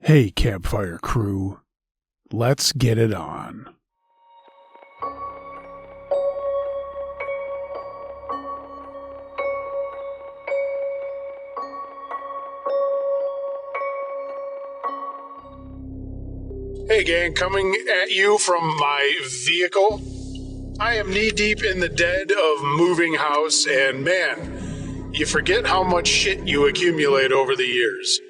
Hey, campfire crew, let's get it on. Hey gang, coming at you from my vehicle. I am knee-deep in the dead of moving house, and man, you forget how much shit you accumulate over the years.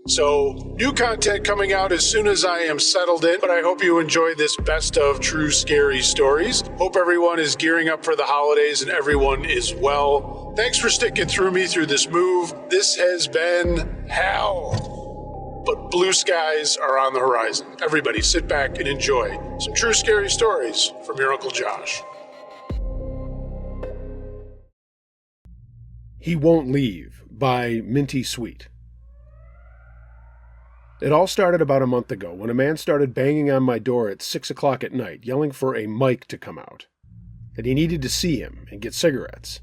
So, new content coming out as soon as I am settled in, but I hope you enjoy this best of true scary stories. Hope everyone is gearing up for the holidays and everyone is well. Thanks for sticking through me through this move. This has been hell, but blue skies are on the horizon. Everybody sit back and enjoy some true scary stories from your Uncle Josh. He Won't Leave by Minty Sweet. It all started about a month ago when a man started banging on my door at 6 o'clock at night, yelling for a Mike to come out, that he needed to see him and get cigarettes.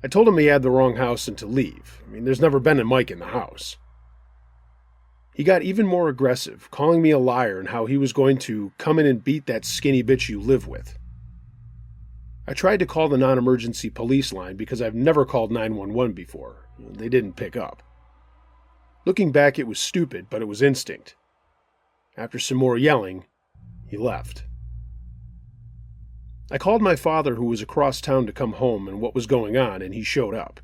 I told him he had the wrong house and to leave. There's never been a Mike in the house. He got even more aggressive, calling me a liar and how he was going to come in and beat that skinny bitch you live with. I tried to call the non-emergency police line because I've never called 911 before. They didn't pick up. Looking back, it was stupid, but it was instinct. After some more yelling, he left. I called my father, who was across town, to come home and what was going on, and he showed up.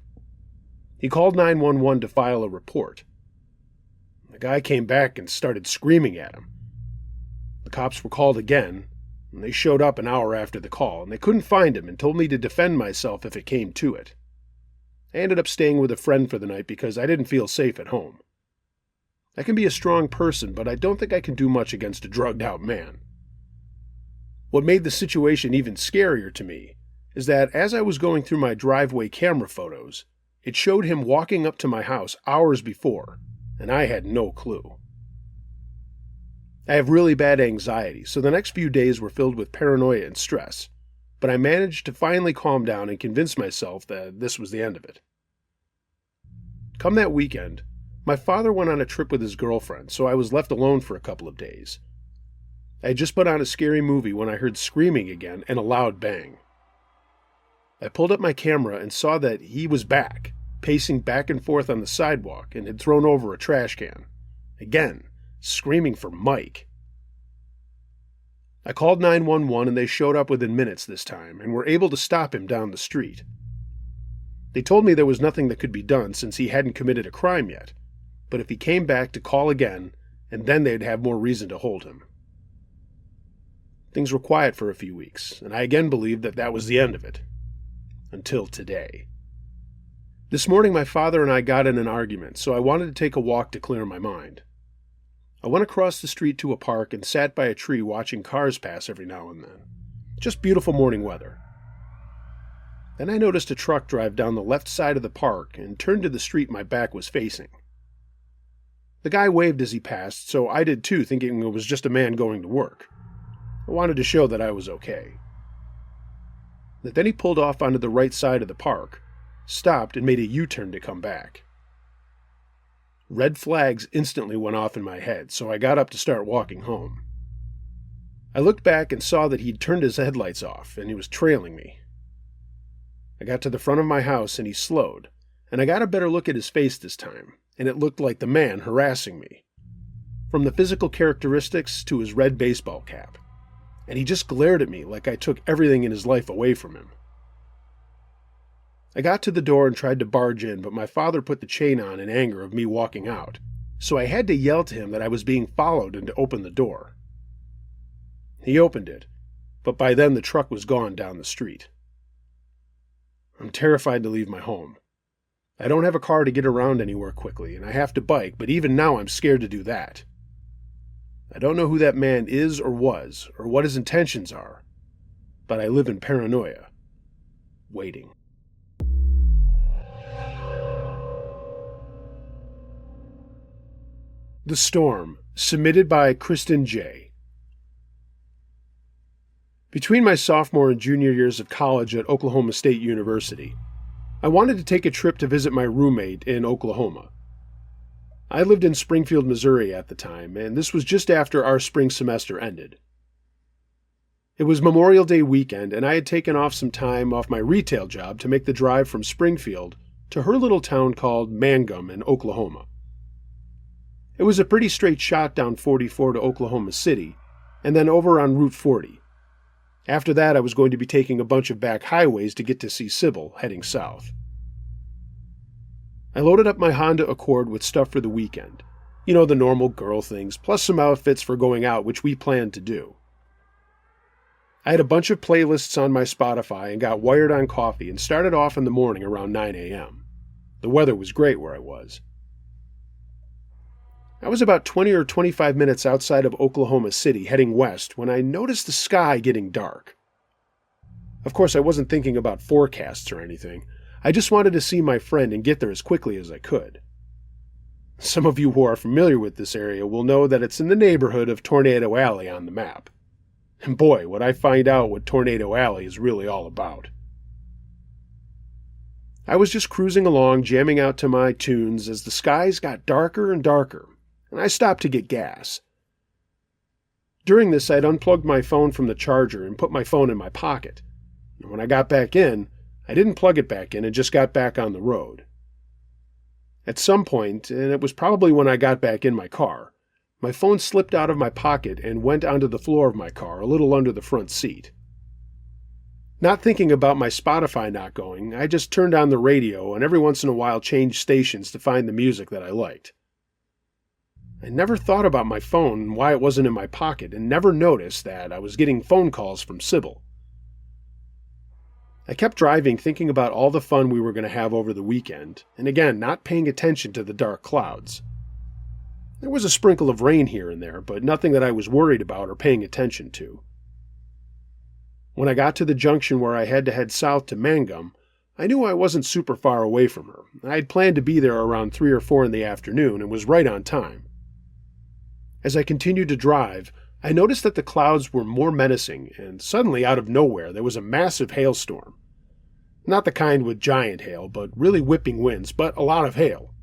He called 911 to file a report. The guy came back and started screaming at him. The cops were called again, and they showed up an hour after the call, and they couldn't find him and told me to defend myself if it came to it. I ended up staying with a friend for the night because I didn't feel safe at home. I can be a strong person, but I don't think I can do much against a drugged-out man. What made the situation even scarier to me is that as I was going through my driveway camera photos, it showed him walking up to my house hours before, and I had no clue. I have really bad anxiety, so the next few days were filled with paranoia and stress, but I managed to finally calm down and convince myself that this was the end of it. Come that weekend, my father went on a trip with his girlfriend, so I was left alone for a couple of days. I had just put on a scary movie when I heard screaming again and a loud bang. I pulled up my camera and saw that he was back, pacing back and forth on the sidewalk, and had thrown over a trash can. Again, screaming for Mike. I called 911 and they showed up within minutes this time and were able to stop him down the street. They told me there was nothing that could be done since he hadn't committed a crime yet, but if he came back to call again, and then they'd have more reason to hold him. Things were quiet for a few weeks, and I again believed that that was the end of it. Until today. This morning my father and I got in an argument, so I wanted to take a walk to clear my mind. I went across the street to a park and sat by a tree watching cars pass every now and then. Just beautiful morning weather. Then I noticed a truck drive down the left side of the park and turned to the street my back was facing. The guy waved as he passed, so I did too, thinking it was just a man going to work. I wanted to show that I was okay. But then he pulled off onto the right side of the park, stopped, and made a U-turn to come back. Red flags instantly went off in my head, so I got up to start walking home. I looked back and saw that he'd turned his headlights off, and he was trailing me. I got to the front of my house and he slowed, and I got a better look at his face this time, and it looked like the man harassing me. From the physical characteristics to his red baseball cap, and he just glared at me like I took everything in his life away from him. I got to the door and tried to barge in, but my father put the chain on in anger of me walking out, so I had to yell to him that I was being followed and to open the door. He opened it, but by then the truck was gone down the street. I'm terrified to leave my home. I don't have a car to get around anywhere quickly, and I have to bike, but even now I'm scared to do that. I don't know who that man is or was, or what his intentions are, but I live in paranoia, waiting. The Storm, submitted by Kristen J. Between my sophomore and junior years of college at Oklahoma State University, I wanted to take a trip to visit my roommate in Oklahoma. I lived in Springfield, Missouri at the time, and this was just after our spring semester ended. It was Memorial Day weekend, and I had taken off some time off my retail job to make the drive from Springfield to her little town called Mangum in Oklahoma. It was a pretty straight shot down 44 to Oklahoma City, and then over on Route 40. After that, I was going to be taking a bunch of back highways to get to see Sybil, heading south. I loaded up my Honda Accord with stuff for the weekend. You know, the normal girl things, plus some outfits for going out, which we planned to do. I had a bunch of playlists on my Spotify and got wired on coffee and started off in the morning around 9 a.m. The weather was great where I was. I was about 20 or 25 minutes outside of Oklahoma City heading west when I noticed the sky getting dark. Of course, I wasn't thinking about forecasts or anything. I just wanted to see my friend and get there as quickly as I could. Some of you who are familiar with this area will know that it's in the neighborhood of Tornado Alley on the map. And boy, would I find out what Tornado Alley is really all about. I was just cruising along, jamming out to my tunes as the skies got darker and darker, and I stopped to get gas. During this, I'd unplugged my phone from the charger and put my phone in my pocket. And when I got back in, I didn't plug it back in and just got back on the road. At some point, and it was probably when I got back in my car, my phone slipped out of my pocket and went onto the floor of my car, a little under the front seat. Not thinking about my Spotify not going, I just turned on the radio and every once in a while changed stations to find the music that I liked. I never thought about my phone and why it wasn't in my pocket, and never noticed that I was getting phone calls from Sybil. I kept driving, thinking about all the fun we were going to have over the weekend, and again, not paying attention to the dark clouds. There was a sprinkle of rain here and there, but nothing that I was worried about or paying attention to. When I got to the junction where I had to head south to Mangum, I knew I wasn't super far away from her. I had planned to be there around 3 or 4 in the afternoon and was right on time. As I continued to drive, I noticed that the clouds were more menacing, and suddenly, out of nowhere, there was a massive hailstorm. Not the kind with giant hail, but really whipping winds, but a lot of hail.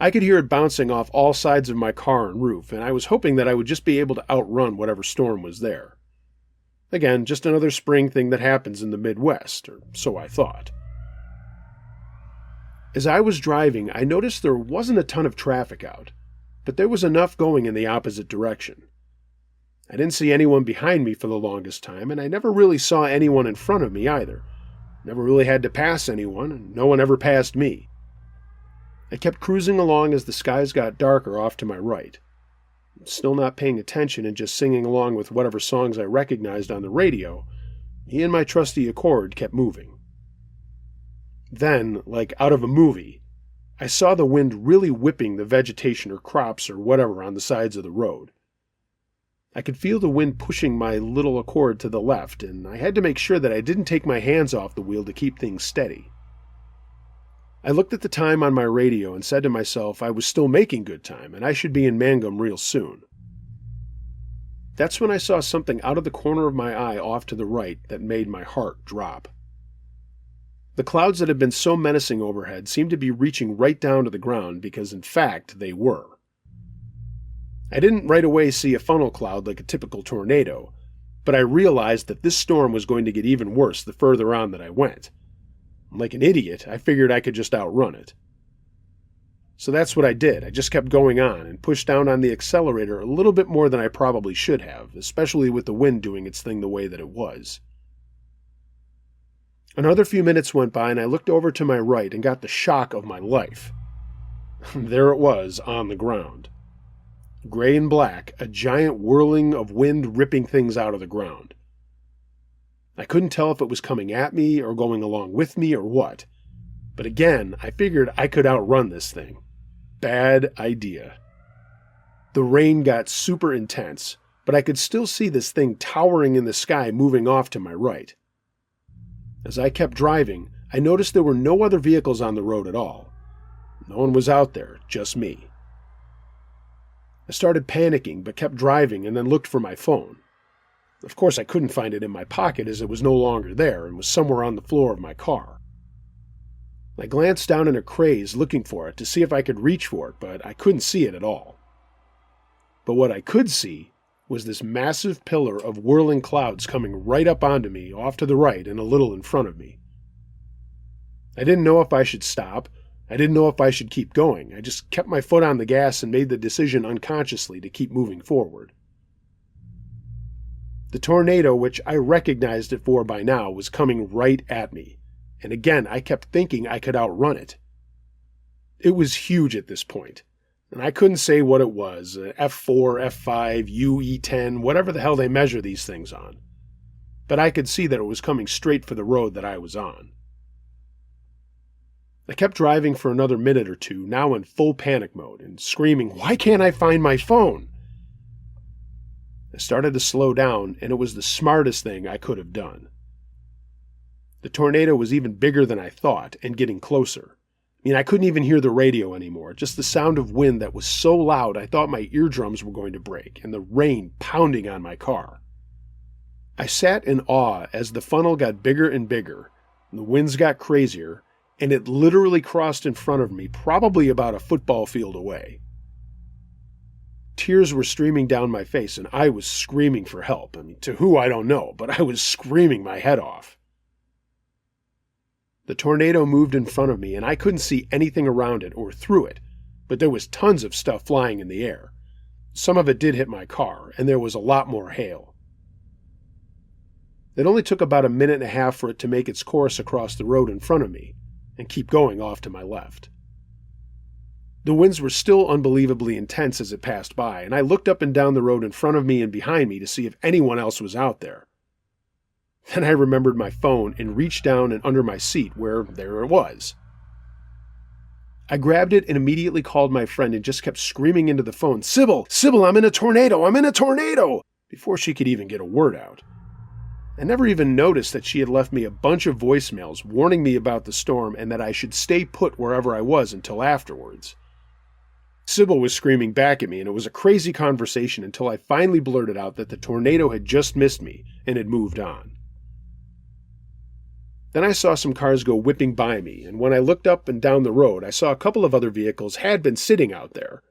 I could hear it bouncing off all sides of my car and roof, and I was hoping that I would just be able to outrun whatever storm was there. Again, just another spring thing that happens in the Midwest, or so I thought. As I was driving, I noticed there wasn't a ton of traffic out, but there was enough going in the opposite direction. I didn't see anyone behind me for the longest time, and I never really saw anyone in front of me either. Never really had to pass anyone, and no one ever passed me. I kept cruising along as the skies got darker off to my right. Still not paying attention and just singing along with whatever songs I recognized on the radio, me and my trusty Accord kept moving. Then, like out of a movie, I saw the wind really whipping the vegetation or crops or whatever on the sides of the road. I could feel the wind pushing my little Accord to the left, and I had to make sure that I didn't take my hands off the wheel to keep things steady. I looked at the time on my radio and said to myself I was still making good time, and I should be in Mangum real soon. That's when I saw something out of the corner of my eye off to the right that made my heart drop. The clouds that had been so menacing overhead seemed to be reaching right down to the ground because, in fact, they were. I didn't right away see a funnel cloud like a typical tornado, but I realized that this storm was going to get even worse the further on that I went. Like an idiot, I figured I could just outrun it. So that's what I did. I just kept going on and pushed down on the accelerator a little bit more than I probably should have, especially with the wind doing its thing the way that it was. Another few minutes went by and I looked over to my right and got the shock of my life. There it was on the ground. Gray and black, a giant whirling of wind ripping things out of the ground. I couldn't tell if it was coming at me or going along with me or what. But again, I figured I could outrun this thing. Bad idea. The rain got super intense, but I could still see this thing towering in the sky moving off to my right. As I kept driving, I noticed there were no other vehicles on the road at all. No one was out there, just me. I started panicking, but kept driving and then looked for my phone. Of course, I couldn't find it in my pocket as it was no longer there and was somewhere on the floor of my car. I glanced down in a craze looking for it to see if I could reach for it, but I couldn't see it at all. But what I could see was this massive pillar of whirling clouds coming right up onto me, off to the right and a little in front of me. I didn't know if I should stop. I didn't know if I should keep going. I just kept my foot on the gas and made the decision unconsciously to keep moving forward. The tornado, which I recognized it for by now, was coming right at me, and again I kept thinking I could outrun it. It was huge at this point, and I couldn't say what it was, F4, F5, UE10, whatever the hell they measure these things on. But I could see that it was coming straight for the road that I was on. I kept driving for another minute or two, now in full panic mode, and screaming, "Why can't I find my phone?" I started to slow down, and it was the smartest thing I could have done. The tornado was even bigger than I thought, and getting closer. I couldn't even hear the radio anymore, just the sound of wind that was so loud I thought my eardrums were going to break, and the rain pounding on my car. I sat in awe as the funnel got bigger and bigger, and the winds got crazier, and it literally crossed in front of me, probably about a football field away. Tears were streaming down my face, and I was screaming for help. To who I don't know, but I was screaming my head off. The tornado moved in front of me, and I couldn't see anything around it or through it, but there was tons of stuff flying in the air. Some of it did hit my car, and there was a lot more hail. It only took about a minute and a half for it to make its course across the road in front of me, and keep going off to my left. The winds were still unbelievably intense as it passed by, and I looked up and down the road in front of me and behind me to see if anyone else was out there. Then I remembered my phone and reached down and under my seat where there it was. I grabbed it and immediately called my friend and just kept screaming into the phone, Sybil, I'm in a tornado! I'm in a tornado!" before she could even get a word out. I never even noticed that she had left me a bunch of voicemails warning me about the storm and that I should stay put wherever I was until afterwards. Sybil was screaming back at me, and it was a crazy conversation until I finally blurted out that the tornado had just missed me and had moved on. Then I saw some cars go whipping by me, and when I looked up and down the road, I saw a couple of other vehicles had been sitting out there.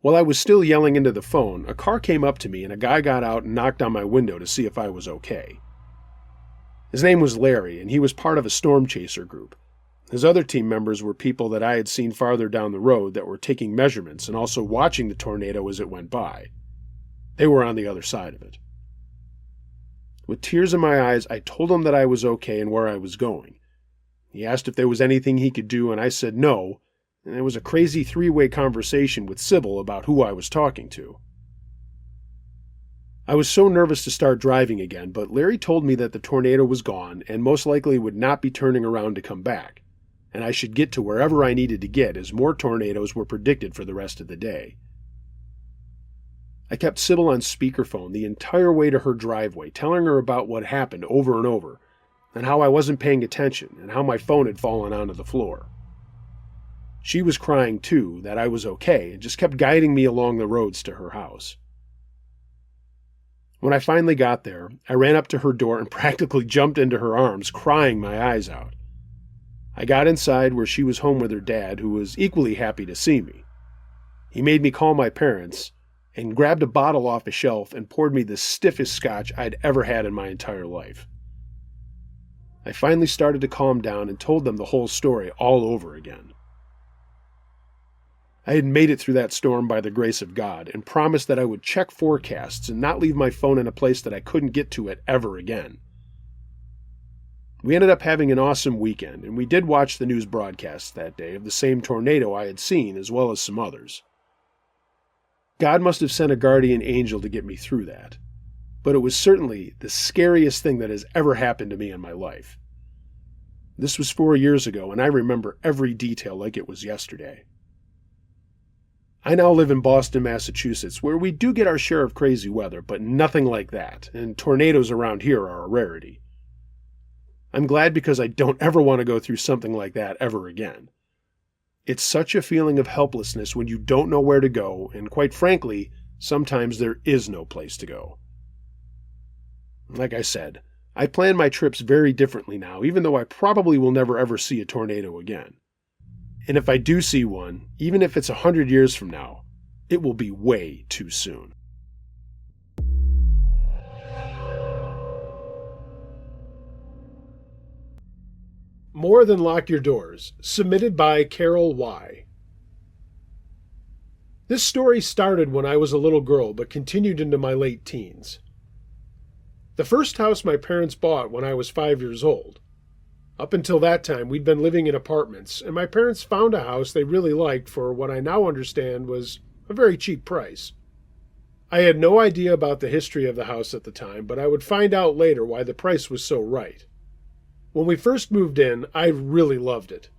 While I was still yelling into the phone, a car came up to me and a guy got out and knocked on my window to see if I was okay. His name was Larry, and he was part of a storm chaser group. His other team members were people that I had seen farther down the road that were taking measurements and also watching the tornado as it went by. They were on the other side of it. With tears in my eyes, I told him that I was okay and where I was going. He asked if there was anything he could do, and I said no, and it was a crazy three-way conversation with Sybil about who I was talking to. I was so nervous to start driving again, but Larry told me that the tornado was gone and most likely would not be turning around to come back, and I should get to wherever I needed to get as more tornadoes were predicted for the rest of the day. I kept Sybil on speakerphone the entire way to her driveway, telling her about what happened over and over, and how I wasn't paying attention, and how my phone had fallen onto the floor. She was crying too, that I was okay, and just kept guiding me along the roads to her house. When I finally got there, I ran up to her door and practically jumped into her arms, crying my eyes out. I got inside where she was home with her dad, who was equally happy to see me. He made me call my parents, and grabbed a bottle off a shelf and poured me the stiffest scotch I'd ever had in my entire life. I finally started to calm down and told them the whole story all over again. I had made it through that storm by the grace of God and promised that I would check forecasts and not leave my phone in a place that I couldn't get to it ever again. We ended up having an awesome weekend, and we did watch the news broadcasts that day of the same tornado I had seen as well as some others. God must have sent a guardian angel to get me through that, but it was certainly the scariest thing that has ever happened to me in my life. This was 4 years ago, and I remember every detail like it was yesterday. I now live in Boston, Massachusetts, where we do get our share of crazy weather, but nothing like that, and tornadoes around here are a rarity. I'm glad because I don't ever want to go through something like that ever again. It's such a feeling of helplessness when you don't know where to go, and quite frankly, sometimes there is no place to go. Like I said, I plan my trips very differently now, even though I probably will never ever see a tornado again. And if I do see one, even if it's 100 years from now, it will be way too soon. More Than Lock Your Doors, submitted by Carol Y. This story started when I was a little girl, but continued into my late teens. The first house my parents bought when I was 5 years old. Up until that time, we'd been living in apartments, and my parents found a house they really liked for what I now understand was a very cheap price. I had no idea about the history of the house at the time, but I would find out later why the price was so right. When we first moved in, I really loved it.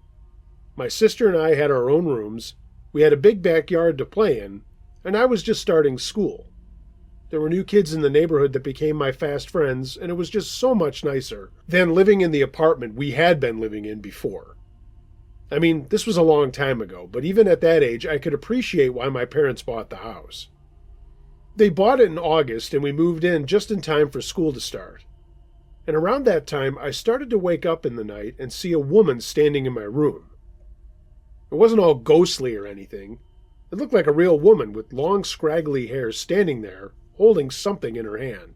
My sister and I had our own rooms, we had a big backyard to play in, and I was just starting school. There were new kids in the neighborhood that became my fast friends, and it was just so much nicer than living in the apartment we had been living in before. I mean, this was a long time ago, but even at that age, I could appreciate why my parents bought the house. They bought it in August, and we moved in just in time for school to start. And around that time, I started to wake up in the night and see a woman standing in my room. It wasn't all ghostly or anything. It looked like a real woman with long, scraggly hair standing there, holding something in her hand.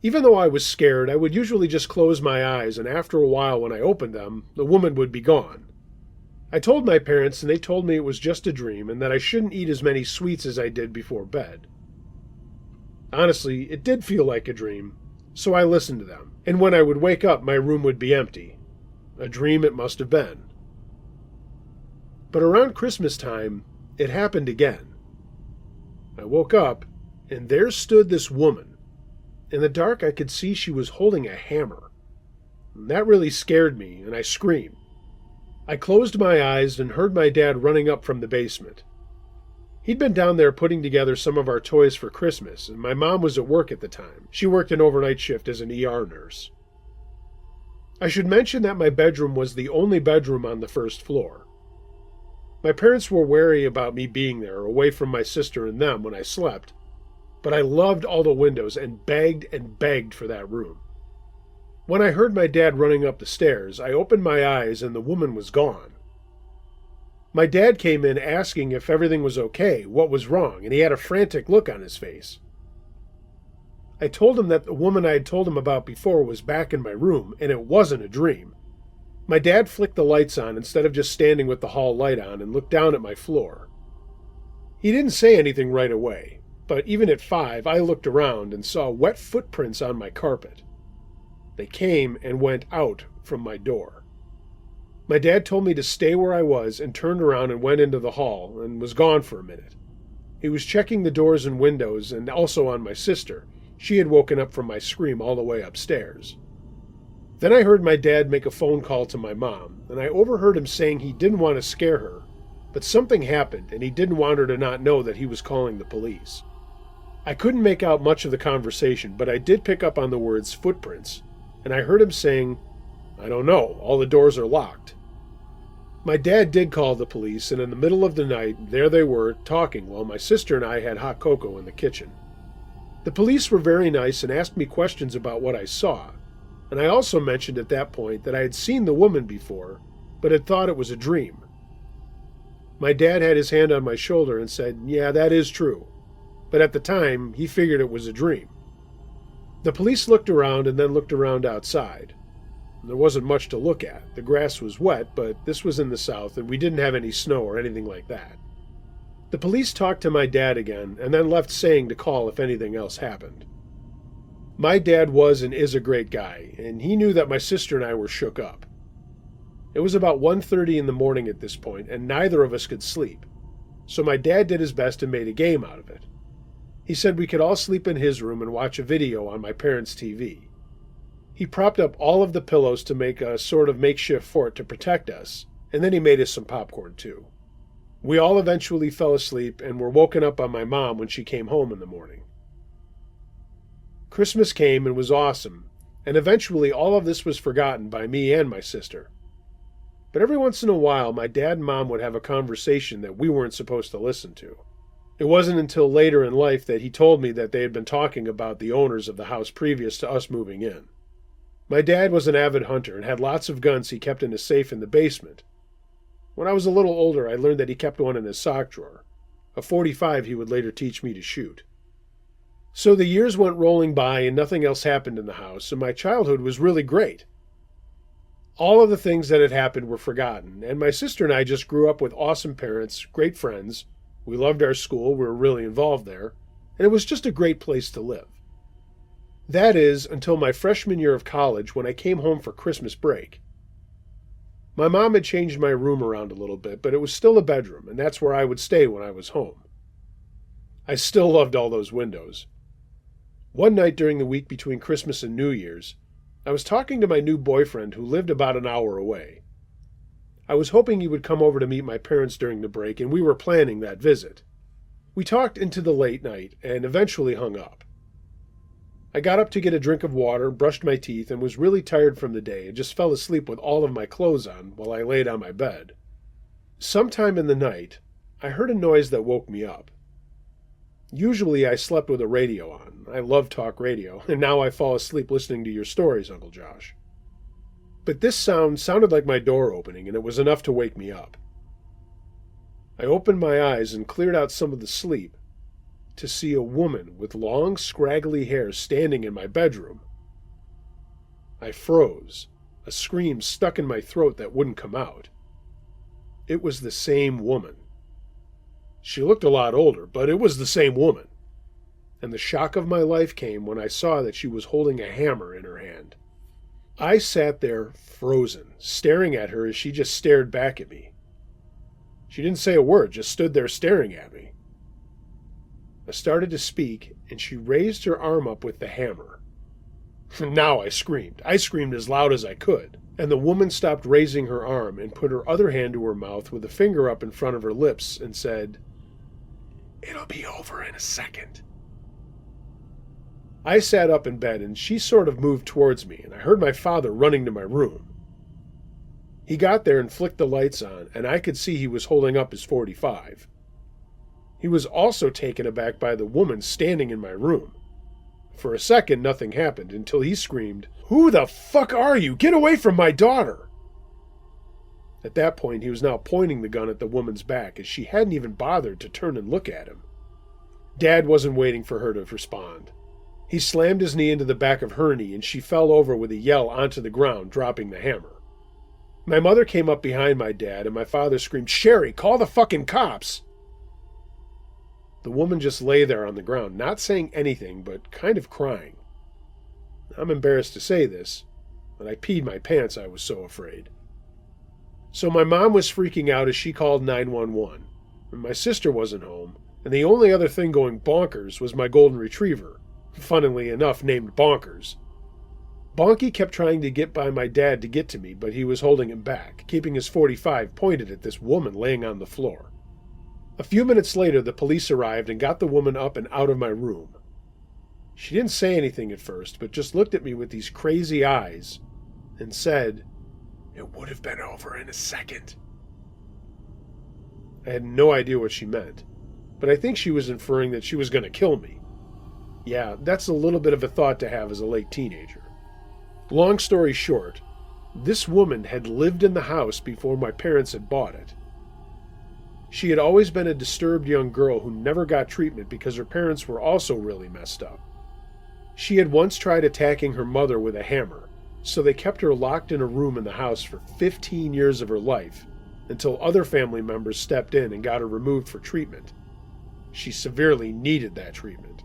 Even though I was scared, I would usually just close my eyes, and after a while when I opened them, the woman would be gone. I told my parents, and they told me it was just a dream and that I shouldn't eat as many sweets as I did before bed. Honestly, it did feel like a dream, so I listened to them, and when I would wake up, my room would be empty. A dream it must have been. But around Christmas time, it happened again. I woke up, and there stood this woman. In the dark, I could see she was holding a hammer. And that really scared me, and I screamed. I closed my eyes and heard my dad running up from the basement. He'd been down there putting together some of our toys for Christmas, and my mom was at work at the time. She worked an overnight shift as an ER nurse. I should mention that my bedroom was the only bedroom on the first floor. My parents were wary about me being there, away from my sister and them when I slept, but I loved all the windows and begged for that room. When I heard my dad running up the stairs, I opened my eyes and the woman was gone. My dad came in asking if everything was okay, what was wrong, and he had a frantic look on his face. I told him that the woman I had told him about before was back in my room, and it wasn't a dream. My dad flicked the lights on instead of just standing with the hall light on and looked down at my floor. He didn't say anything right away, but even at 5, I looked around and saw wet footprints on my carpet. They came and went out from my door. My dad told me to stay where I was and turned around and went into the hall and was gone for a minute. He was checking the doors and windows and also on my sister. She had woken up from my scream all the way upstairs. Then I heard my dad make a phone call to my mom, and I overheard him saying he didn't want to scare her, but something happened and he didn't want her to not know that he was calling the police. I couldn't make out much of the conversation, but I did pick up on the words footprints, and I heard him saying, "I don't know, all the doors are locked." My dad did call the police, and in the middle of the night, there they were, talking while my sister and I had hot cocoa in the kitchen. The police were very nice and asked me questions about what I saw, and I also mentioned at that point that I had seen the woman before, but had thought it was a dream. My dad had his hand on my shoulder and said, "Yeah, that is true," but at the time, he figured it was a dream. The police looked around and then looked around outside. There wasn't much to look at. The grass was wet, but this was in the south, and we didn't have any snow or anything like that. The police talked to my dad again, and then left saying to call if anything else happened. My dad was and is a great guy, and he knew that my sister and I were shook up. It was about 1:30 in the morning at this point, and neither of us could sleep. So my dad did his best and made a game out of it. He said we could all sleep in his room and watch a video on my parents' TV. He propped up all of the pillows to make a sort of makeshift fort to protect us, and then he made us some popcorn too. We all eventually fell asleep and were woken up by my mom when she came home in the morning. Christmas came and was awesome, and eventually all of this was forgotten by me and my sister. But every once in a while, my dad and mom would have a conversation that we weren't supposed to listen to. It wasn't until later in life that he told me that they had been talking about the owners of the house previous to us moving in. My dad was an avid hunter and had lots of guns he kept in a safe in the basement. When I was a little older, I learned that he kept one in his sock drawer, a .45 he would later teach me to shoot. So the years went rolling by and nothing else happened in the house, and my childhood was really great. All of the things that had happened were forgotten, and my sister and I just grew up with awesome parents, great friends. We loved our school, we were really involved there, and it was just a great place to live. That is, until my freshman year of college when I came home for Christmas break. My mom had changed my room around a little bit, but it was still a bedroom, and that's where I would stay when I was home. I still loved all those windows. One night during the week between Christmas and New Year's, I was talking to my new boyfriend who lived about an hour away. I was hoping he would come over to meet my parents during the break, and we were planning that visit. We talked into the late night and eventually hung up. I got up to get a drink of water, brushed my teeth, and was really tired from the day and just fell asleep with all of my clothes on while I laid on my bed. Sometime in the night, I heard a noise that woke me up. Usually I slept with a radio on. I love talk radio, and now I fall asleep listening to your stories, Uncle Josh. But this sound sounded like my door opening, and it was enough to wake me up. I opened my eyes and cleared out some of the sleep to see a woman with long, scraggly hair standing in my bedroom. I froze, a scream stuck in my throat that wouldn't come out. It was the same woman. She looked a lot older, but it was the same woman. And the shock of my life came when I saw that she was holding a hammer in her hand. I sat there frozen, staring at her as she just stared back at me. She didn't say a word, just stood there staring at me. I started to speak, and she raised her arm up with the hammer. Now I screamed. I screamed as loud as I could, and the woman stopped raising her arm and put her other hand to her mouth with a finger up in front of her lips and said, "It'll be over in a second." I sat up in bed, and she sort of moved towards me, and I heard my father running to my room. He got there and flicked the lights on, and I could see he was holding up his .45. He was also taken aback by the woman standing in my room. For a second, nothing happened until he screamed, "Who the fuck are you? Get away from my daughter!" At that point, he was now pointing the gun at the woman's back, as she hadn't even bothered to turn and look at him. Dad wasn't waiting for her to respond. He slammed his knee into the back of her knee, and she fell over with a yell onto the ground, dropping the hammer. My mother came up behind my dad, and my father screamed, "Sherry, call the fucking cops!" The woman just lay there on the ground, not saying anything, but kind of crying. I'm embarrassed to say this, but I peed my pants, I was so afraid. So my mom was freaking out as she called 911, and my sister wasn't home, and the only other thing going bonkers was my golden retriever, funnily enough named Bonkers. Bonky kept trying to get by my dad to get to me, but he was holding him back, keeping his .45 pointed at this woman laying on the floor. A few minutes later, the police arrived and got the woman up and out of my room. She didn't say anything at first, but just looked at me with these crazy eyes and said, "It would have been over in a second." I had no idea what she meant, but I think she was inferring that she was going to kill me. Yeah, that's a little bit of a thought to have as a late teenager. Long story short, this woman had lived in the house before my parents had bought it. She had always been a disturbed young girl who never got treatment because her parents were also really messed up. She had once tried attacking her mother with a hammer, so they kept her locked in a room in the house for 15 years of her life, until other family members stepped in and got her removed for treatment. She severely needed that treatment.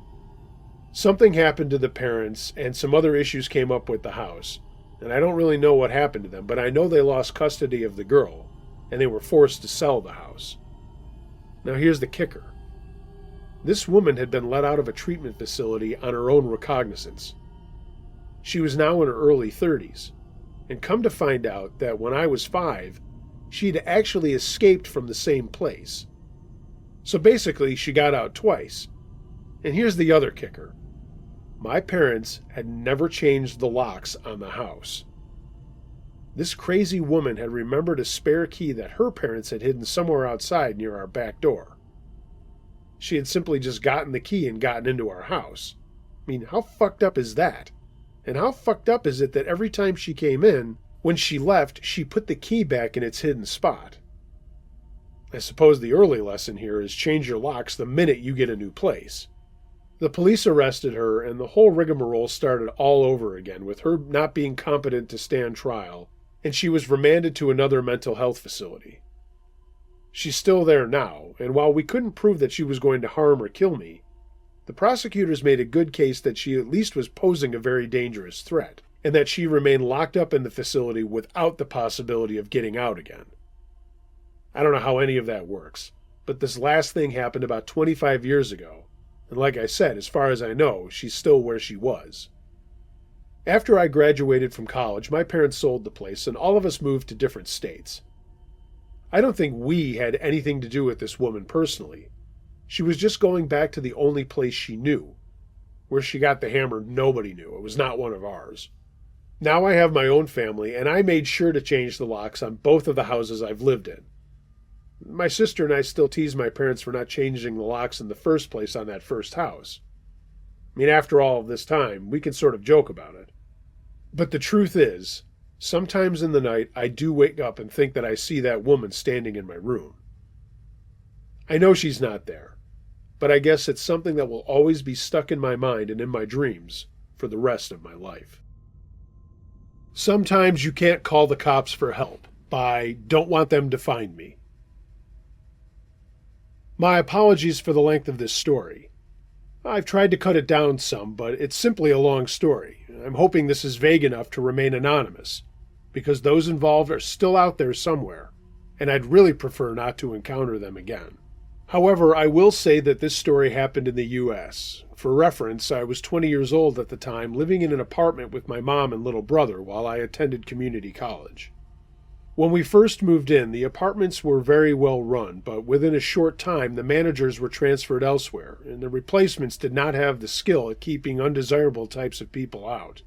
Something happened to the parents, and some other issues came up with the house, and I don't really know what happened to them, but I know they lost custody of the girl, and they were forced to sell the house. Now here's the kicker. This woman had been let out of a treatment facility on her own recognizance. She was now in her early 30s, and come to find out that when I was 5, she'd actually escaped from the same place. So basically, she got out twice. And here's the other kicker. My parents had never changed the locks on the house. This crazy woman had remembered a spare key that her parents had hidden somewhere outside near our back door. She had simply just gotten the key and gotten into our house. I mean, how fucked up is that? And how fucked up is it that every time she came in, when she left, she put the key back in its hidden spot? I suppose the early lesson here is change your locks the minute you get a new place. The police arrested her, and the whole rigmarole started all over again, with her not being competent to stand trial, and she was remanded to another mental health facility. She's still there now, and while we couldn't prove that she was going to harm or kill me, the prosecutors made a good case that she at least was posing a very dangerous threat, and that she remained locked up in the facility without the possibility of getting out again. I don't know how any of that works, but this last thing happened about 25 years ago, and like I said, as far as I know, she's still where she was. After I graduated from college, my parents sold the place, and all of us moved to different states. I don't think we had anything to do with this woman personally. She was just going back to the only place she knew. Where she got the hammer, nobody knew. It was not one of ours. Now I have my own family, and I made sure to change the locks on both of the houses I've lived in. My sister and I still tease my parents for not changing the locks in the first place on that first house. I mean, after all of this time, we can sort of joke about it. But the truth is, sometimes in the night I do wake up and think that I see that woman standing in my room. I know she's not there, but I guess it's something that will always be stuck in my mind and in my dreams for the rest of my life. Sometimes you can't call the cops for help by don't want them to find me. My apologies for the length of this story. I've tried to cut it down some, but it's simply a long story. I'm hoping this is vague enough to remain anonymous, because those involved are still out there somewhere, and I'd really prefer not to encounter them again. However, I will say that this story happened in the U.S. For reference, I was 20 years old at the time, living in an apartment with my mom and little brother while I attended community college. When we first moved in, the apartments were very well run, but within a short time the managers were transferred elsewhere, and the replacements did not have the skill at keeping undesirable types of people out.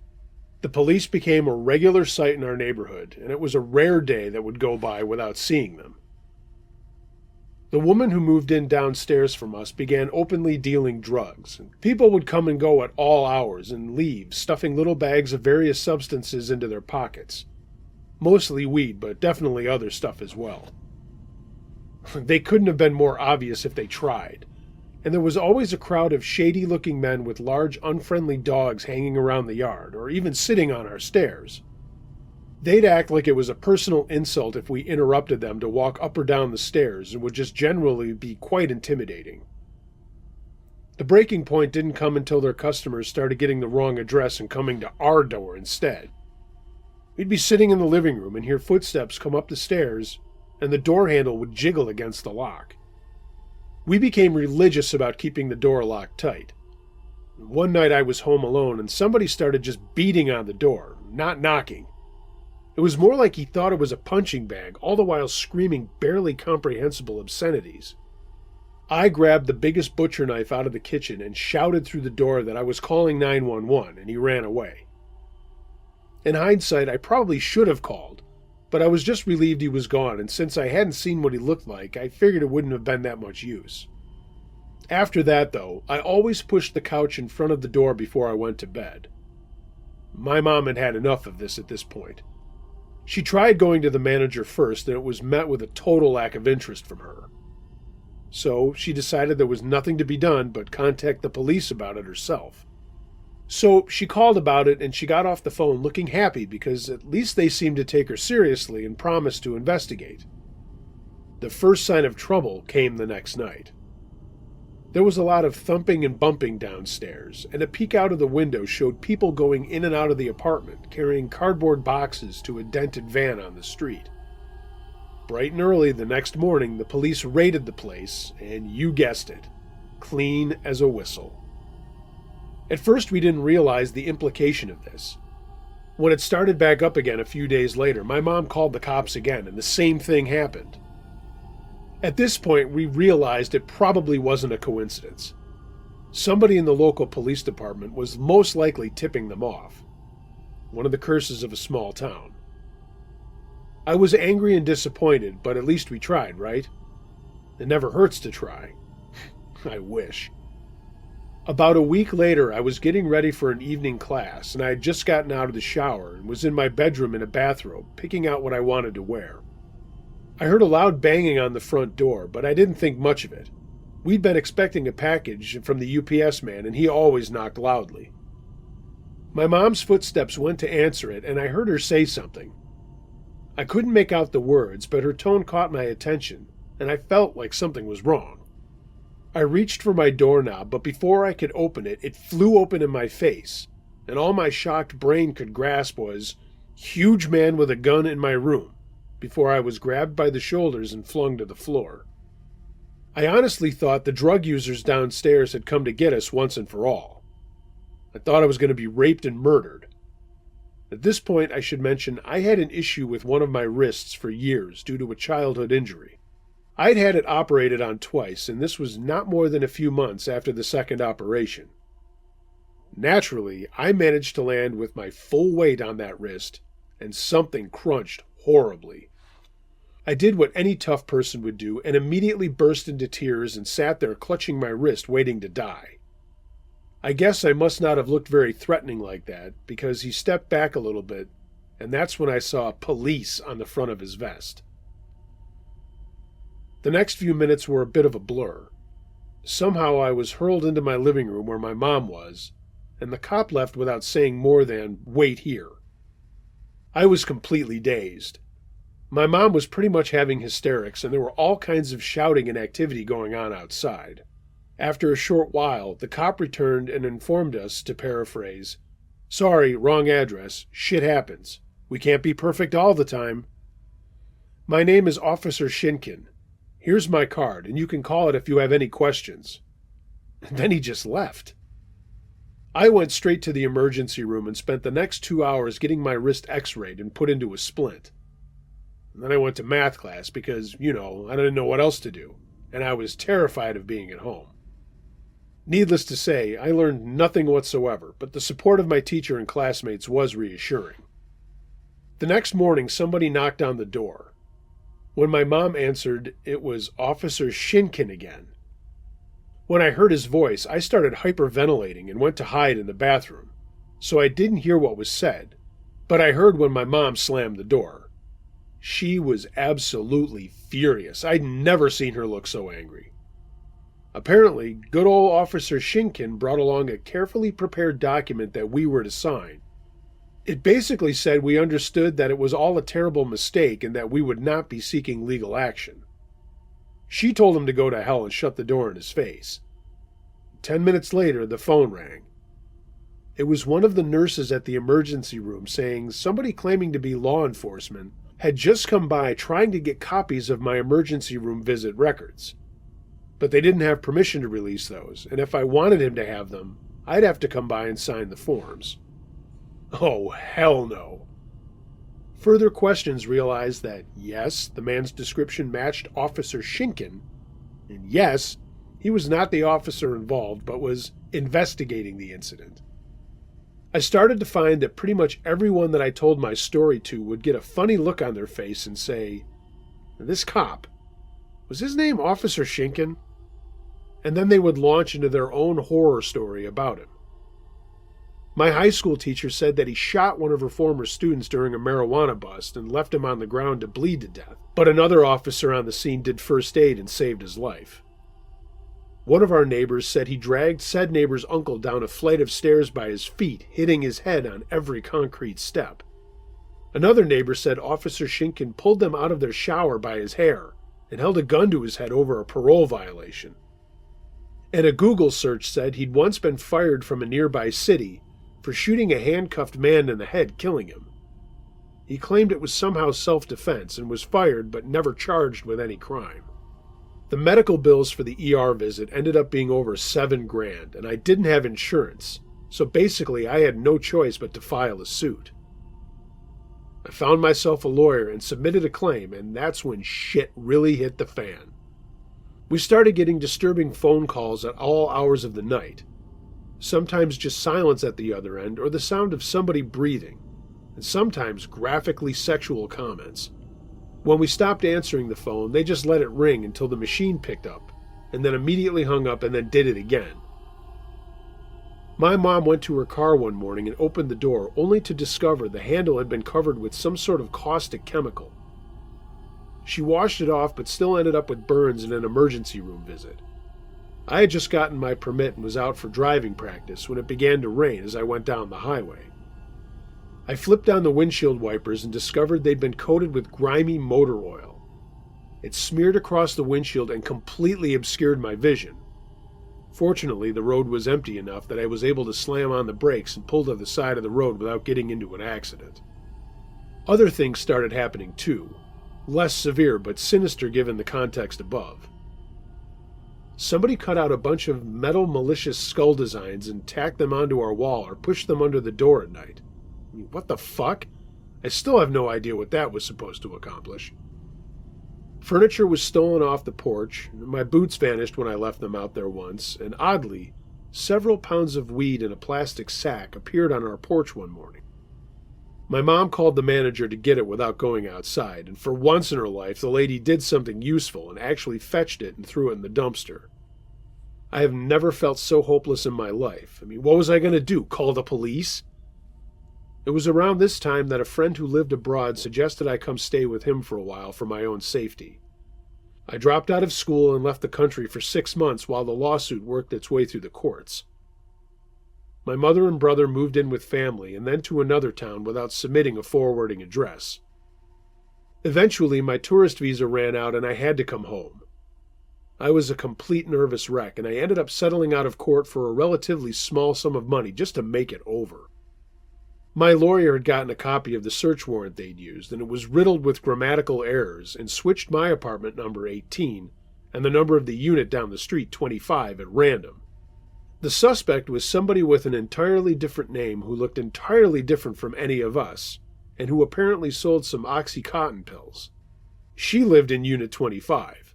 The police became a regular sight in our neighborhood, and it was a rare day that would go by without seeing them. The woman who moved in downstairs from us began openly dealing drugs, and people would come and go at all hours and leave, stuffing little bags of various substances into their pockets. Mostly weed, but definitely other stuff as well. They couldn't have been more obvious if they tried, and there was always a crowd of shady-looking men with large, unfriendly dogs hanging around the yard, or even sitting on our stairs. They'd act like it was a personal insult if we interrupted them to walk up or down the stairs, and would just generally be quite intimidating. The breaking point didn't come until their customers started getting the wrong address and coming to our door instead. We'd be sitting in the living room and hear footsteps come up the stairs, and the door handle would jiggle against the lock. We became religious about keeping the door locked tight. One night I was home alone, and somebody started just beating on the door, not knocking. It was more like he thought it was a punching bag, all the while screaming barely comprehensible obscenities. I grabbed the biggest butcher knife out of the kitchen and shouted through the door that I was calling 911, and he ran away. In hindsight, I probably should have called, but I was just relieved he was gone, and since I hadn't seen what he looked like, I figured it wouldn't have been that much use. After that, though, I always pushed the couch in front of the door before I went to bed. My mom had had enough of this at this point. She tried going to the manager first, and it was met with a total lack of interest from her. So she decided there was nothing to be done but contact the police about it herself. So she called about it, and she got off the phone looking happy because at least they seemed to take her seriously and promised to investigate. The first sign of trouble came the next night. There was a lot of thumping and bumping downstairs, and a peek out of the window showed people going in and out of the apartment, carrying cardboard boxes to a dented van on the street. Bright and early the next morning, the police raided the place, and you guessed it, clean as a whistle. At first we didn't realize the implication of this. When it started back up again a few days later, my mom called the cops again, and the same thing happened. At this point, we realized it probably wasn't a coincidence. Somebody in the local police department was most likely tipping them off. One of the curses of a small town. I was angry and disappointed, but at least we tried, right? It never hurts to try. I wish. About a week later, I was getting ready for an evening class, and I had just gotten out of the shower and was in my bedroom in a bathrobe, picking out what I wanted to wear. I heard a loud banging on the front door, but I didn't think much of it. We'd been expecting a package from the UPS man, and he always knocked loudly. My mom's footsteps went to answer it, and I heard her say something. I couldn't make out the words, but her tone caught my attention, and I felt like something was wrong. I reached for my doorknob, but before I could open it, it flew open in my face, and all my shocked brain could grasp was, "Huge man with a gun in my room," before I was grabbed by the shoulders and flung to the floor. I honestly thought the drug users downstairs had come to get us once and for all. I thought I was going to be raped and murdered. At this point, I should mention I had an issue with one of my wrists for years due to a childhood injury. I'd had it operated on twice, and this was not more than a few months after the second operation. Naturally, I managed to land with my full weight on that wrist, and something crunched horribly. I did what any tough person would do and immediately burst into tears and sat there clutching my wrist waiting to die. I guess I must not have looked very threatening like that, because he stepped back a little bit, and that's when I saw "police" on the front of his vest. The next few minutes were a bit of a blur. Somehow I was hurled into my living room where my mom was, and the cop left without saying more than, "Wait here." I was completely dazed. My mom was pretty much having hysterics, and there were all kinds of shouting and activity going on outside. After a short while, the cop returned and informed us, to paraphrase, "Sorry, wrong address. Shit happens. We can't be perfect all the time. My name is Officer Shinkin. Here's my card, and you can call it if you have any questions." And then he just left. I went straight to the emergency room and spent the next 2 hours getting my wrist x-rayed and put into a splint. And then I went to math class because, I didn't know what else to do, and I was terrified of being at home. Needless to say, I learned nothing whatsoever, but the support of my teacher and classmates was reassuring. The next morning, somebody knocked on the door. When my mom answered, it was Officer Shinkin again. When I heard his voice, I started hyperventilating and went to hide in the bathroom, so I didn't hear what was said, but I heard when my mom slammed the door. She was absolutely furious. I'd never seen her look so angry. Apparently, good old Officer Shinkin brought along a carefully prepared document that we were to sign. It basically said we understood that it was all a terrible mistake and that we would not be seeking legal action. She told him to go to hell and shut the door in his face. 10 minutes later, the phone rang. It was one of the nurses at the emergency room saying somebody claiming to be law enforcement had just come by trying to get copies of my emergency room visit records. But they didn't have permission to release those, and if I wanted him to have them, I'd have to come by and sign the forms. Oh, hell no. Further questions realized that, yes, the man's description matched Officer Shinkin, and yes, he was not the officer involved, but was investigating the incident. I started to find that pretty much everyone that I told my story to would get a funny look on their face and say, "This cop, was his name Officer Shinkin?" And then they would launch into their own horror story about him. My high school teacher said that he shot one of her former students during a marijuana bust and left him on the ground to bleed to death, but another officer on the scene did first aid and saved his life. One of our neighbors said he dragged said neighbor's uncle down a flight of stairs by his feet, hitting his head on every concrete step. Another neighbor said Officer Shinkin pulled them out of their shower by his hair and held a gun to his head over a parole violation. And a Google search said he'd once been fired from a nearby city for shooting a handcuffed man in the head, killing him. He claimed it was somehow self-defense and was fired but never charged with any crime. The medical bills for the ER visit ended up being over $7,000, and I didn't have insurance, so basically I had no choice but to file a suit. I found myself a lawyer and submitted a claim, and that's when shit really hit the fan. We started getting disturbing phone calls at all hours of the night, sometimes just silence at the other end or the sound of somebody breathing, and sometimes graphically sexual comments. When we stopped answering the phone, they just let it ring until the machine picked up, and then immediately hung up and then did it again. My mom went to her car one morning and opened the door, only to discover the handle had been covered with some sort of caustic chemical. She washed it off, but still ended up with burns in an emergency room visit. I had just gotten my permit and was out for driving practice when it began to rain as I went down the highway. I flipped down the windshield wipers and discovered they'd been coated with grimy motor oil. It smeared across the windshield and completely obscured my vision. Fortunately, the road was empty enough that I was able to slam on the brakes and pull to the side of the road without getting into an accident. Other things started happening too, less severe but sinister given the context above. Somebody cut out a bunch of metal malicious skull designs and tacked them onto our wall or pushed them under the door at night. I mean, what the fuck? I still have no idea what that was supposed to accomplish. Furniture was stolen off the porch, my boots vanished when I left them out there once, and oddly, several pounds of weed in a plastic sack appeared on our porch one morning. My mom called the manager to get it without going outside, and for once in her life the lady did something useful and actually fetched it and threw it in the dumpster. I have never felt so hopeless in my life. I mean, what was I going to do, call the police? It was around this time that a friend who lived abroad suggested I come stay with him for a while for my own safety. I dropped out of school and left the country for 6 months while the lawsuit worked its way through the courts. My mother and brother moved in with family and then to another town without submitting a forwarding address. Eventually, my tourist visa ran out and I had to come home. I was a complete nervous wreck and I ended up settling out of court for a relatively small sum of money just to make it over. My lawyer had gotten a copy of the search warrant they'd used, and it was riddled with grammatical errors and switched my apartment number 18 and the number of the unit down the street 25 at random. The suspect was somebody with an entirely different name who looked entirely different from any of us, and who apparently sold some Oxycontin pills. She lived in Unit 25.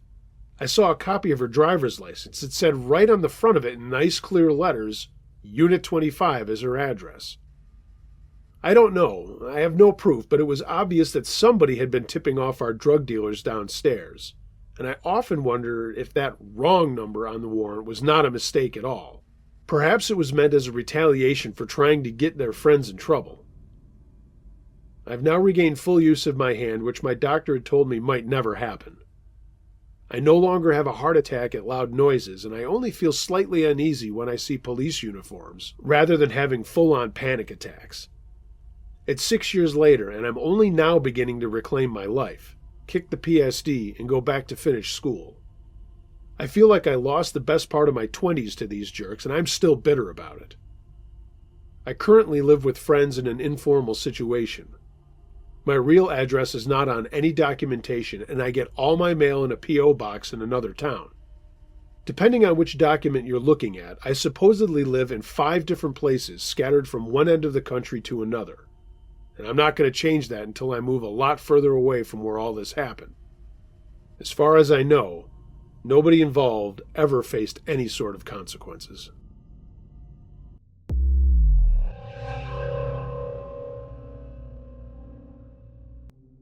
I saw a copy of her driver's license. It said right on the front of it in nice clear letters, Unit 25 as her address. I don't know, I have no proof, but it was obvious that somebody had been tipping off our drug dealers downstairs, and I often wonder if that wrong number on the warrant was not a mistake at all. Perhaps it was meant as a retaliation for trying to get their friends in trouble. I've now regained full use of my hand, which my doctor had told me might never happen. I no longer have a heart attack at loud noises, and I only feel slightly uneasy when I see police uniforms, rather than having full-on panic attacks. It's 6 years later, and I'm only now beginning to reclaim my life, kick the PSD, and go back to finish school. I feel like I lost the best part of my 20s to these jerks, and I'm still bitter about it. I currently live with friends in an informal situation. My real address is not on any documentation, and I get all my mail in a P.O. box in another town. Depending on which document you're looking at, I supposedly live in 5 different places scattered from one end of the country to another. And I'm not going to change that until I move a lot further away from where all this happened. As far as I know, nobody involved ever faced any sort of consequences.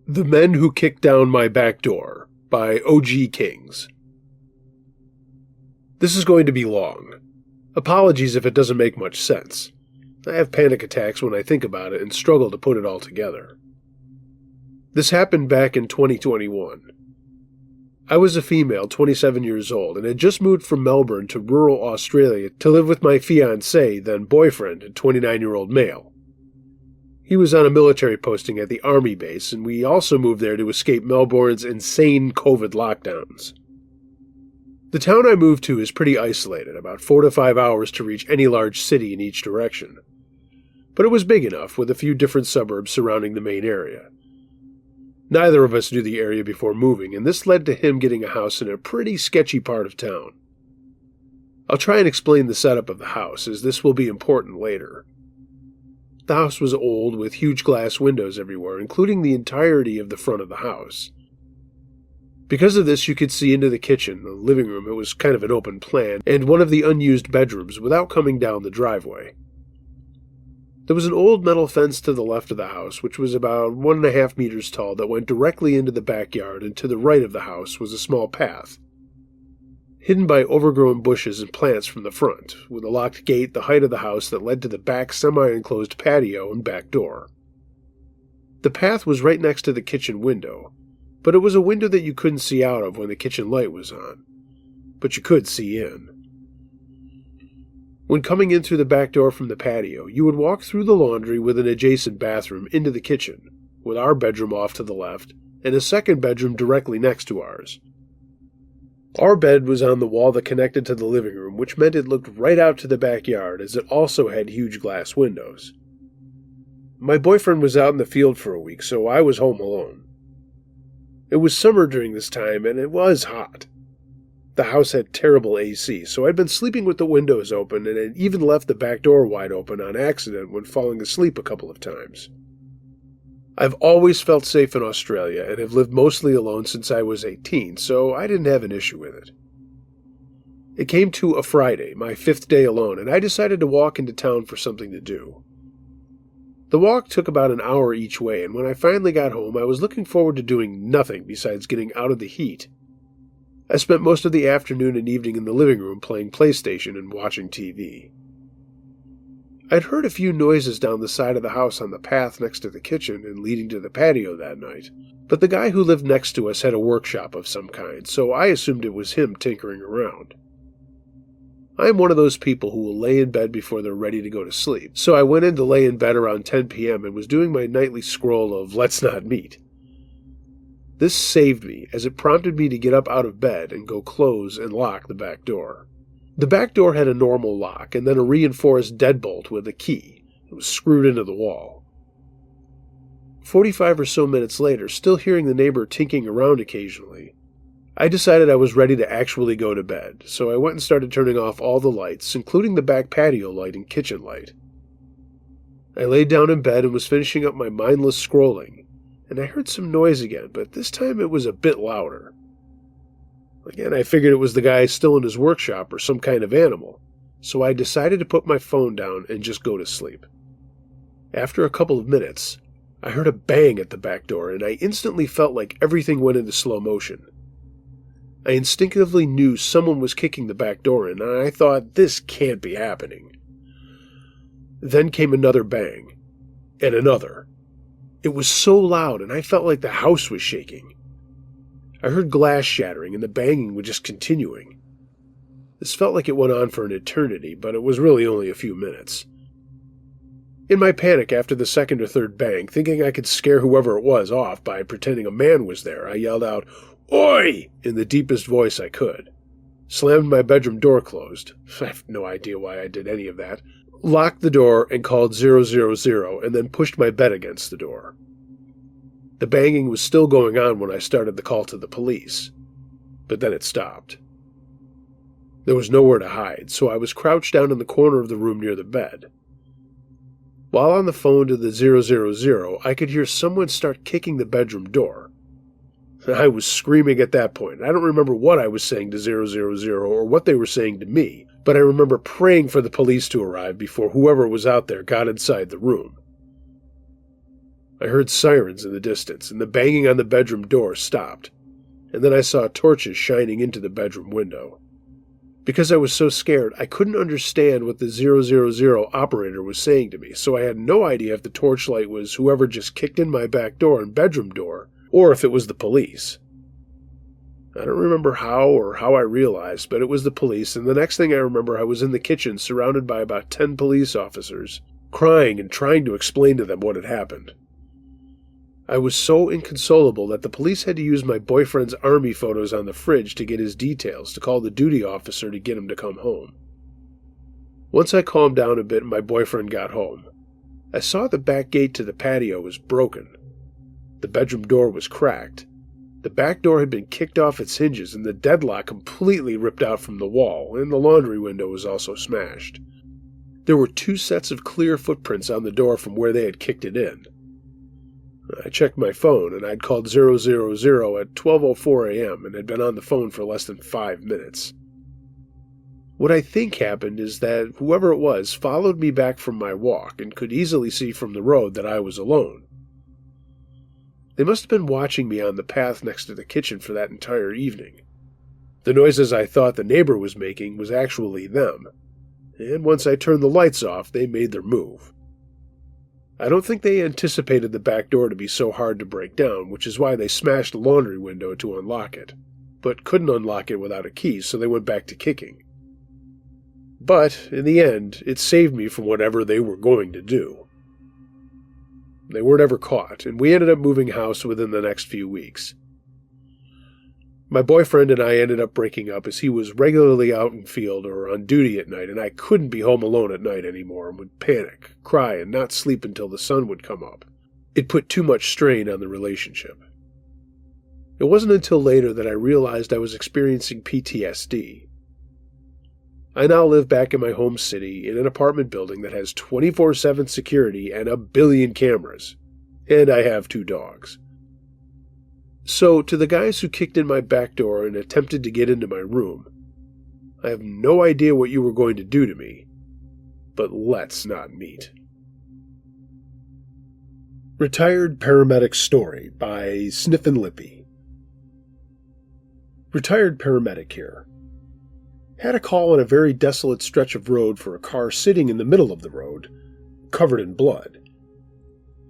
The Men Who Kicked Down My Back Door by O.G. Kings. This is going to be long. Apologies if it doesn't make much sense. I have panic attacks when I think about it and struggle to put it all together. This happened back in 2021. I was a female, 27 years old, and had just moved from Melbourne to rural Australia to live with my fiancé, then boyfriend, a 29-year-old male. He was on a military posting at the army base, and we also moved there to escape Melbourne's insane COVID lockdowns. The town I moved to is pretty isolated, about 4 to 5 hours to reach any large city in each direction. But it was big enough, with a few different suburbs surrounding the main area. Neither of us knew the area before moving, and this led to him getting a house in a pretty sketchy part of town. I'll try and explain the setup of the house, as this will be important later. The house was old, with huge glass windows everywhere, including the entirety of the front of the house. Because of this, you could see into the kitchen, the living room, it was kind of an open plan, and one of the unused bedrooms without coming down the driveway. There was an old metal fence to the left of the house, which was about 1.5 meters tall, that went directly into the backyard, and to the right of the house was a small path. hidden by overgrown bushes and plants from the front, with a locked gate the height of the house that led to the back semi-enclosed patio and back door. The path was right next to the kitchen window, but it was a window that you couldn't see out of when the kitchen light was on, but you could see in. When coming in through the back door from the patio, you would walk through the laundry with an adjacent bathroom into the kitchen, with our bedroom off to the left, and a second bedroom directly next to ours. Our bed was on the wall that connected to the living room, which meant it looked right out to the backyard, as it also had huge glass windows. My boyfriend was out in the field for a week, so I was home alone. It was summer during this time, and it was hot. The house had terrible AC, so I'd been sleeping with the windows open and had even left the back door wide open on accident when falling asleep a couple of times. I've always felt safe in Australia and have lived mostly alone since I was 18, so I didn't have an issue with it. It came to a Friday, my 5th day alone, and I decided to walk into town for something to do. The walk took about an hour each way, and when I finally got home, I was looking forward to doing nothing besides getting out of the heat. I spent most of the afternoon and evening in the living room playing PlayStation and watching TV. I'd heard a few noises down the side of the house on the path next to the kitchen and leading to the patio that night, but the guy who lived next to us had a workshop of some kind, so I assumed it was him tinkering around. I am one of those people who will lay in bed before they're ready to go to sleep, so I went in to lay in bed around 10 p.m. and was doing my nightly scroll of Let's Not Meet. This saved me, as it prompted me to get up out of bed and go close and lock the back door. The back door had a normal lock and then a reinforced deadbolt with a key. It was screwed into the wall. 45 or so minutes later, still hearing the neighbor tinking around occasionally, I decided I was ready to actually go to bed, so I went and started turning off all the lights, including the back patio light and kitchen light. I laid down in bed and was finishing up my mindless scrolling, and I heard some noise again, but this time it was a bit louder. Again, I figured it was the guy still in his workshop or some kind of animal, so I decided to put my phone down and just go to sleep. After a couple of minutes, I heard a bang at the back door, and I instantly felt like everything went into slow motion. I instinctively knew someone was kicking the back door in, and I thought, this can't be happening. Then came another bang, and another. It was so loud, and I felt like the house was shaking. I heard glass shattering, and the banging was just continuing. This felt like it went on for an eternity, but it was really only a few minutes. In my panic after the second or third bang, thinking I could scare whoever it was off by pretending a man was there, I yelled out, "Oi!" in the deepest voice I could. Slammed my bedroom door closed. I have no idea why I did any of that. Locked the door and called 000 and then pushed my bed against the door. The banging was still going on when I started the call to the police, but then it stopped. There was nowhere to hide, so I was crouched down in the corner of the room near the bed. While on the phone to the 000, I could hear someone start kicking the bedroom door. I was screaming at that point. I don't remember what I was saying to 000 or what they were saying to me, but I remember praying for the police to arrive before whoever was out there got inside the room. I heard sirens in the distance, and the banging on the bedroom door stopped, and then I saw torches shining into the bedroom window. Because I was so scared, I couldn't understand what the 000 operator was saying to me, so I had no idea if the torchlight was whoever just kicked in my back door and bedroom door, or if it was the police. I don't remember how I realized, but it was the police, and the next thing I remember I was in the kitchen surrounded by about 10 police officers, crying and trying to explain to them what had happened. I was so inconsolable that the police had to use my boyfriend's army photos on the fridge to get his details to call the duty officer to get him to come home. Once I calmed down a bit and my boyfriend got home, I saw the back gate to the patio was broken. The bedroom door was cracked. The back door had been kicked off its hinges and the deadlock completely ripped out from the wall, and the laundry window was also smashed. There were 2 sets of clear footprints on the door from where they had kicked it in. I checked my phone, and I'd called 000 at 12:04 a.m. and had been on the phone for less than 5 minutes. What I think happened is that whoever it was followed me back from my walk and could easily see from the road that I was alone. They must have been watching me on the path next to the kitchen for that entire evening. The noises I thought the neighbor was making was actually them, and once I turned the lights off, they made their move. I don't think they anticipated the back door to be so hard to break down, which is why they smashed the laundry window to unlock it, but couldn't unlock it without a key, so they went back to kicking. But, in the end, it saved me from whatever they were going to do. They weren't ever caught, and we ended up moving house within the next few weeks. My boyfriend and I ended up breaking up as he was regularly out in field or on duty at night, and I couldn't be home alone at night anymore and would panic, cry, and not sleep until the sun would come up. It put too much strain on the relationship. It wasn't until later that I realized I was experiencing PTSD. I now live back in my home city in an apartment building that has 24/7 security and 1 billion cameras, and I have 2 dogs. So, to the guys who kicked in my back door and attempted to get into my room, I have no idea what you were going to do to me, but let's not meet. Retired Paramedic Story by Sniffin' Lippy. Retired paramedic here. Had a call on a very desolate stretch of road for a car sitting in the middle of the road, covered in blood.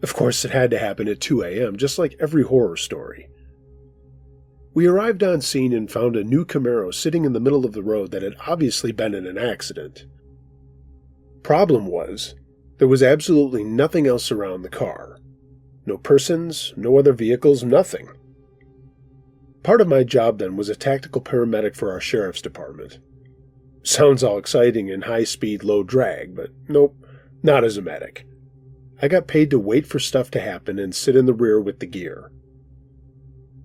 Of course, it had to happen at 2 a.m., just like every horror story. We arrived on scene and found a new Camaro sitting in the middle of the road that had obviously been in an accident. Problem was, there was absolutely nothing else around the car. No persons, no other vehicles, nothing. Part of my job then was a tactical paramedic for our sheriff's department. Sounds all exciting and high-speed, low-drag, but nope, not as a medic. I got paid to wait for stuff to happen and sit in the rear with the gear.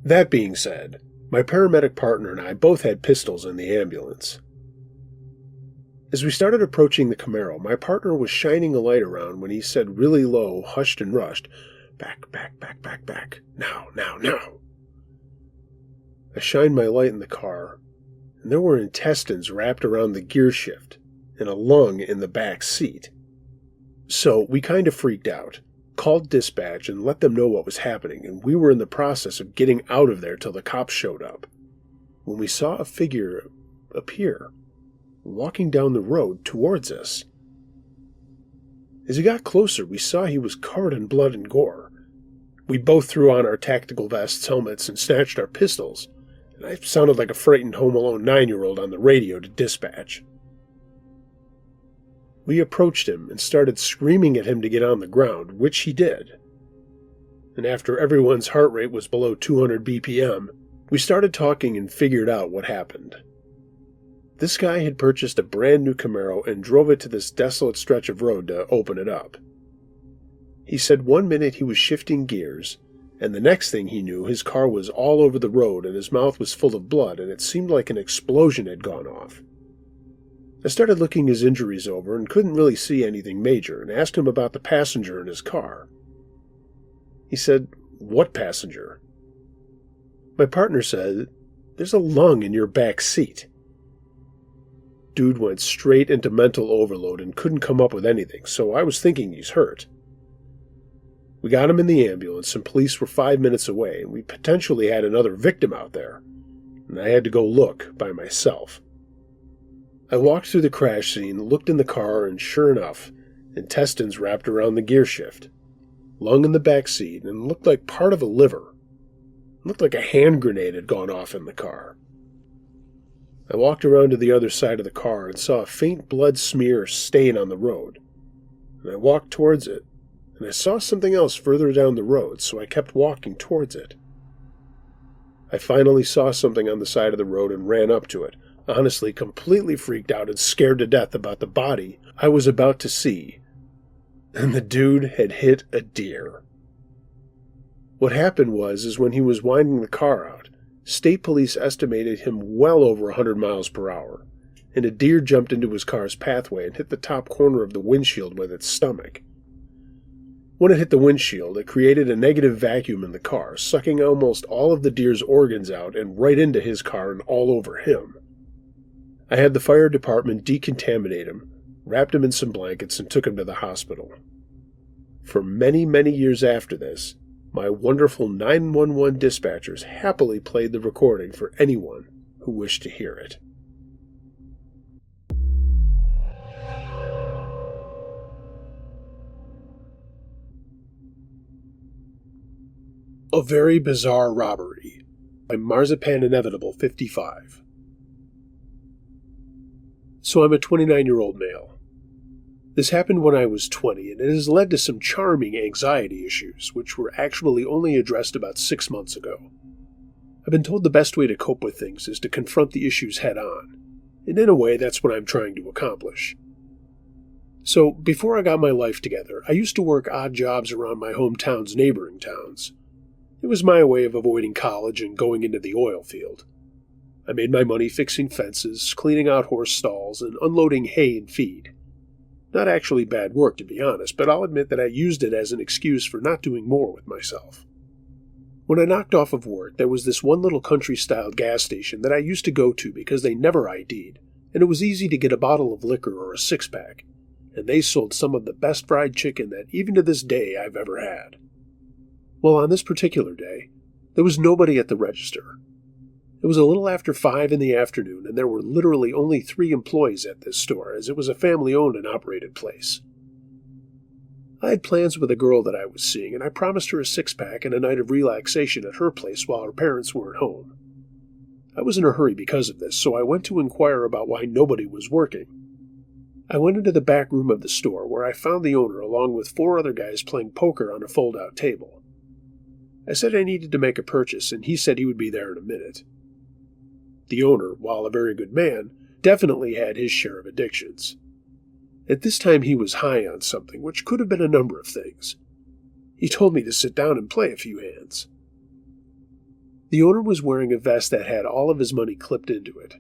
That being said, my paramedic partner and I both had pistols in the ambulance. As we started approaching the Camaro, my partner was shining a light around when he said really low, hushed and rushed, "Back, back, back, back, back. Now, now, now." I shined my light in the car, and there were intestines wrapped around the gear shift and a lung in the back seat. So we kind of freaked out, called dispatch and let them know what was happening, and we were in the process of getting out of there till the cops showed up, when we saw a figure appear, walking down the road towards us. As he got closer, we saw he was covered in blood and gore. We both threw on our tactical vests, helmets, and snatched our pistols, and I sounded like a frightened Home Alone 9-year-old on the radio to dispatch. We approached him and started screaming at him to get on the ground, which he did. And after everyone's heart rate was below 200 BPM, we started talking and figured out what happened. This guy had purchased a brand new Camaro and drove it to this desolate stretch of road to open it up. He said 1 minute he was shifting gears, and the next thing he knew his car was all over the road and his mouth was full of blood and it seemed like an explosion had gone off. I started looking his injuries over and couldn't really see anything major and asked him about the passenger in his car. He said, "What passenger?" My partner said, "There's a lung in your back seat." Dude went straight into mental overload and couldn't come up with anything, so I was thinking he's hurt. We got him in the ambulance and police were 5 minutes away and we potentially had another victim out there, and I had to go look by myself. I walked through the crash scene, looked in the car, and sure enough, intestines wrapped around the gear shift, lung in the back seat, and looked like part of a liver. It looked like a hand grenade had gone off in the car. I walked around to the other side of the car and saw a faint blood smear stain on the road, and I walked towards it, and I saw something else further down the road, so I kept walking towards it. I finally saw something on the side of the road and ran up to it, honestly completely freaked out and scared to death about the body I was about to see. And the dude had hit a deer. What happened was when he was winding the car out, state police estimated him well over 100 miles per hour, and a deer jumped into his car's pathway and hit the top corner of the windshield with its stomach. When it hit the windshield, it created a negative vacuum in the car, sucking almost all of the deer's organs out and right into his car and all over him. I had the fire department decontaminate him, wrapped him in some blankets, and took him to the hospital. For many, many years after this, my wonderful 911 dispatchers happily played the recording for anyone who wish to hear it. A Very Bizarre Robbery by Marzipan Inevitable 55. So I'm a 29-year-old male. This happened when I was 20, and it has led to some charming anxiety issues, which were actually only addressed about 6 months ago. I've been told the best way to cope with things is to confront the issues head on, and in a way that's what I'm trying to accomplish. So, before I got my life together, I used to work odd jobs around my hometown's neighboring towns. It was my way of avoiding college and going into the oil field. I made my money fixing fences, cleaning out horse stalls, and unloading hay and feed. Not actually bad work, to be honest, but I'll admit that I used it as an excuse for not doing more with myself. When I knocked off of work, there was this one little country-styled gas station that I used to go to because they never ID'd, and it was easy to get a bottle of liquor or a six-pack, and they sold some of the best fried chicken that, even to this day, I've ever had. Well, on this particular day, there was nobody at the register. It was a little after 5 in the afternoon, and there were literally only 3 employees at this store, as it was a family-owned and operated place. I had plans with a girl that I was seeing, and I promised her a six-pack and a night of relaxation at her place while her parents weren't home. I was in a hurry because of this, so I went to inquire about why nobody was working. I went into the back room of the store, where I found the owner along with 4 other guys playing poker on a fold-out table. I said I needed to make a purchase, and he said he would be there in a minute. The owner, while a very good man, definitely had his share of addictions. At this time he was high on something, which could have been a number of things. He told me to sit down and play a few hands. The owner was wearing a vest that had all of his money clipped into it.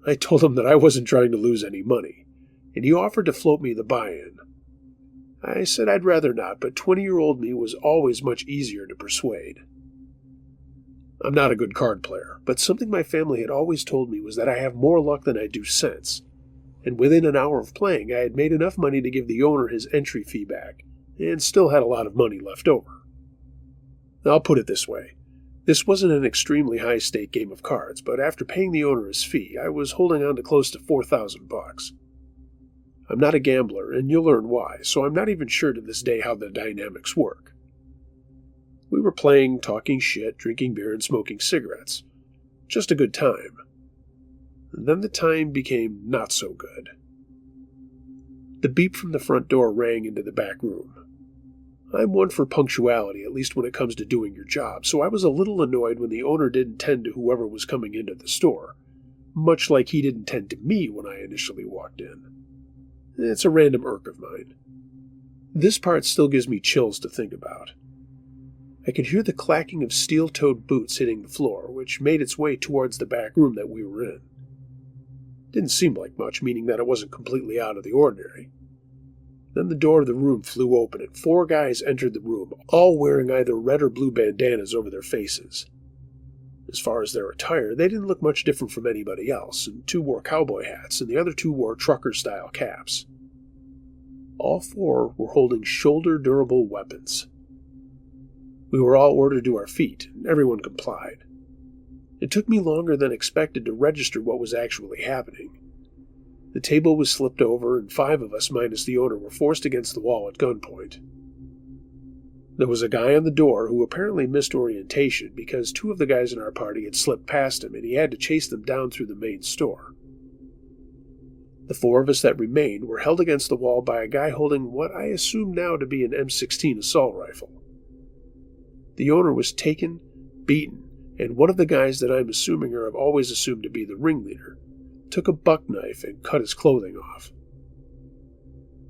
I told him that I wasn't trying to lose any money, and he offered to float me the buy-in. I said I'd rather not, but 20-year-old me was always much easier to persuade. I'm not a good card player, but something my family had always told me was that I have more luck than I do sense, and within an hour of playing I had made enough money to give the owner his entry fee back, and still had a lot of money left over. I'll put it this way. This wasn't an extremely high-stake game of cards, but after paying the owner his fee, I was holding on to close to $4,000. I'm not a gambler, and you'll learn why, so I'm not even sure to this day how the dynamics work. We were playing, talking shit, drinking beer, and smoking cigarettes. Just a good time. And then the time became not so good. The beep from the front door rang into the back room. I'm one for punctuality, at least when it comes to doing your job, so I was a little annoyed when the owner didn't tend to whoever was coming into the store, much like he didn't tend to me when I initially walked in. It's a random irk of mine. This part still gives me chills to think about. I could hear the clacking of steel-toed boots hitting the floor, which made its way towards the back room that we were in. Didn't seem like much, meaning that it wasn't completely out of the ordinary. Then the door of the room flew open, and 4 guys entered the room, all wearing either red or blue bandanas over their faces. As far as their attire, they didn't look much different from anybody else, and 2 wore cowboy hats, and the other 2 wore trucker-style caps. All 4 were holding shoulder-durable weapons. We were all ordered to our feet, and everyone complied. It took me longer than expected to register what was actually happening. The table was slipped over, and 5 of us, minus the owner, were forced against the wall at gunpoint. There was a guy on the door who apparently missed orientation because 2 of the guys in our party had slipped past him, and he had to chase them down through the main store. The 4 of us that remained were held against the wall by a guy holding what I assume now to be an M16 assault rifle. The owner was taken, beaten, and one of the guys that I'm assuming or have always assumed to be the ringleader took a buck knife and cut his clothing off.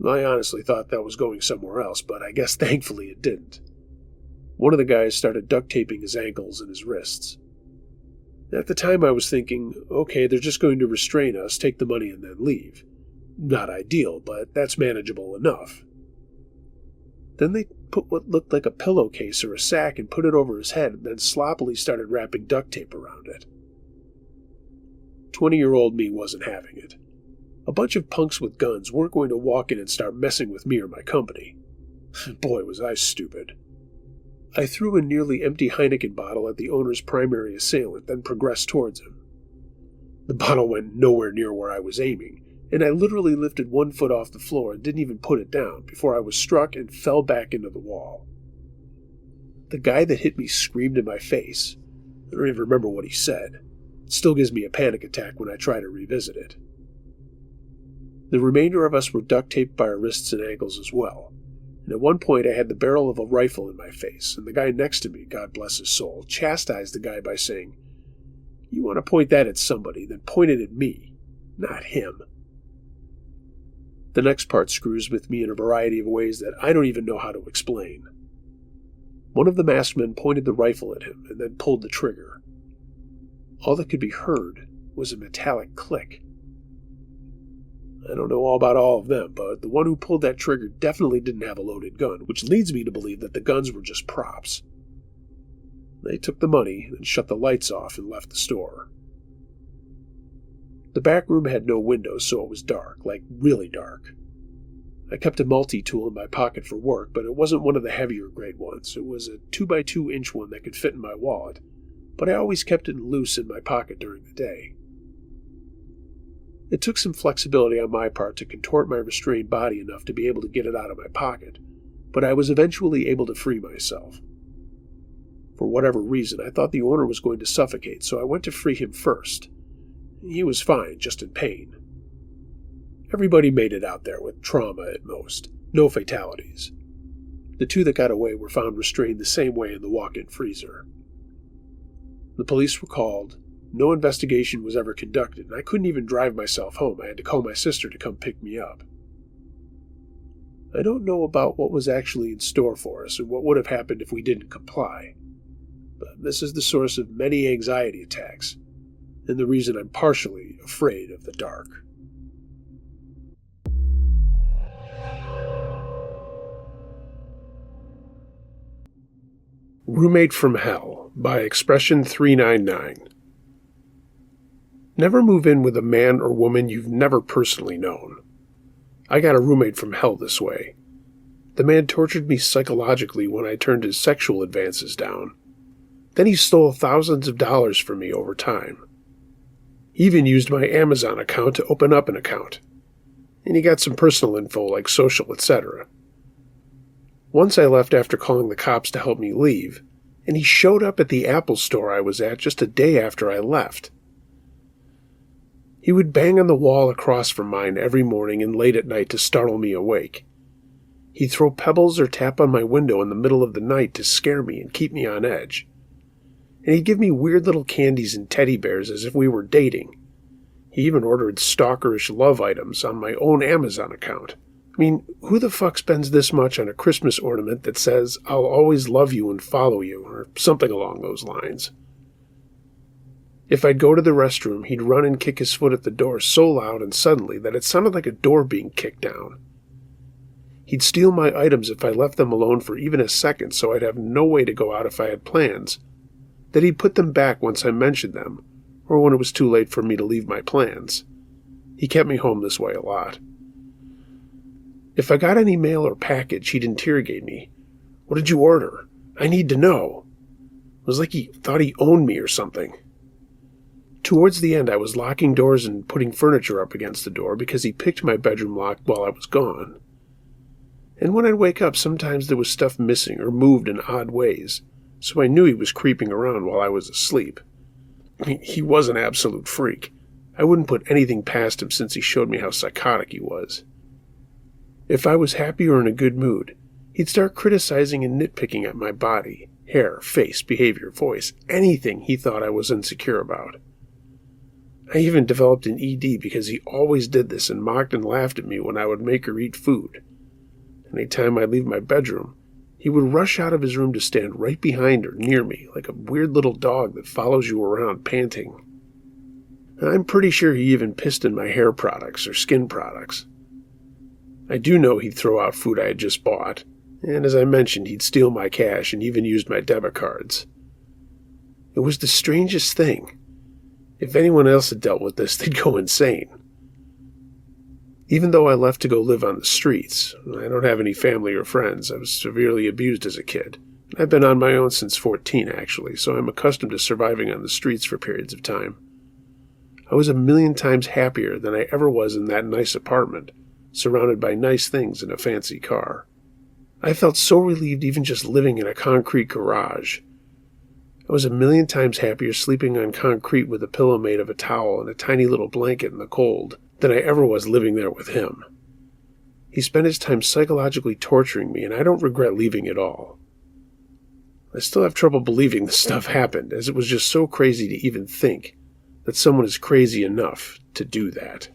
I honestly thought that was going somewhere else, but I guess thankfully it didn't. One of the guys started duct taping his ankles and his wrists. At the time I was thinking, okay, they're just going to restrain us, take the money, and then leave. Not ideal, but that's manageable enough. Then they put what looked like a pillowcase or a sack and put it over his head, and then sloppily started wrapping duct tape around it. 20-year-old me wasn't having it. A bunch of punks with guns weren't going to walk in and start messing with me or my company. Boy, was I stupid. I threw a nearly empty Heineken bottle at the owner's primary assailant, then progressed towards him. The bottle went nowhere near where I was aiming, and I literally lifted one foot off the floor and didn't even put it down before I was struck and fell back into the wall. The guy that hit me screamed in my face. I don't even remember what he said. It still gives me a panic attack when I try to revisit it. The remainder of us were duct taped by our wrists and ankles as well, and at one point I had the barrel of a rifle in my face, and the guy next to me, God bless his soul, chastised the guy by saying, "You want to point that at somebody, then point it at me, not him." The next part screws with me in a variety of ways that I don't even know how to explain. One of the masked men pointed the rifle at him and then pulled the trigger. All that could be heard was a metallic click. I don't know all about all of them, but the one who pulled that trigger definitely didn't have a loaded gun, which leads me to believe that the guns were just props. They took the money and shut the lights off and left the store. The back room had no windows, so it was dark, like really dark. I kept a multi-tool in my pocket for work, but it wasn't one of the heavier grade ones. It was a 2x2-inch one that could fit in my wallet, but I always kept it loose in my pocket during the day. It took some flexibility on my part to contort my restrained body enough to be able to get it out of my pocket, but I was eventually able to free myself. For whatever reason, I thought the owner was going to suffocate, so I went to free him first. He was fine, just in pain. Everybody made it out there with trauma at most, no fatalities. The two that got away were found restrained the same way in the walk-in freezer. The police were called. No investigation was ever conducted, and I couldn't even drive myself home. I had to call my sister to come pick me up. I don't know about what was actually in store for us and what would have happened if we didn't comply, but this is the source of many anxiety attacks, and the reason I'm partially afraid of the dark. Roommate from Hell by Expression 399. Never move in with a man or woman you've never personally known. I got a roommate from hell this way. The man tortured me psychologically when I turned his sexual advances down. Then he stole thousands of dollars from me over time. He even used my Amazon account to open up an account. And he got some personal info like social, etc. Once I left after calling the cops to help me leave, and he showed up at the Apple store I was at just a day after I left. He would bang on the wall across from mine every morning and late at night to startle me awake. He'd throw pebbles or tap on my window in the middle of the night to scare me and keep me on edge. And he'd give me weird little candies and teddy bears as if we were dating. He even ordered stalkerish love items on my own Amazon account. I mean, who the fuck spends this much on a Christmas ornament that says, "I'll always love you and follow you," or something along those lines? If I'd go to the restroom, he'd run and kick his foot at the door so loud and suddenly that it sounded like a door being kicked down. He'd steal my items if I left them alone for even a second so I'd have no way to go out if I had plans. Then he'd put them back once I mentioned them, or when it was too late for me to leave my plans. He kept me home this way a lot. If I got any mail or package, he'd interrogate me. "What did you order? I need to know." It was like he thought he owned me or something. Towards the end, I was locking doors and putting furniture up against the door because he picked my bedroom lock while I was gone. And when I'd wake up, sometimes there was stuff missing or moved in odd ways, so I knew he was creeping around while I was asleep. I mean, he was an absolute freak. I wouldn't put anything past him since he showed me how psychotic he was. If I was happy or in a good mood, he'd start criticizing and nitpicking at my body, hair, face, behavior, voice, anything he thought I was insecure about. I even developed an ED because he always did this and mocked and laughed at me when I would make her eat food. Any time I'd leave my bedroom, he would rush out of his room to stand right behind or near me like a weird little dog that follows you around panting. And I'm pretty sure he even pissed in my hair products or skin products. I do know he'd throw out food I had just bought, and as I mentioned, he'd steal my cash and even used my debit cards. It was the strangest thing. If anyone else had dealt with this, they'd go insane. Even though I left to go live on the streets, I don't have any family or friends. I was severely abused as a kid. I've been on my own since 14, actually, so I'm accustomed to surviving on the streets for periods of time. I was a million times happier than I ever was in that nice apartment, surrounded by nice things in a fancy car. I felt so relieved even just living in a concrete garage. I was a million times happier sleeping on concrete with a pillow made of a towel and a tiny little blanket in the cold than I ever was living there with him. He spent his time psychologically torturing me, and I don't regret leaving at all. I still have trouble believing this stuff happened, as it was just so crazy to even think that someone is crazy enough to do that.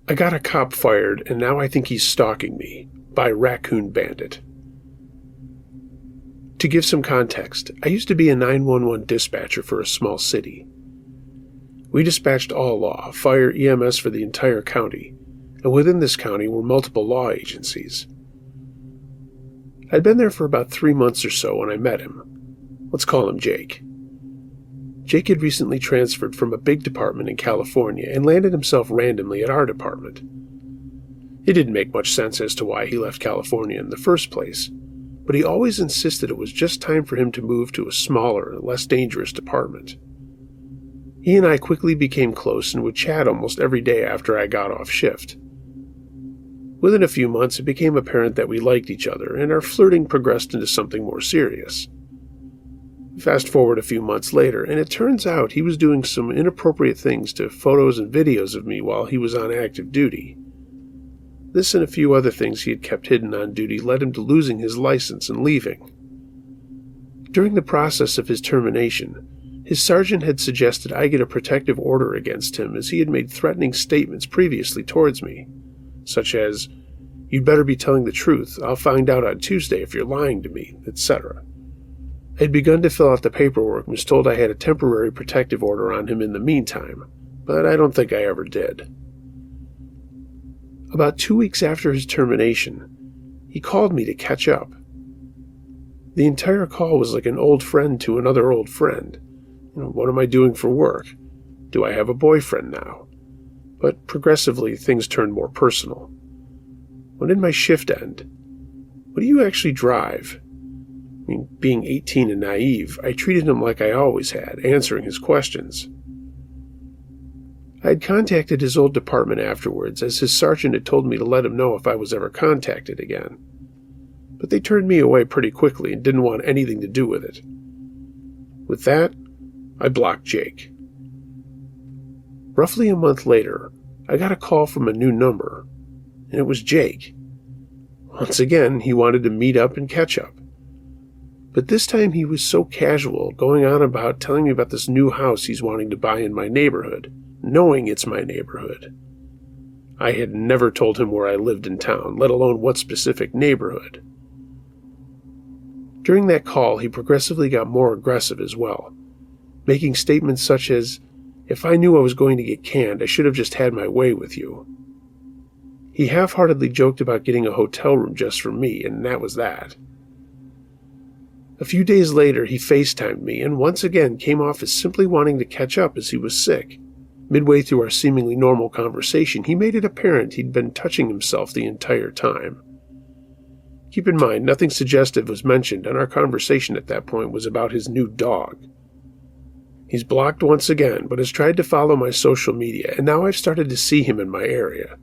I got a cop fired, and now I think he's stalking me, by Raccoon Bandit. To give some context, I used to be a 911 dispatcher for a small city. We dispatched all law, fire, EMS for the entire county, and within this county were multiple law agencies. I'd been there for about 3 months or so when I met him. Let's call him Jake. Jake had recently transferred from a big department in California and landed himself randomly at our department. It didn't make much sense as to why he left California in the first place, but he always insisted it was just time for him to move to a smaller, less dangerous department. He and I quickly became close and would chat almost every day after I got off shift. Within a few months, it became apparent that we liked each other, and our flirting progressed into something more serious. Fast forward a few months later, and it turns out he was doing some inappropriate things to photos and videos of me while he was on active duty. This and a few other things he had kept hidden on duty led him to losing his license and leaving. During the process of his termination, his sergeant had suggested I get a protective order against him as he had made threatening statements previously towards me, such as, "You'd better be telling the truth, I'll find out on Tuesday if you're lying to me," etc. I had begun to fill out the paperwork and was told I had a temporary protective order on him in the meantime, but I don't think I ever did. About 2 weeks after his termination, he called me to catch up. The entire call was like an old friend to another old friend. What am I doing for work? Do I have a boyfriend now? But progressively, things turned more personal. When did my shift end? What do you actually drive? Being 18 and naive, I treated him like I always had, answering his questions. I had contacted his old department afterwards, as his sergeant had told me to let him know if I was ever contacted again. But they turned me away pretty quickly and didn't want anything to do with it. With that, I blocked Jake. Roughly a month later, I got a call from a new number, and it was Jake. Once again, he wanted to meet up and catch up. But this time he was so casual, going on about telling me about this new house he's wanting to buy in my neighborhood, knowing it's my neighborhood. I had never told him where I lived in town, let alone what specific neighborhood. During that call, he progressively got more aggressive as well, making statements such as, "If I knew I was going to get canned, I should have just had my way with you." He half-heartedly joked about getting a hotel room just for me, and that was that. A few days later, he FaceTimed me and once again came off as simply wanting to catch up as he was sick. Midway through our seemingly normal conversation, he made it apparent he'd been touching himself the entire time. Keep in mind, nothing suggestive was mentioned, and our conversation at that point was about his new dog. He's blocked once again, but has tried to follow my social media, and now I've started to see him in my area.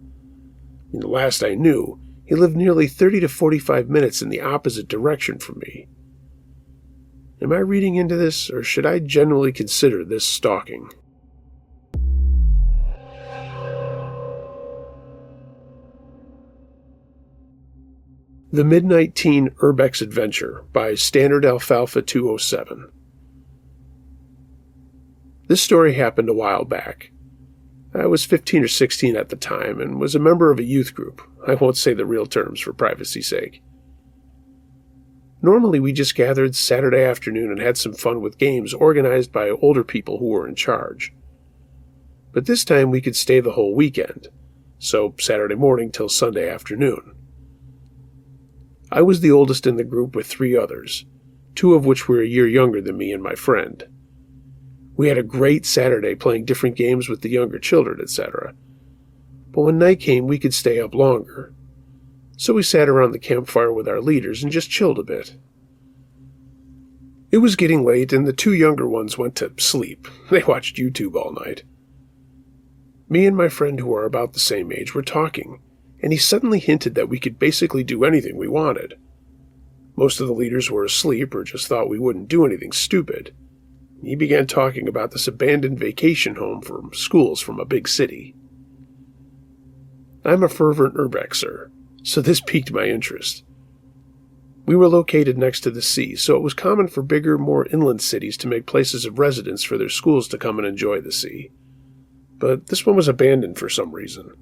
The last I knew, he lived nearly 30 to 45 minutes in the opposite direction from me. Am I reading into this, or should I generally consider this stalking? The Midnight Teen Urbex Adventure by Standard Alfalfa 207. This story happened a while back. I was 15 or 16 at the time and was a member of a youth group. I won't say the real terms for privacy's sake. Normally, we just gathered Saturday afternoon and had some fun with games organized by older people who were in charge. But this time we could stay the whole weekend, so Saturday morning till Sunday afternoon. I was the oldest in the group with 3 others, 2 of which were a year younger than me and my friend. We had a great Saturday playing different games with the younger children, etc. But when night came, we could stay up longer. So we sat around the campfire with our leaders and just chilled a bit. It was getting late, and the two younger ones went to sleep. They watched YouTube all night. Me and my friend, who are about the same age, were talking, and he suddenly hinted that we could basically do anything we wanted. Most of the leaders were asleep or just thought we wouldn't do anything stupid. He began talking about this abandoned vacation home for schools from a big city. I'm a fervent urbexer, so this piqued my interest. We were located next to the sea, so it was common for bigger, more inland cities to make places of residence for their schools to come and enjoy the sea. But this one was abandoned for some reason.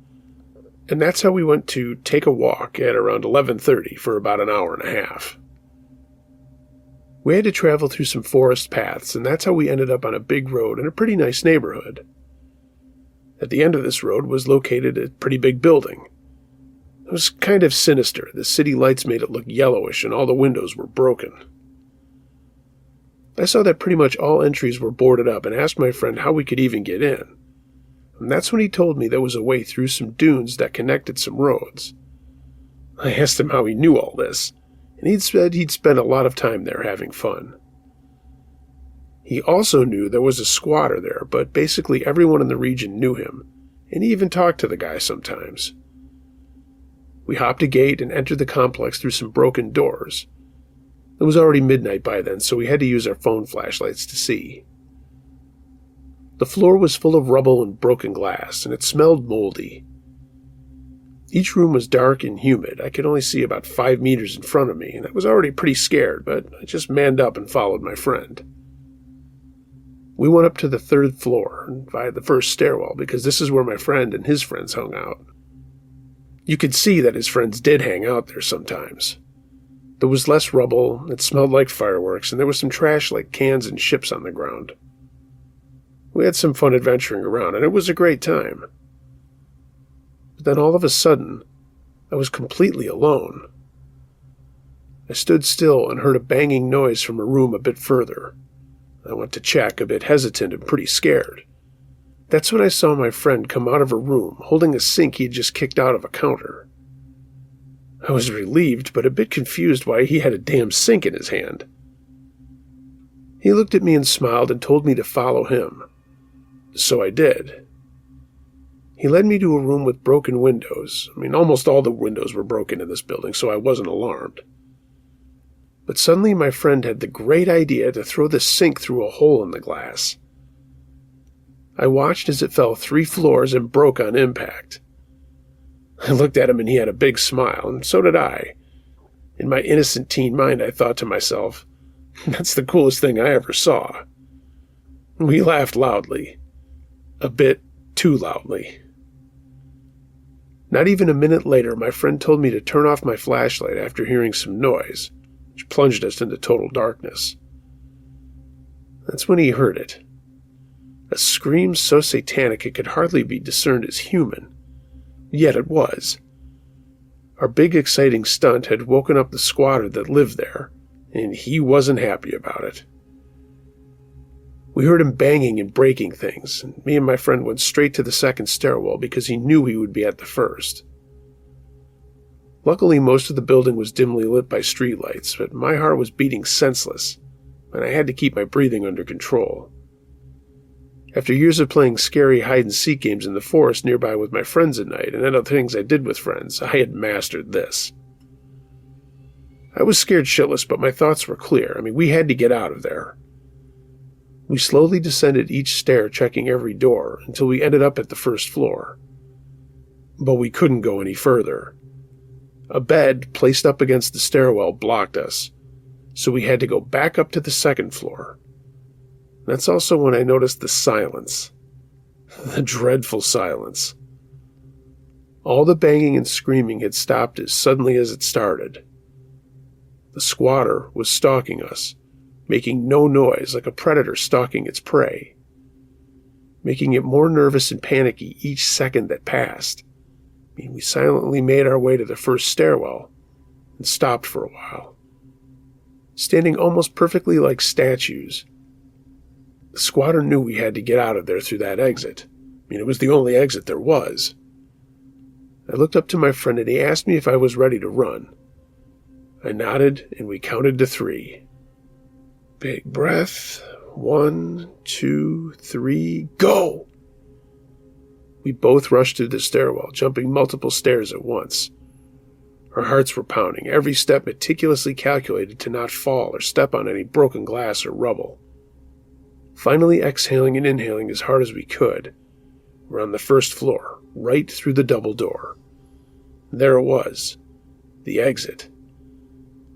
And that's how we went to take a walk at around 11:30 for about an hour and a half. We had to travel through some forest paths, and that's how we ended up on a big road in a pretty nice neighborhood. At the end of this road was located a pretty big building. It was kind of sinister. The city lights made it look yellowish, and all the windows were broken. I saw that pretty much all entries were boarded up and asked my friend how we could even get in. And that's when he told me there was a way through some dunes that connected some roads. I asked him how he knew all this, and he'd said he'd spent a lot of time there having fun. He also knew there was a squatter there, but basically everyone in the region knew him, and he even talked to the guy sometimes. We hopped a gate and entered the complex through some broken doors. It was already midnight by then, so we had to use our phone flashlights to see. The floor was full of rubble and broken glass, and it smelled moldy. Each room was dark and humid. I could only see about 5 meters in front of me, and I was already pretty scared, but I just manned up and followed my friend. We went up to the 3rd floor, and via the first stairwell, because this is where my friend and his friends hung out. You could see that his friends did hang out there sometimes. There was less rubble, it smelled like fireworks, and there was some trash like cans and ships on the ground. We had some fun adventuring around, and it was a great time. But then all of a sudden, I was completely alone. I stood still and heard a banging noise from a room a bit further. I went to check, a bit hesitant and pretty scared. That's when I saw my friend come out of a room, holding a sink he had just kicked out of a counter. I was relieved, but a bit confused why he had a damn sink in his hand. He looked at me and smiled and told me to follow him. So I did. He led me to a room with broken windows. Almost all the windows were broken in this building, so I wasn't alarmed. But suddenly my friend had the great idea to throw the sink through a hole in the glass. I watched as it fell 3 floors and broke on impact. I looked at him and he had a big smile, and so did I. In my innocent teen mind, I thought to myself, that's the coolest thing I ever saw. We laughed loudly. A bit too loudly. Not even a minute later, my friend told me to turn off my flashlight after hearing some noise, which plunged us into total darkness. That's when he heard it. A scream so satanic it could hardly be discerned as human. Yet it was. Our big exciting stunt had woken up the squatter that lived there, and he wasn't happy about it. We heard him banging and breaking things, and me and my friend went straight to the 2nd stairwell because he knew he would be at the 1st. Luckily, most of the building was dimly lit by streetlights, but my heart was beating senseless, and I had to keep my breathing under control. After years of playing scary hide-and-seek games in the forest nearby with my friends at night, and other things I did with friends, I had mastered this. I was scared shitless, but my thoughts were clear. We had to get out of there. We slowly descended each stair, checking every door, until we ended up at the 1st floor. But we couldn't go any further. A bed placed up against the stairwell blocked us, so we had to go back up to the 2nd floor. That's also when I noticed the silence. The dreadful silence. All the banging and screaming had stopped as suddenly as it started. The squatter was stalking us, making no noise like a predator stalking its prey, making it more nervous and panicky each second that passed. We silently made our way to the 1st stairwell and stopped for a while, standing almost perfectly like statues. The squatter knew we had to get out of there through that exit. It was the only exit there was. I looked up to my friend and he asked me if I was ready to run. I nodded and we counted to 3. Big breath. 1, 2, 3, go! We both rushed through the stairwell, jumping multiple stairs at once. Our hearts were pounding, every step meticulously calculated to not fall or step on any broken glass or rubble. Finally exhaling and inhaling as hard as we could, we're on the first floor, right through the double door. There it was, the exit.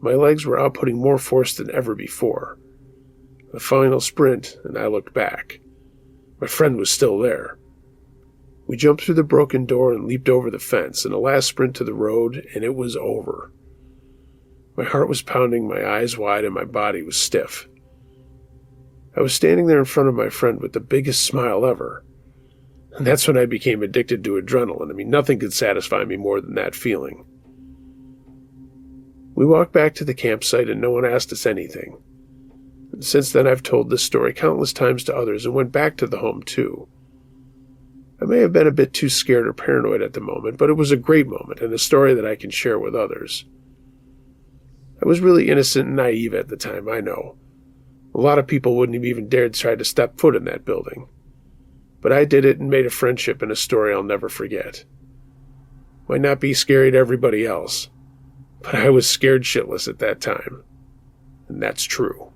My legs were outputting more force than ever before. The final sprint, and I looked back. My friend was still there. We jumped through the broken door and leaped over the fence, and a last sprint to the road, and it was over. My heart was pounding, my eyes wide, and my body was stiff. I was standing there in front of my friend with the biggest smile ever. And that's when I became addicted to adrenaline. I mean, nothing could satisfy me more than that feeling. We walked back to the campsite and no one asked us anything. And since then I've told this story countless times to others and went back to the home too. I may have been a bit too scared or paranoid at the moment, but it was a great moment and a story that I can share with others. I was really innocent and naive at the time, I know. A lot of people wouldn't have even dared try to step foot in that building. But I did it and made a friendship and a story I'll never forget. Might not be scary to everybody else, but I was scared shitless at that time. And that's true.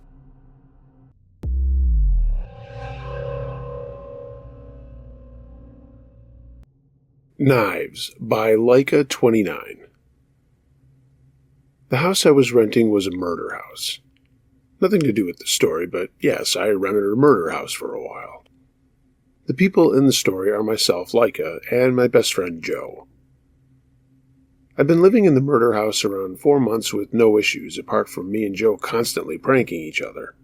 Knives by Leica 29. The house I was renting was a murder house. Nothing to do with the story, but yes, I rented a murder house for a while. The people in the story are myself, Leica, and my best friend, Joe. I've been living in the murder house around 4 months with no issues, apart from me and Joe constantly pranking each other.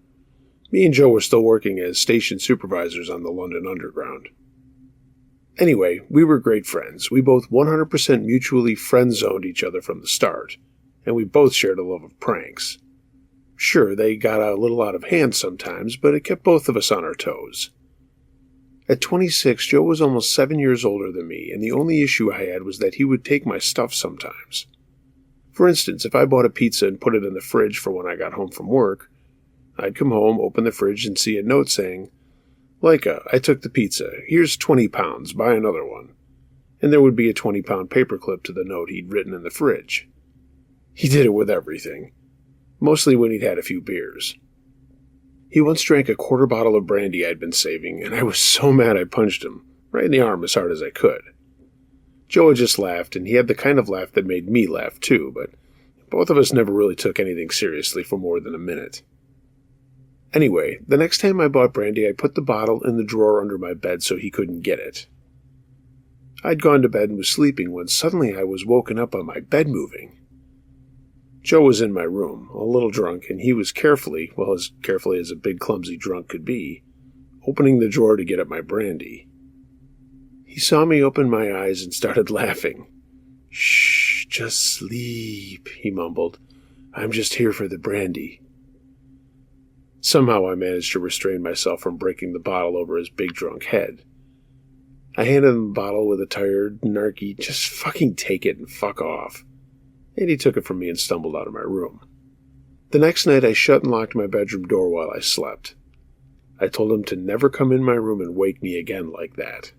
Me and Joe were still working as station supervisors on the London Underground. Anyway, we were great friends. We both 100% mutually friend-zoned each other from the start, and we both shared a love of pranks. Sure, they got a little out of hand sometimes, but it kept both of us on our toes. At 26, Joe was almost 7 years older than me, and the only issue I had was that he would take my stuff sometimes. For instance, if I bought a pizza and put it in the fridge for when I got home from work, I'd come home, open the fridge, and see a note saying, "Leica, I took the pizza. Here's 20 pounds. Buy another one." And there would be a 20-pound paperclip to the note he'd written in the fridge. He did it with everything, mostly when he'd had a few beers. He once drank a quarter bottle of brandy I'd been saving, and I was so mad I punched him, right in the arm as hard as I could. Joe had just laughed, and he had the kind of laugh that made me laugh too, but both of us never really took anything seriously for more than a minute. Anyway, the next time I bought brandy, I put the bottle in the drawer under my bed so he couldn't get it. I'd gone to bed and was sleeping when suddenly I was woken up by my bed moving. Joe was in my room, a little drunk, and he was carefully, well, as carefully as a big clumsy drunk could be, opening the drawer to get at my brandy. He saw me open my eyes and started laughing. "Shh, just sleep," he mumbled. "I'm just here for the brandy." Somehow I managed to restrain myself from breaking the bottle over his big drunk head. I handed him the bottle with a tired, narky, "Just fucking take it and fuck off." And he took it from me and stumbled out of my room. The next night I shut and locked my bedroom door while I slept. I told him to never come in my room and wake me again like that.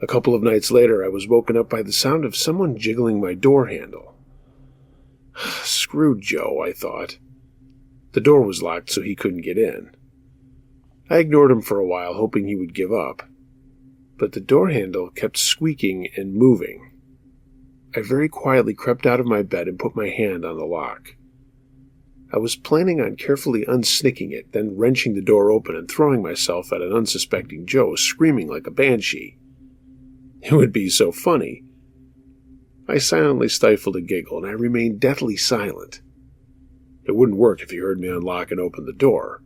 A couple of nights later I was woken up by the sound of someone jiggling my door handle. Screw Joe, I thought. The door was locked so he couldn't get in. I ignored him for a while, hoping he would give up. But the door handle kept squeaking and moving. I very quietly crept out of my bed and put my hand on the lock. I was planning on carefully unsnicking it, then wrenching the door open and throwing myself at an unsuspecting Joe, screaming like a banshee. It would be so funny. I silently stifled a giggle, and I remained deathly silent. It wouldn't work if he heard me unlock and open the door.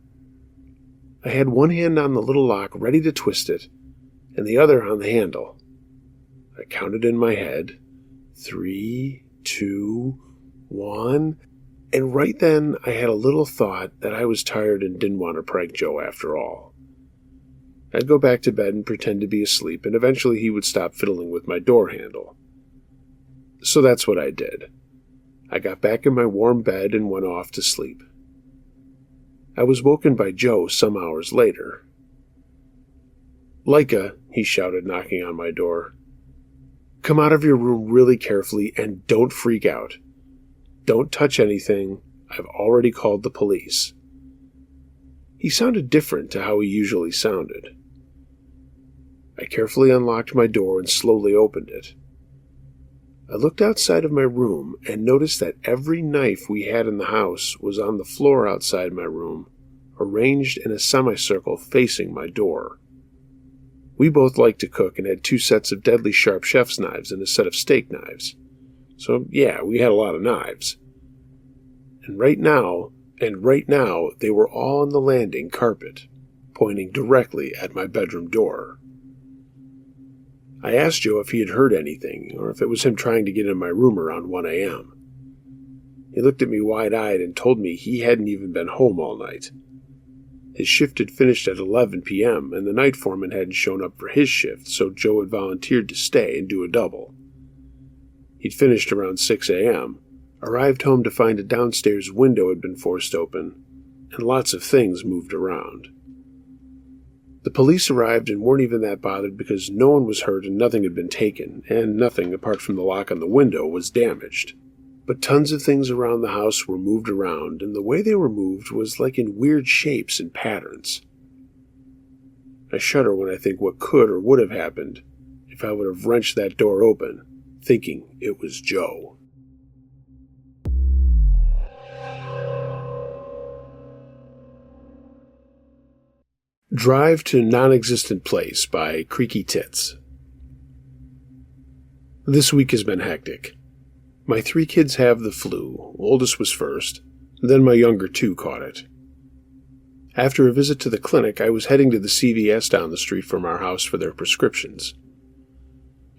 I had one hand on the little lock ready to twist it, and the other on the handle. I counted in my head, 3, 2, 1, and right then I had a little thought that I was tired and didn't want to prank Joe after all. I'd go back to bed and pretend to be asleep, and eventually he would stop fiddling with my door handle. So that's what I did. I got back in my warm bed and went off to sleep. I was woken by Joe some hours later. "Leica," he shouted, knocking on my door. "Come out of your room really carefully and don't freak out. Don't touch anything. I've already called the police." He sounded different to how he usually sounded. I carefully unlocked my door and slowly opened it. I looked outside of my room and noticed that every knife we had in the house was on the floor outside my room, arranged in a semicircle facing my door. We both liked to cook and had 2 sets of deadly sharp chef's knives and a set of steak knives. So yeah, we had a lot of knives. And right now, they were all on the landing carpet, pointing directly at my bedroom door. I asked Joe if he had heard anything, or if it was him trying to get in my room around 1 a.m. He looked at me wide-eyed and told me he hadn't even been home all night. His shift had finished at 11 p.m., and the night foreman hadn't shown up for his shift, so Joe had volunteered to stay and do a double. He'd finished around 6 a.m., arrived home to find a downstairs window had been forced open, and lots of things moved around. The police arrived and weren't even that bothered because no one was hurt and nothing had been taken, and nothing, apart from the lock on the window, was damaged. But tons of things around the house were moved around, and the way they were moved was like in weird shapes and patterns. I shudder when I think what could or would have happened if I would have wrenched that door open, thinking it was Joe. Drive to Non-Existent Place by Creaky Tits. This week has been hectic. My 3 kids have the flu. Oldest was first, then my younger 2 caught it. After a visit to the clinic, I was heading to the CVS down the street from our house for their prescriptions.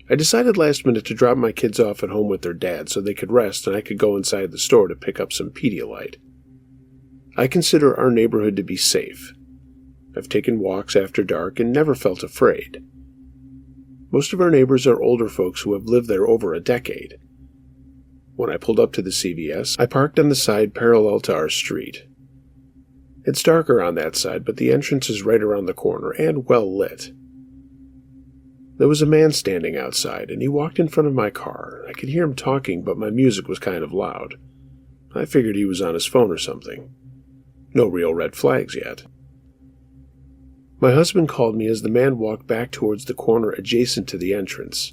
I decided last minute to drop my kids off at home with their dad so they could rest and I could go inside the store to pick up some Pedialyte. I consider our neighborhood to be safe. I've taken walks after dark and never felt afraid. Most of our neighbors are older folks who have lived there over a decade. When I pulled up to the CVS, I parked on the side parallel to our street. It's darker on that side, but the entrance is right around the corner and well lit. There was a man standing outside, and he walked in front of my car. I could hear him talking, but my music was kind of loud. I figured he was on his phone or something. No real red flags yet. My husband called me as the man walked back towards the corner adjacent to the entrance.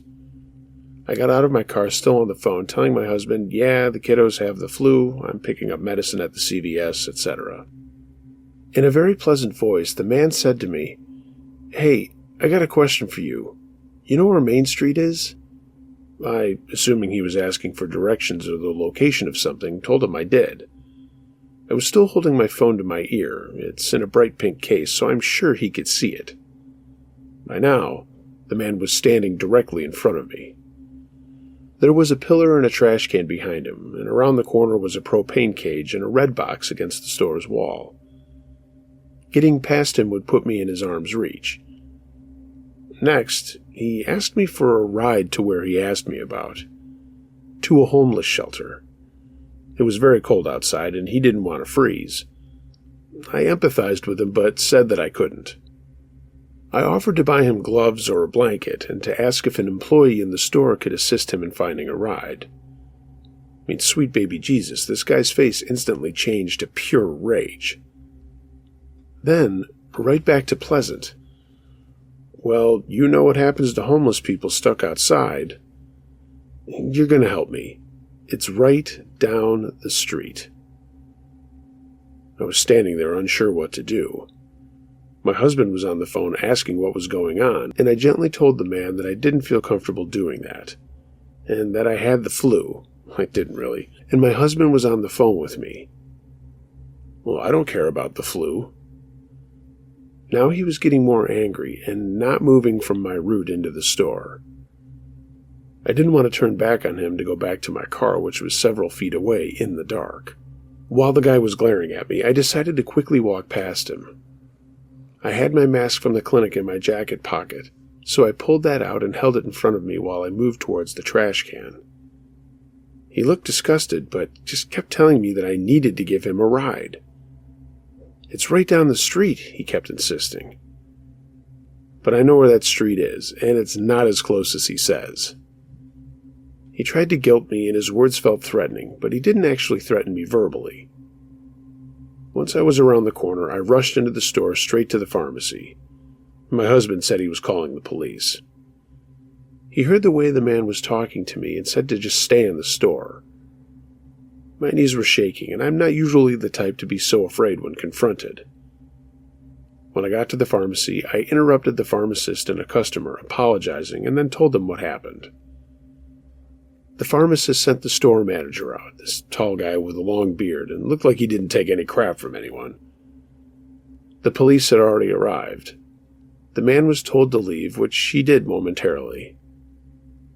I got out of my car still on the phone, telling my husband, yeah, the kiddos have the flu, I'm picking up medicine at the CVS, etc. In a very pleasant voice, the man said to me, "Hey, I got a question for you. You know where Main Street is?" I, assuming he was asking for directions or the location of something, told him I did. I was still holding my phone to my ear. It's in a bright pink case, so I'm sure he could see it. By now, the man was standing directly in front of me. There was a pillar and a trash can behind him, and around the corner was a propane cage and a red box against the store's wall. Getting past him would put me in his arm's reach. Next, he asked me for a ride to where he asked me about. To a homeless shelter. It was very cold outside, and he didn't want to freeze. I empathized with him, but said that I couldn't. I offered to buy him gloves or a blanket, and to ask if an employee in the store could assist him in finding a ride. I mean, sweet baby Jesus, this guy's face instantly changed to pure rage. Then, right back to pleasant. Well, you know what happens to homeless people stuck outside. You're going to help me. It's right down the street. I was standing there unsure what to do. My husband was on the phone asking what was going on, and I gently told the man that I didn't feel comfortable doing that, and that I had the flu. I didn't really. And my husband was on the phone with me. Well, I don't care about the flu. Now he was getting more angry and not moving from my route into the store. I didn't want to turn back on him to go back to my car, which was several feet away in the dark. While the guy was glaring at me, I decided to quickly walk past him. I had my mask from the clinic in my jacket pocket, so I pulled that out and held it in front of me while I moved towards the trash can. He looked disgusted, but just kept telling me that I needed to give him a ride. "It's right down the street," he kept insisting. But I know where that street is, and it's not as close as he says. He tried to guilt me, and his words felt threatening, but he didn't actually threaten me verbally. Once I was around the corner, I rushed into the store straight to the pharmacy. My husband said he was calling the police. He heard the way the man was talking to me and said to just stay in the store. My knees were shaking, and I'm not usually the type to be so afraid when confronted. When I got to the pharmacy, I interrupted the pharmacist and a customer, apologizing, and then told them what happened. The pharmacist sent the store manager out, this tall guy with a long beard, and looked like he didn't take any crap from anyone. The police had already arrived. The man was told to leave, which he did momentarily.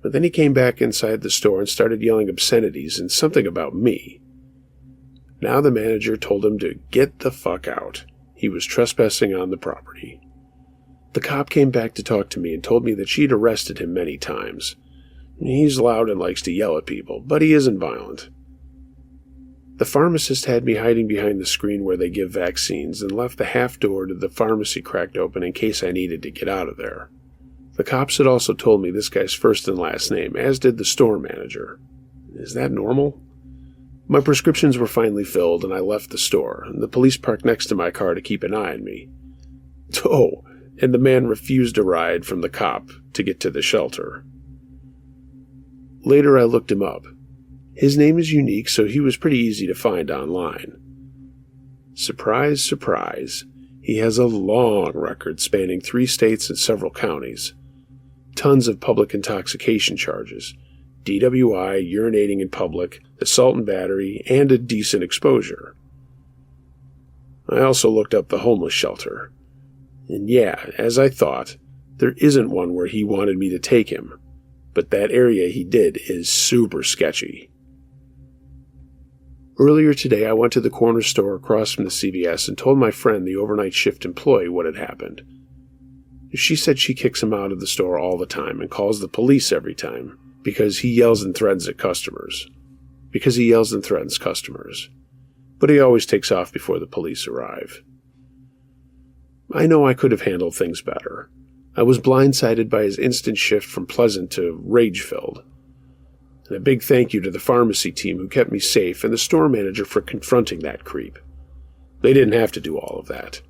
But then he came back inside the store and started yelling obscenities and something about me. Now the manager told him to get the fuck out. He was trespassing on the property. The cop came back to talk to me and told me that she'd arrested him many times. He's loud and likes to yell at people, but he isn't violent. The pharmacist had me hiding behind the screen where they give vaccines and left the half door to the pharmacy cracked open in case I needed to get out of there. The cops had also told me this guy's first and last name, as did the store manager. Is that normal? My prescriptions were finally filled and I left the store, and the police parked next to my car to keep an eye on me. Oh, and the man refused a ride from the cop to get to the shelter. Later I looked him up. His name is unique, so he was pretty easy to find online. Surprise, surprise, he has a long record spanning 3 states and several counties. Tons of public intoxication charges, DWI, urinating in public, assault and battery, and a decent exposure. I also looked up the homeless shelter. And yeah, as I thought, there isn't one where he wanted me to take him. But that area he did is super sketchy. Earlier today, I went to the corner store across from the CVS and told my friend, the overnight shift employee, what had happened. She said she kicks him out of the store all the time and calls the police every time because he yells and threatens customers. But he always takes off before the police arrive. I know I could have handled things better. I was blindsided by his instant shift from pleasant to rage-filled. And a big thank you to the pharmacy team who kept me safe and the store manager for confronting that creep. They didn't have to do all of that.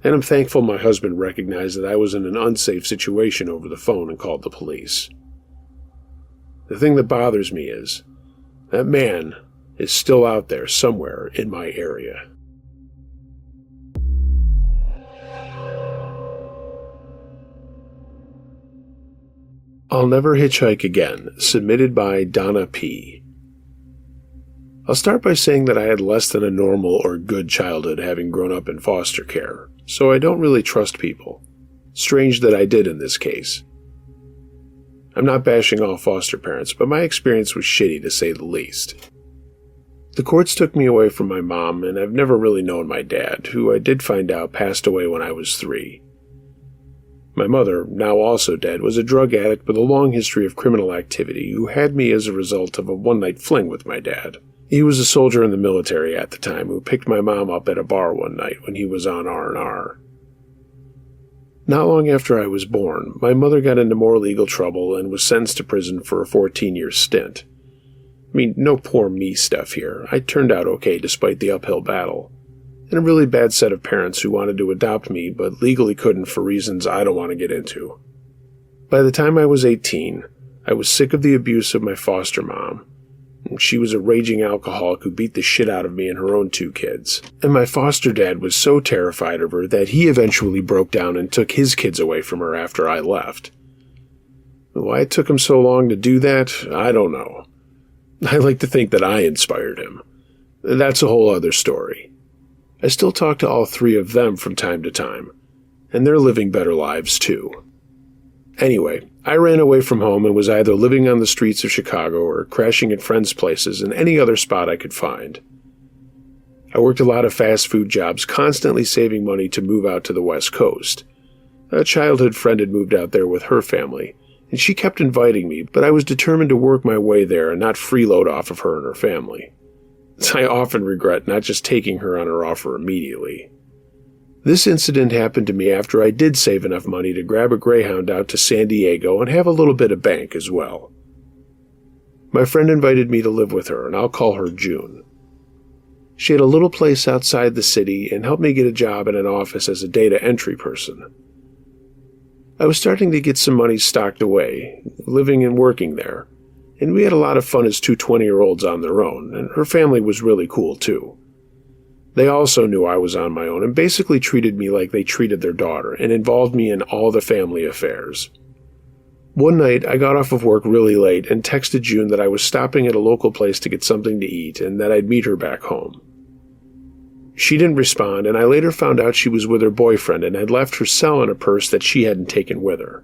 And I'm thankful my husband recognized that I was in an unsafe situation over the phone and called the police. The thing that bothers me is, that man is still out there somewhere in my area. I'll Never Hitchhike Again, submitted by Donna P. I'll start by saying that I had less than a normal or good childhood having grown up in foster care, so I don't really trust people. Strange that I did in this case. I'm not bashing all foster parents, but my experience was shitty to say the least. The courts took me away from my mom, and I've never really known my dad, who I did find out passed away when I was 3. My mother, now also dead, was a drug addict with a long history of criminal activity who had me as a result of a one-night fling with my dad. He was a soldier in the military at the time who picked my mom up at a bar one night when he was on R&R. Not long after I was born, my mother got into more legal trouble and was sentenced to prison for a 14-year stint. I mean, no poor me stuff here. I turned out okay despite the uphill battle. And a really bad set of parents who wanted to adopt me but legally couldn't for reasons I don't want to get into. By the time I was 18, I was sick of the abuse of my foster mom. She was a raging alcoholic who beat the shit out of me and her own 2 kids. And my foster dad was so terrified of her that he eventually broke down and took his kids away from her after I left. Why it took him so long to do that, I don't know. I like to think that I inspired him. That's a whole other story. I still talk to all 3 of them from time to time, and they're living better lives too. Anyway, I ran away from home and was either living on the streets of Chicago or crashing at friends' places and any other spot I could find. I worked a lot of fast food jobs, constantly saving money to move out to the West Coast. A childhood friend had moved out there with her family, and she kept inviting me, but I was determined to work my way there and not freeload off of her and her family. I often regret not just taking her on her offer immediately. This incident happened to me after I did save enough money to grab a Greyhound out to San Diego and have a little bit of bank as well. My friend invited me to live with her, and I'll call her June. She had a little place outside the city and helped me get a job in an office as a data entry person. I was starting to get some money stocked away, living and working there, and we had a lot of fun as two 20-year-olds on their own, and her family was really cool too. They also knew I was on my own and basically treated me like they treated their daughter and involved me in all the family affairs. One night, I got off of work really late and texted June that I was stopping at a local place to get something to eat and that I'd meet her back home. She didn't respond, and I later found out she was with her boyfriend and had left her cell in a purse that she hadn't taken with her.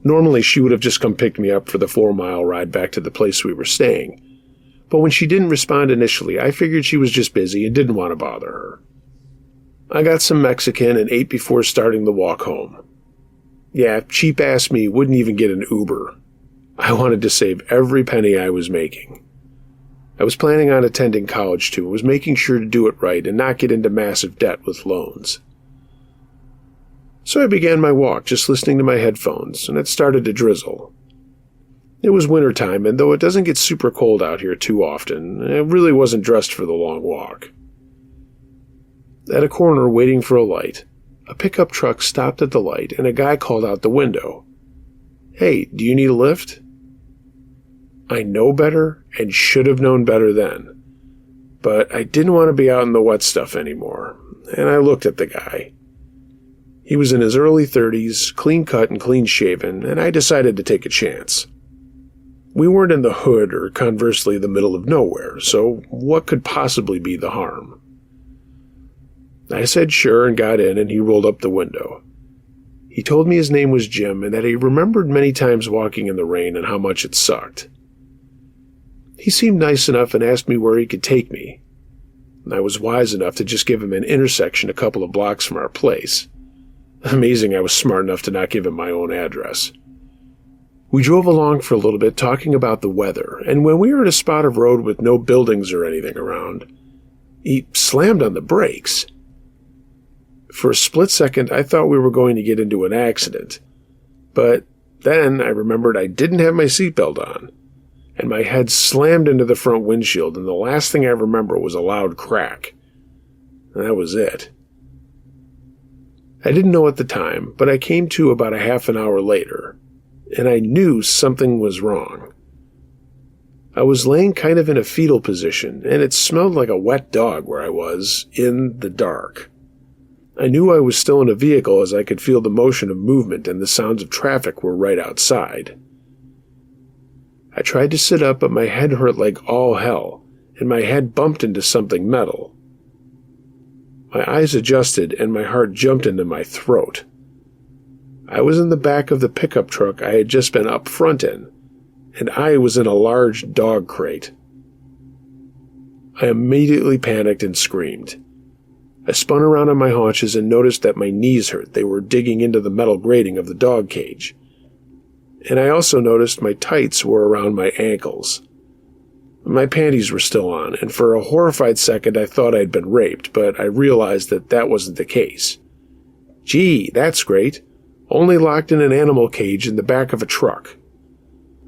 Normally, she would have just come pick me up for the 4-mile ride back to the place we were staying, but when she didn't respond initially, I figured she was just busy and didn't want to bother her. I got some Mexican and ate before starting the walk home. Yeah, cheap-ass me wouldn't even get an Uber. I wanted to save every penny I was making. I was planning on attending college too, and was making sure to do it right and not get into massive debt with loans. So I began my walk just listening to my headphones, and it started to drizzle. It was wintertime, and though it doesn't get super cold out here too often, I really wasn't dressed for the long walk. At a corner waiting for a light, a pickup truck stopped at the light and a guy called out the window, "Hey, do you need a lift?" I know better and should have known better then, but I didn't want to be out in the wet stuff anymore, and I looked at the guy. He was in his early 30s, clean-cut and clean-shaven, and I decided to take a chance. We weren't in the hood or conversely the middle of nowhere, so what could possibly be the harm? I said sure and got in, and he rolled up the window. He told me his name was Jim and that he remembered many times walking in the rain and how much it sucked. He seemed nice enough and asked me where he could take me. I was wise enough to just give him an intersection a couple of blocks from our place. Amazing I was smart enough to not give him my own address. We drove along for a little bit talking about the weather, and when we were at a spot of road with no buildings or anything around, he slammed on the brakes. For a split second, I thought we were going to get into an accident, but then I remembered I didn't have my seatbelt on, and my head slammed into the front windshield, and the last thing I remember was a loud crack. And that was it. I didn't know at the time, but I came to about a half an hour later, and I knew something was wrong. I was laying kind of in a fetal position, and it smelled like a wet dog where I was, in the dark. I knew I was still in a vehicle as I could feel the motion of movement and the sounds of traffic were right outside. I tried to sit up, but my head hurt like all hell, and my head bumped into something metal. My eyes adjusted, and my heart jumped into my throat. I was in the back of the pickup truck I had just been up front in, and I was in a large dog crate. I immediately panicked and screamed. I spun around on my haunches and noticed that my knees hurt. They were digging into the metal grating of the dog cage. And I also noticed my tights were around my ankles. My panties were still on, and for a horrified second I thought I'd been raped, but I realized that that wasn't the case. Gee, that's great. Only locked in an animal cage in the back of a truck.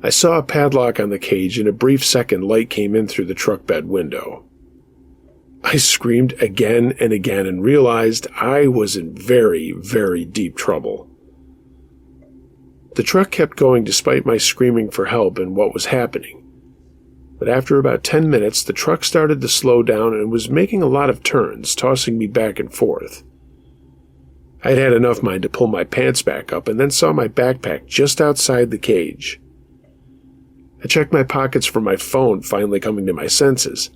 I saw a padlock on the cage, and a brief second light came in through the truck bed window. I screamed again and again and realized I was in very, very deep trouble. The truck kept going despite my screaming for help and what was happening. But after about 10 minutes, the truck started to slow down and was making a lot of turns, tossing me back and forth. I'd had enough mind to pull my pants back up and then saw my backpack just outside the cage. I checked my pockets for my phone, finally coming to my senses,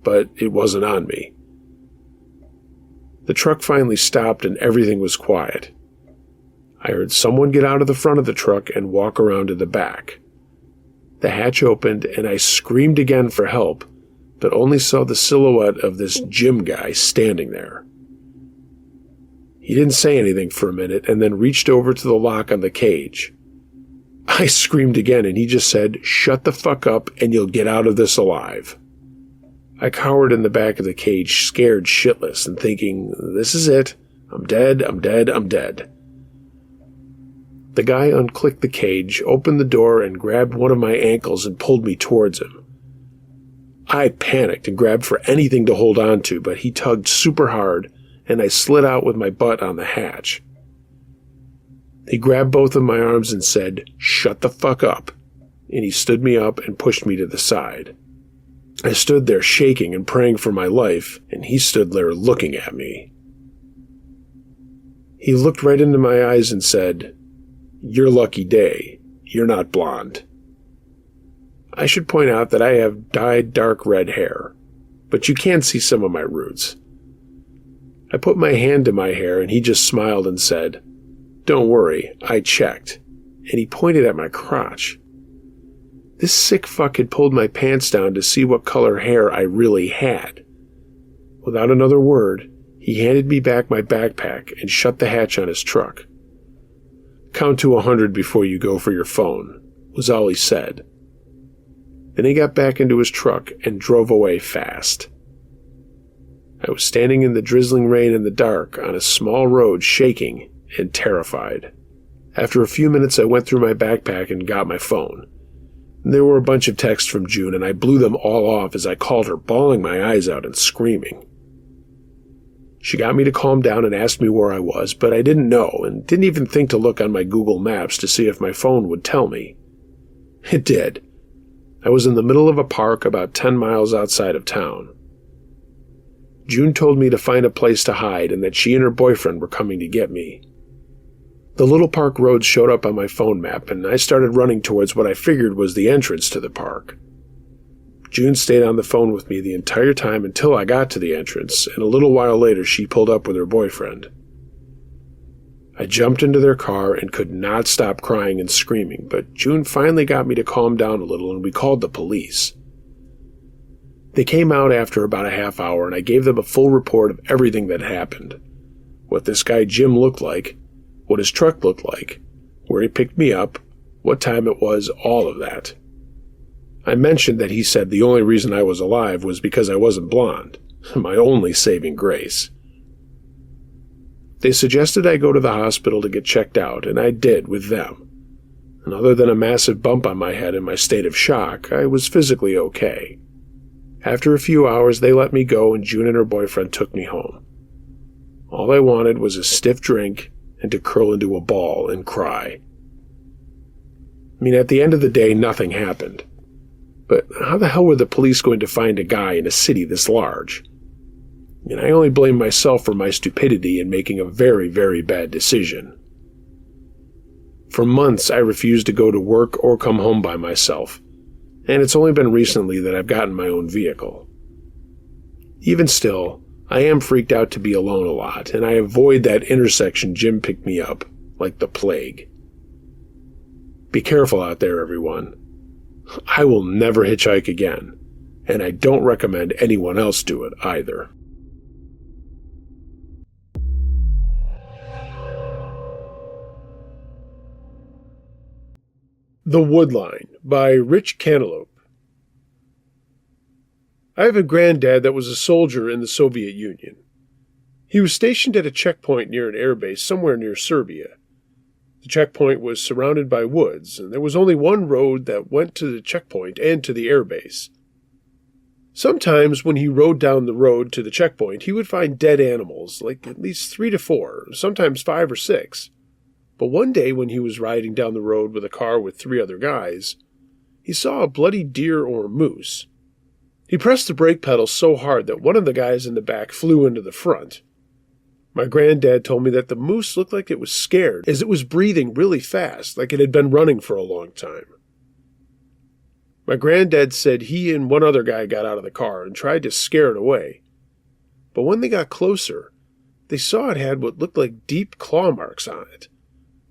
but it wasn't on me. The truck finally stopped and everything was quiet. I heard someone get out of the front of the truck and walk around to the back. The hatch opened and I screamed again for help, but only saw the silhouette of this Jim guy standing there. He didn't say anything for a minute and then reached over to the lock on the cage. I screamed again and he just said, "Shut the fuck up and you'll get out of this alive." I cowered in the back of the cage, scared shitless and thinking, this is it. I'm dead, I'm dead, I'm dead. The guy unclicked the cage, opened the door, and grabbed one of my ankles and pulled me towards him. I panicked and grabbed for anything to hold on to, but he tugged super hard, and I slid out with my butt on the hatch. He grabbed both of my arms and said, "Shut the fuck up," and he stood me up and pushed me to the side. I stood there shaking and praying for my life, and he stood there looking at me. He looked right into my eyes and said, "Your lucky day. You're not blonde." I should point out that I have dyed dark red hair, but you can see some of my roots. I put my hand to my hair and he just smiled and said, "Don't worry, I checked," and he pointed at my crotch. This sick fuck had pulled my pants down to see what color hair I really had. Without another word, he handed me back my backpack and shut the hatch on his truck. "Count to 100 before you go for your phone," was all he said. Then he got back into his truck and drove away fast. I was standing in the drizzling rain in the dark on a small road, shaking and terrified. After a few minutes, I went through my backpack and got my phone. There were a bunch of texts from June, and I blew them all off as I called her, bawling my eyes out and screaming. She got me to calm down and asked me where I was, but I didn't know and didn't even think to look on my Google Maps to see if my phone would tell me. It did. I was in the middle of a park about 10 miles outside of town. June told me to find a place to hide and that she and her boyfriend were coming to get me. The little park road showed up on my phone map, and I started running towards what I figured was the entrance to the park. June stayed on the phone with me the entire time until I got to the entrance, and a little while later she pulled up with her boyfriend. I jumped into their car and could not stop crying and screaming, but June finally got me to calm down a little and we called the police. They came out after about a half hour and I gave them a full report of everything that happened. What this guy Jim looked like, what his truck looked like, where he picked me up, what time it was, all of that. I mentioned that he said the only reason I was alive was because I wasn't blonde, my only saving grace. They suggested I go to the hospital to get checked out, and I did with them. And other than a massive bump on my head and my state of shock, I was physically okay. After a few hours, they let me go and June and her boyfriend took me home. All I wanted was a stiff drink and to curl into a ball and cry. I mean, at the end of the day, nothing happened. But how the hell were the police going to find a guy in a city this large? And I only blame myself for my stupidity in making a very, very bad decision. For months, I refused to go to work or come home by myself, and it's only been recently that I've gotten my own vehicle. Even still, I am freaked out to be alone a lot, and I avoid that intersection Jim picked me up like the plague. Be careful out there, everyone. I will never hitchhike again, and I don't recommend anyone else do it either. The Woodline by Rich Cantaloupe. I have a granddad that was a soldier in the Soviet Union. He was stationed at a checkpoint near an airbase somewhere near Serbia. The checkpoint was surrounded by woods, and there was only one road that went to the checkpoint and to the airbase. Sometimes when he rode down the road to the checkpoint, he would find dead animals, like at least 3 to 4, sometimes 5 or 6. But one day when he was riding down the road with a car with 3 other guys, he saw a bloody deer or moose. He pressed the brake pedal so hard that one of the guys in the back flew into the front. My granddad told me that the moose looked like it was scared, as it was breathing really fast, like it had been running for a long time. My granddad said he and one other guy got out of the car and tried to scare it away. But when they got closer, they saw it had what looked like deep claw marks on it.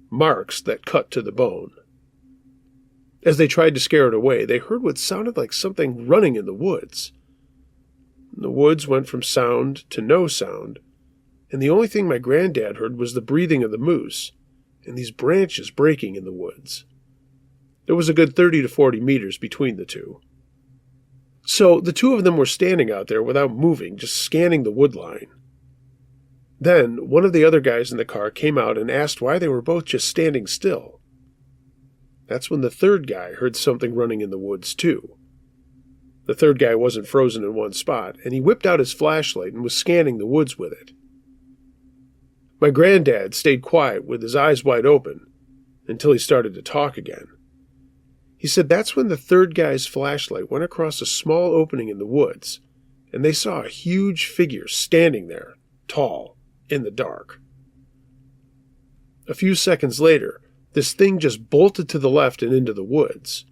Marks that cut to the bone. As they tried to scare it away, they heard what sounded like something running in the woods. The woods went from sound to no sound, and the only thing my granddad heard was the breathing of the moose and these branches breaking in the woods. There was a good 30 to 40 meters between the two. So the two of them were standing out there without moving, just scanning the woodline. Then one of the other guys in the car came out and asked why they were both just standing still. That's when the third guy heard something running in the woods too. The third guy wasn't frozen in one spot, and he whipped out his flashlight and was scanning the woods with it. My granddad stayed quiet with his eyes wide open until he started to talk again. He said that's when the third guy's flashlight went across a small opening in the woods, and they saw a huge figure standing there, tall, in the dark. A few seconds later, this thing just bolted to the left and into the woods.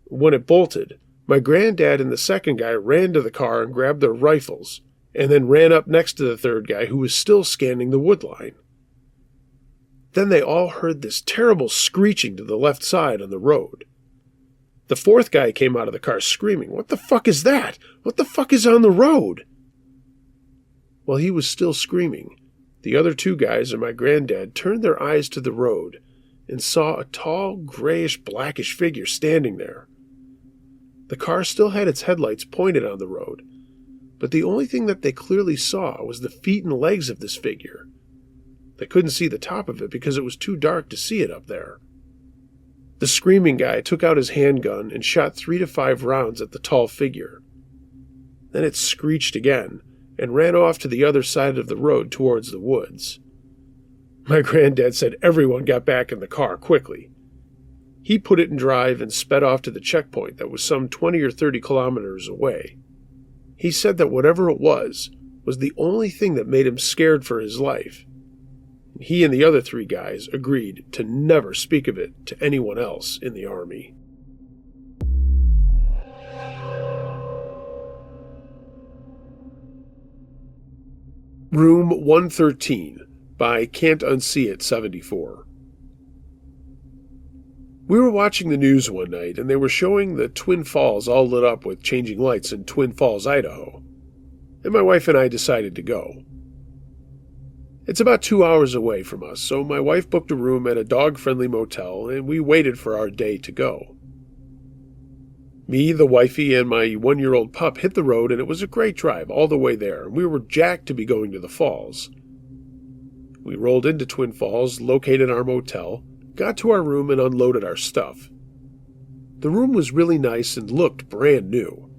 When it bolted, my granddad and the second guy ran to the car and grabbed their rifles, and then ran up next to the third guy who was still scanning the woodline. Then they all heard this terrible screeching to the left side on the road. The fourth guy came out of the car screaming, "What the fuck is that? What the fuck is on the road?" While he was still screaming, the other two guys and my granddad turned their eyes to the road and saw a tall, grayish-blackish figure standing there. The car still had its headlights pointed on the road, but the only thing that they clearly saw was the feet and legs of this figure. They couldn't see the top of it because it was too dark to see it up there. The screaming guy took out his handgun and shot 3 to 5 rounds at the tall figure. Then it screeched again and ran off to the other side of the road towards the woods. My granddad said everyone got back in the car quickly. He put it in drive and sped off to the checkpoint that was some 20 or 30 kilometers away. He said that whatever it was the only thing that made him scared for his life. He and the other 3 guys agreed to never speak of it to anyone else in the Army. Room 113 by Can't Unsee It 74. We were watching the news one night, and they were showing the Twin Falls all lit up with changing lights in Twin Falls, Idaho. And my wife and I decided to go. It's about 2 hours away from us, so my wife booked a room at a dog-friendly motel, and we waited for our day to go. Me, the wifey, and my 1-year-old pup hit the road, and it was a great drive all the way there, and we were jacked to be going to the falls. We rolled into Twin Falls, located our motel, got to our room, and unloaded our stuff. The room was really nice and looked brand new.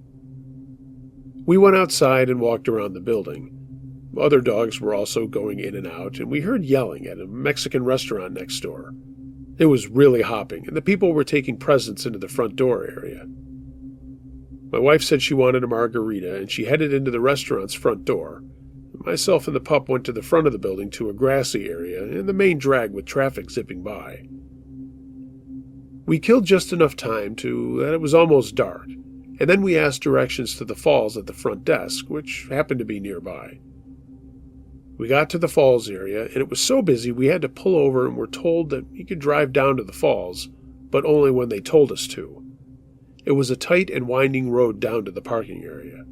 We went outside and walked around the building. Other dogs were also going in and out, and we heard yelling at a Mexican restaurant next door. It was really hopping, and the people were taking presents into the front door area. My wife said she wanted a margarita, and she headed into the restaurant's front door. Myself and the pup went to the front of the building to a grassy area and the main drag with traffic zipping by. We killed just enough time that it was almost dark, and then we asked directions to the falls at the front desk, which happened to be nearby. We got to the falls area, and it was so busy we had to pull over and were told that we could drive down to the falls, but only when they told us to. It was a tight and winding road down to the parking area.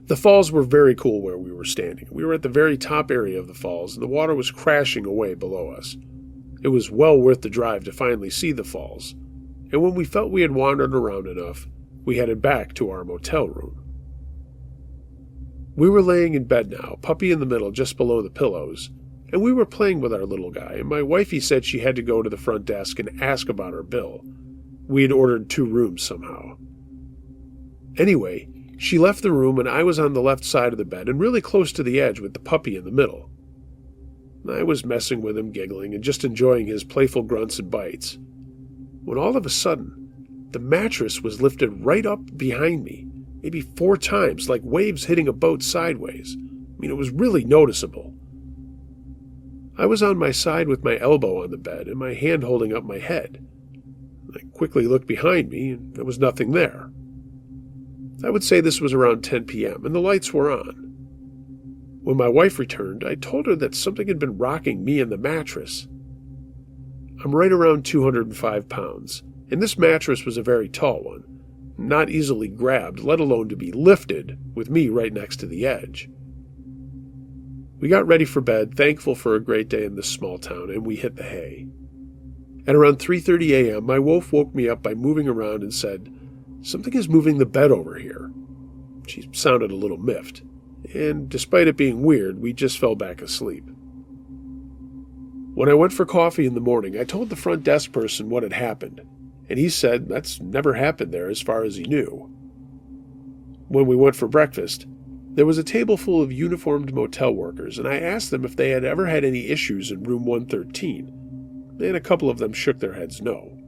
The falls were very cool where we were standing. We were at the very top area of the falls, and the water was crashing away below us. It was well worth the drive to finally see the falls, and when we felt we had wandered around enough, we headed back to our motel room. We were laying in bed now, puppy in the middle just below the pillows, and we were playing with our little guy, and my wifey said she had to go to the front desk and ask about our bill. We had ordered 2 rooms somehow. Anyway, she left the room, and I was on the left side of the bed and really close to the edge with the puppy in the middle. I was messing with him, giggling, and just enjoying his playful grunts and bites, when all of a sudden, the mattress was lifted right up behind me, maybe 4 times, like waves hitting a boat sideways. It was really noticeable. I was on my side with my elbow on the bed and my hand holding up my head. I quickly looked behind me, and there was nothing there. I would say this was around 10 p.m., and the lights were on. When my wife returned, I told her that something had been rocking me and the mattress. I'm right around 205 pounds, and this mattress was a very tall one, not easily grabbed, let alone to be lifted, with me right next to the edge. We got ready for bed, thankful for a great day in this small town, and we hit the hay. At around 3:30 a.m., my wolf woke me up by moving around and said, "Something is moving the bed over here." She sounded a little miffed, and despite it being weird, we just fell back asleep. When I went for coffee in the morning, I told the front desk person what had happened, and he said that's never happened there as far as he knew. When we went for breakfast, there was a table full of uniformed motel workers, and I asked them if they had ever had any issues in room 113, and a couple of them shook their heads no.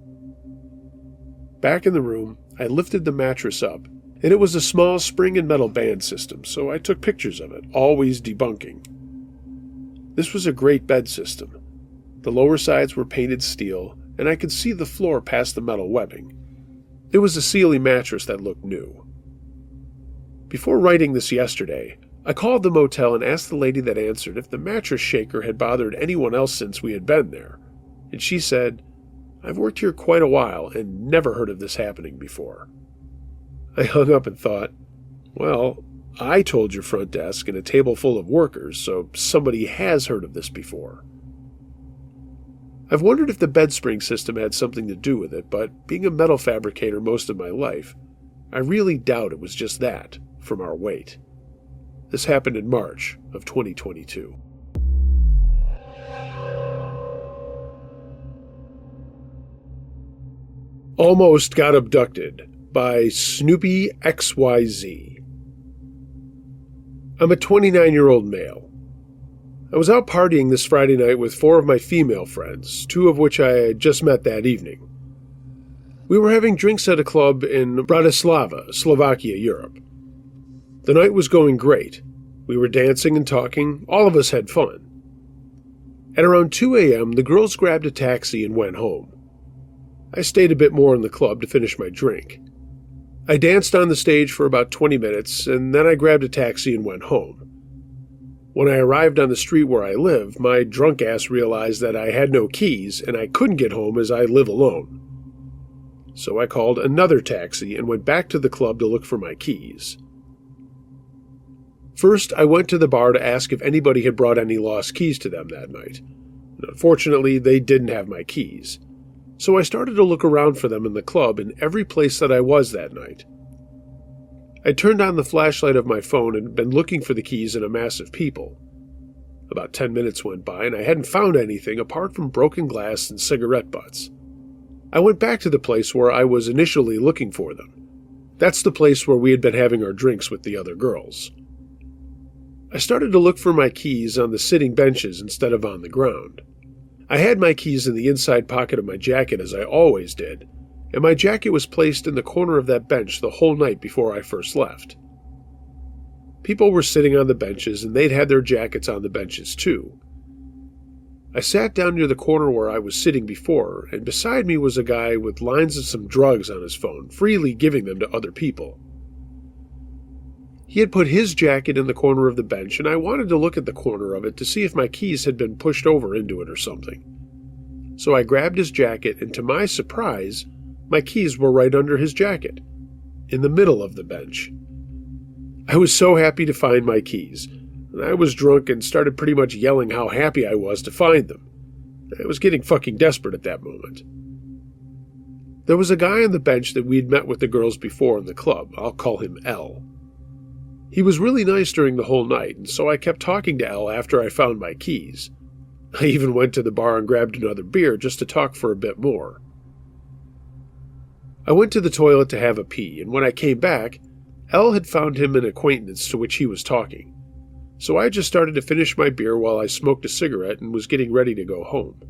Back in the room, I lifted the mattress up, and it was a small spring and metal band system, so I took pictures of it, always debunking. This was a great bed system. The lower sides were painted steel, and I could see the floor past the metal webbing. It was a Sealy mattress that looked new. Before writing this yesterday, I called the motel and asked the lady that answered if the mattress shaker had bothered anyone else since we had been there, and she said, "I've worked here quite a while and never heard of this happening before." I hung up and thought, well, I told your front desk and a table full of workers, so somebody has heard of this before. I've wondered if the bed spring system had something to do with it, but being a metal fabricator most of my life, I really doubt it was just that, from our weight. This happened in March of 2022. Almost Got Abducted by Snoopy XYZ. I'm a 29-year-old male. I was out partying this Friday night with 4 of my female friends, 2 of which I had just met that evening. We were having drinks at a club in Bratislava, Slovakia, Europe. The night was going great. We were dancing and talking. All of us had fun. At around 2 a.m., the girls grabbed a taxi and went home. I stayed a bit more in the club to finish my drink. I danced on the stage for about 20 minutes, and then I grabbed a taxi and went home. When I arrived on the street where I live, my drunk ass realized that I had no keys and I couldn't get home as I live alone. So I called another taxi and went back to the club to look for my keys. First, I went to the bar to ask if anybody had brought any lost keys to them that night. Unfortunately, they didn't have my keys. So I started to look around for them in the club in every place that I was that night. I turned on the flashlight of my phone and had been looking for the keys in a mass of people. About 10 minutes went by and I hadn't found anything apart from broken glass and cigarette butts. I went back to the place where I was initially looking for them. That's the place where we had been having our drinks with the other girls. I started to look for my keys on the sitting benches instead of on the ground. I had my keys in the inside pocket of my jacket as I always did, and my jacket was placed in the corner of that bench the whole night before I first left. People were sitting on the benches, and they'd had their jackets on the benches too. I sat down near the corner where I was sitting before, and beside me was a guy with lines of some drugs on his phone, freely giving them to other people. He had put his jacket in the corner of the bench, and I wanted to look at the corner of it to see if my keys had been pushed over into it or something. So I grabbed his jacket, and to my surprise, my keys were right under his jacket, in the middle of the bench. I was so happy to find my keys, and I was drunk and started pretty much yelling how happy I was to find them. I was getting fucking desperate at that moment. There was a guy on the bench that we'd met with the girls before in the club. I'll call him L. He was really nice during the whole night, and so I kept talking to L after I found my keys. I even went to the bar and grabbed another beer just to talk for a bit more. I went to the toilet to have a pee, and when I came back, L had found him an acquaintance to which he was talking. So I just started to finish my beer while I smoked a cigarette and was getting ready to go home.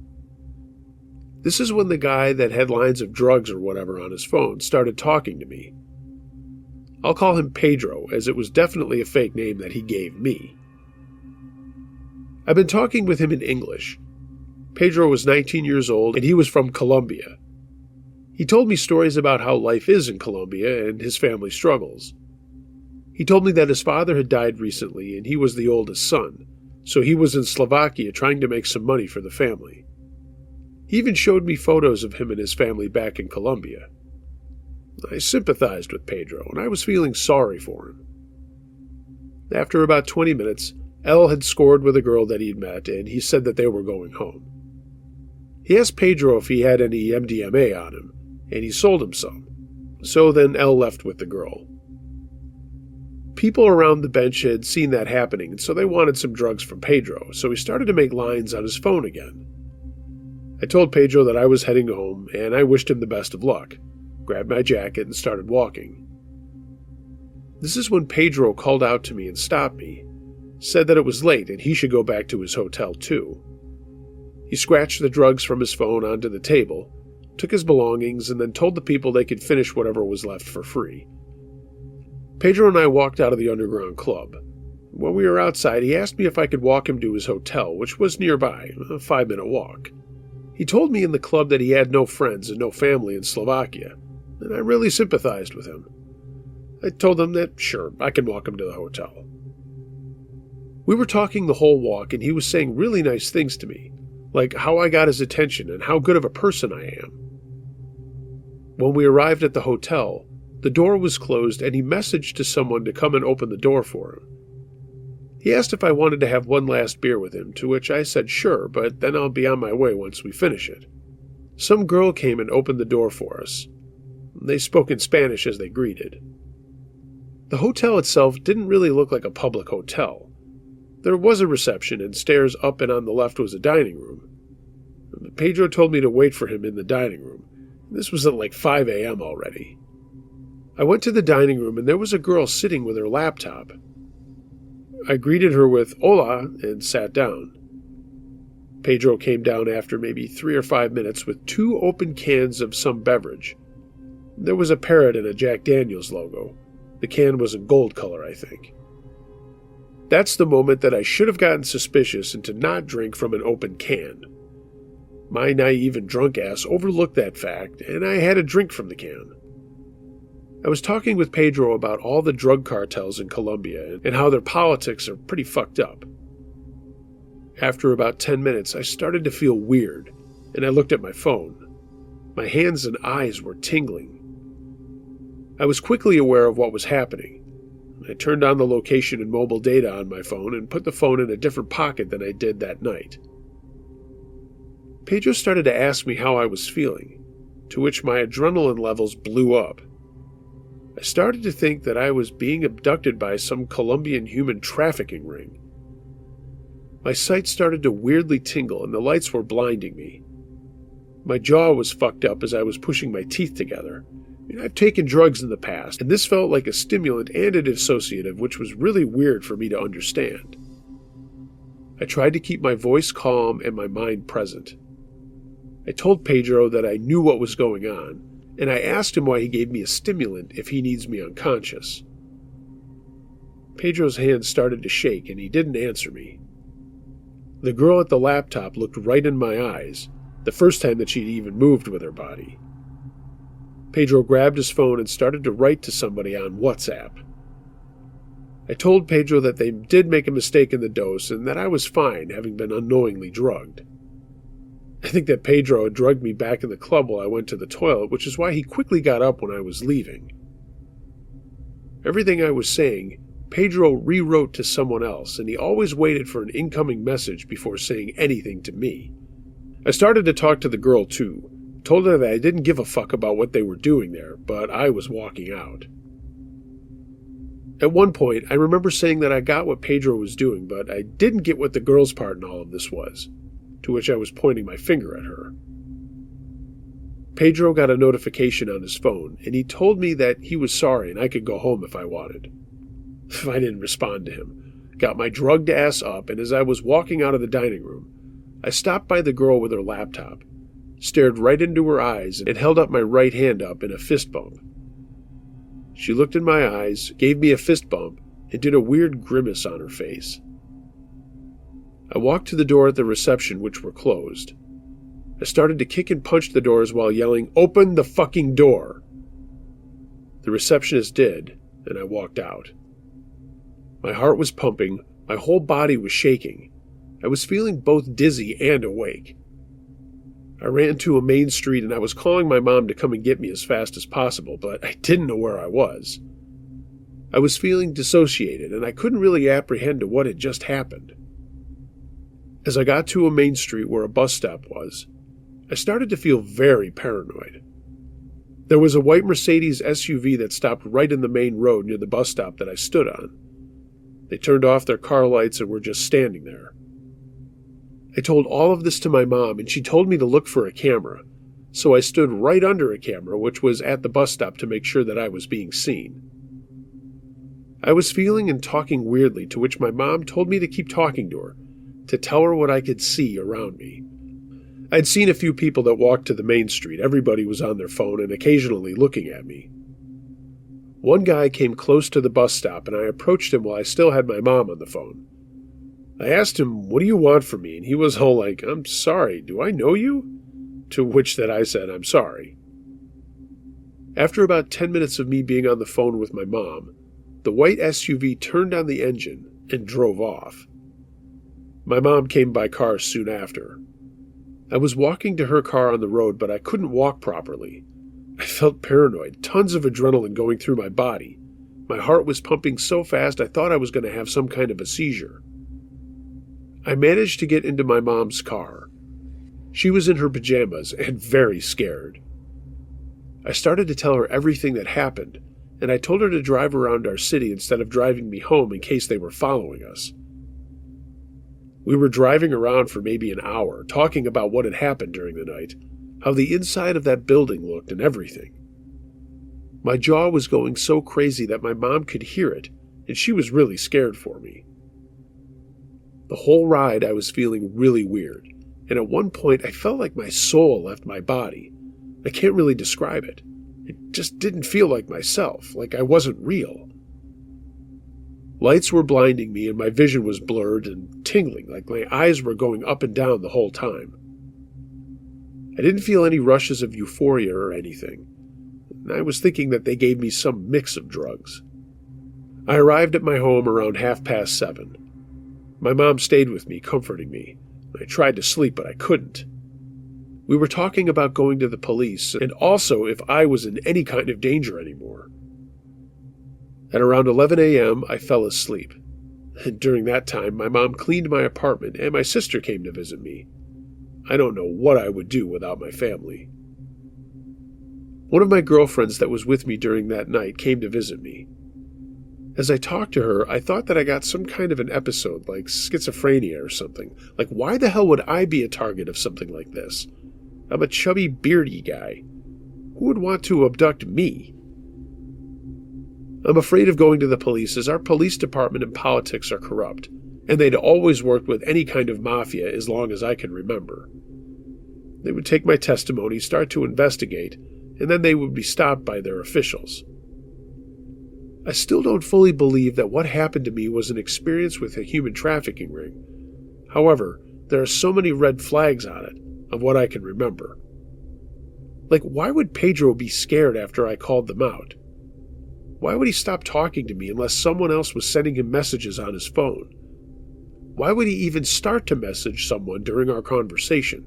This is when the guy that had lines of drugs or whatever on his phone started talking to me. I'll call him Pedro, as it was definitely a fake name that he gave me. I've been talking with him in English. Pedro was 19 years old, and he was from Colombia. He told me stories about how life is in Colombia and his family struggles. He told me that his father had died recently, and he was the oldest son, so he was in Slovakia trying to make some money for the family. He even showed me photos of him and his family back in Colombia. I sympathized with Pedro, and I was feeling sorry for him. After about 20 minutes, El had scored with a girl that he'd met, and he said that they were going home. He asked Pedro if he had any MDMA on him, and he sold him some. So then El left with the girl. People around the bench had seen that happening, and so they wanted some drugs from Pedro, so he started to make lines on his phone again. I told Pedro that I was heading home, and I wished him the best of luck, grabbed my jacket, and started walking. This is when Pedro called out to me and stopped me, said that it was late and he should go back to his hotel too. He scratched the drugs from his phone onto the table, took his belongings, and then told the people they could finish whatever was left for free. Pedro and I walked out of the underground club. When we were outside, he asked me if I could walk him to his hotel, which was nearby, a 5-minute walk. He told me in the club that he had no friends and no family in Slovakia, and I really sympathized with him. I told him that, sure, I could walk him to the hotel. We were talking the whole walk, and he was saying really nice things to me, like how I got his attention and how good of a person I am. When we arrived at the hotel, the door was closed, and he messaged to someone to come and open the door for him. He asked if I wanted to have one last beer with him, to which I said sure, but then I'll be on my way once we finish it. Some girl came and opened the door for us. They spoke in Spanish as they greeted. The hotel itself didn't really look like a public hotel. There was a reception, and stairs up and on the left was a dining room. Pedro told me to wait for him in the dining room. This was at like 5 a.m. already. I went to the dining room, and there was a girl sitting with her laptop. I greeted her with "Hola" and sat down. Pedro came down after maybe 3 or 5 minutes with 2 open cans of some beverage. There was a parrot and a Jack Daniels logo. The can was in gold color, I think. That's the moment that I should have gotten suspicious and to not drink from an open can. My naive and drunk ass overlooked that fact, and I had a drink from the can. I was talking with Pedro about all the drug cartels in Colombia and how their politics are pretty fucked up. After about 10 minutes, I started to feel weird, and I looked at my phone. My hands and eyes were tingling. I was quickly aware of what was happening. I turned on the location and mobile data on my phone and put the phone in a different pocket than I did that night. Pedro started to ask me how I was feeling, to which my adrenaline levels blew up. I started to think that I was being abducted by some Colombian human trafficking ring. My sight started to weirdly tingle and the lights were blinding me. My jaw was fucked up as I was pushing my teeth together. I've taken drugs in the past, and this felt like a stimulant and a dissociative, which was really weird for me to understand. I tried to keep my voice calm and my mind present. I told Pedro that I knew what was going on, and I asked him why he gave me a stimulant if he needs me unconscious. Pedro's hands started to shake, and he didn't answer me. The girl at the laptop looked right in my eyes, the first time that she'd even moved with her body. Pedro grabbed his phone and started to write to somebody on WhatsApp. I told Pedro that they did make a mistake in the dose and that I was fine, having been unknowingly drugged. I think that Pedro had drugged me back in the club while I went to the toilet, which is why he quickly got up when I was leaving. Everything I was saying, Pedro rewrote to someone else, and he always waited for an incoming message before saying anything to me. I started to talk to the girl too, told her that I didn't give a fuck about what they were doing there, but I was walking out. At one point, I remember saying that I got what Pedro was doing, but I didn't get what the girl's part in all of this was, to which I was pointing my finger at her. Pedro got a notification on his phone, and he told me that he was sorry and I could go home if I wanted. I didn't respond to him, got my drugged ass up, and as I was walking out of the dining room, I stopped by the girl with her laptop, stared right into her eyes, and held up my right hand up in a fist bump. She looked in my eyes, gave me a fist bump, and did a weird grimace on her face. I walked to the door at the reception, which were closed. I started to kick and punch the doors while yelling, "Open the fucking door!" The receptionist did, and I walked out. My heart was pumping, my whole body was shaking. I was feeling both dizzy and awake. I ran to a main street and I was calling my mom to come and get me as fast as possible, but I didn't know where I was. I was feeling dissociated and I couldn't really apprehend to what had just happened. As I got to a main street where a bus stop was, I started to feel very paranoid. There was a white Mercedes SUV that stopped right in the main road near the bus stop that I stood on. They turned off their car lights and were just standing there. I told all of this to my mom, and she told me to look for a camera, so I stood right under a camera, which was at the bus stop, to make sure that I was being seen. I was feeling and talking weirdly, to which my mom told me to keep talking to her, to tell her what I could see around me. I'd seen a few people that walked to the main street. Everybody was on their phone and occasionally looking at me. One guy came close to the bus stop, and I approached him while I still had my mom on the phone. I asked him, "What do you want from me?" And he was all like, "I'm sorry, do I know you?" To which that I said, "I'm sorry." After about 10 minutes of me being on the phone with my mom, the white SUV turned on the engine and drove off. My mom came by car soon after. I was walking to her car on the road, but I couldn't walk properly. I felt paranoid, tons of adrenaline going through my body. My heart was pumping so fast I thought I was going to have some kind of a seizure. I managed to get into my mom's car. She was in her pajamas and very scared. I started to tell her everything that happened, and I told her to drive around our city instead of driving me home in case they were following us. We were driving around for maybe an hour, talking about what had happened during the night, how the inside of that building looked and everything. My jaw was going so crazy that my mom could hear it, and she was really scared for me. The whole ride I was feeling really weird, and at one point I felt like my soul left my body. I can't really describe it. It just didn't feel like myself, like I wasn't real. Lights were blinding me and my vision was blurred and tingling, like my eyes were going up and down the whole time. I didn't feel any rushes of euphoria or anything. I was thinking that they gave me some mix of drugs. I arrived at my home around 7:30. My mom stayed with me, comforting me. I tried to sleep, but I couldn't. We were talking about going to the police, and also if I was in any kind of danger anymore. At around 11 a.m., I fell asleep. And during that time, my mom cleaned my apartment, and my sister came to visit me. I don't know what I would do without my family. One of my girlfriends that was with me during that night came to visit me. As I talked to her, I thought that I got some kind of an episode, like schizophrenia or something. Like, why the hell would I be a target of something like this? I'm a chubby, beardy guy. Who would want to abduct me? I'm afraid of going to the police, as our police department and politics are corrupt, and they'd always worked with any kind of mafia as long as I can remember. They would take my testimony, start to investigate, and then they would be stopped by their officials. I still don't fully believe that what happened to me was an experience with a human trafficking ring. However, there are so many red flags on it, of what I can remember. Like, why would Pedro be scared after I called them out? Why would he stop talking to me unless someone else was sending him messages on his phone? Why would he even start to message someone during our conversation?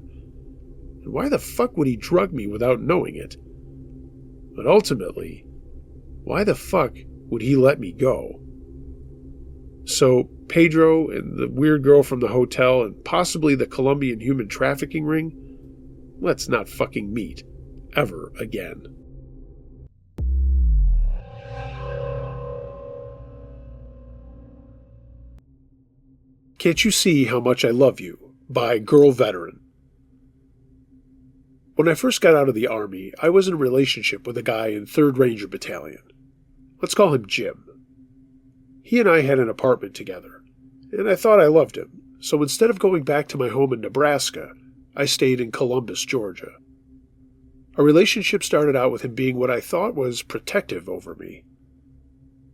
And why the fuck would he drug me without knowing it? But ultimately, why the fuck would he let me go? So, Pedro and the weird girl from the hotel and possibly the Colombian human trafficking ring? Let's not fucking meet. Ever again. Can't You See How Much I Love You? By Girl Veteran. When I first got out of the Army, I was in a relationship with a guy in 3rd Ranger Battalion. Let's call him Jim. He and I had an apartment together, and I thought I loved him, so instead of going back to my home in Nebraska, I stayed in Columbus, Georgia. Our relationship started out with him being what I thought was protective over me.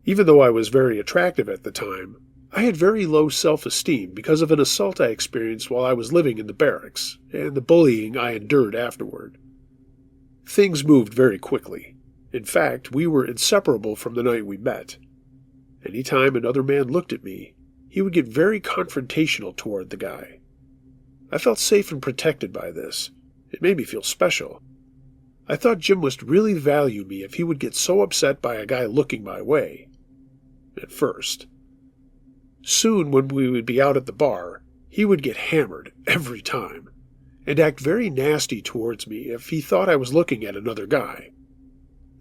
Even though I was very attractive at the time, I had very low self-esteem because of an assault I experienced while I was living in the barracks, and the bullying I endured afterward. Things moved very quickly. In fact, we were inseparable from the night we met. Any time another man looked at me, he would get very confrontational toward the guy. I felt safe and protected by this, It made me feel special. I thought Jim must really value me if he would get so upset by a guy looking my way. At first. Soon, when we would be out at the bar, he would get hammered every time, and act very nasty towards me if he thought I was looking at another guy.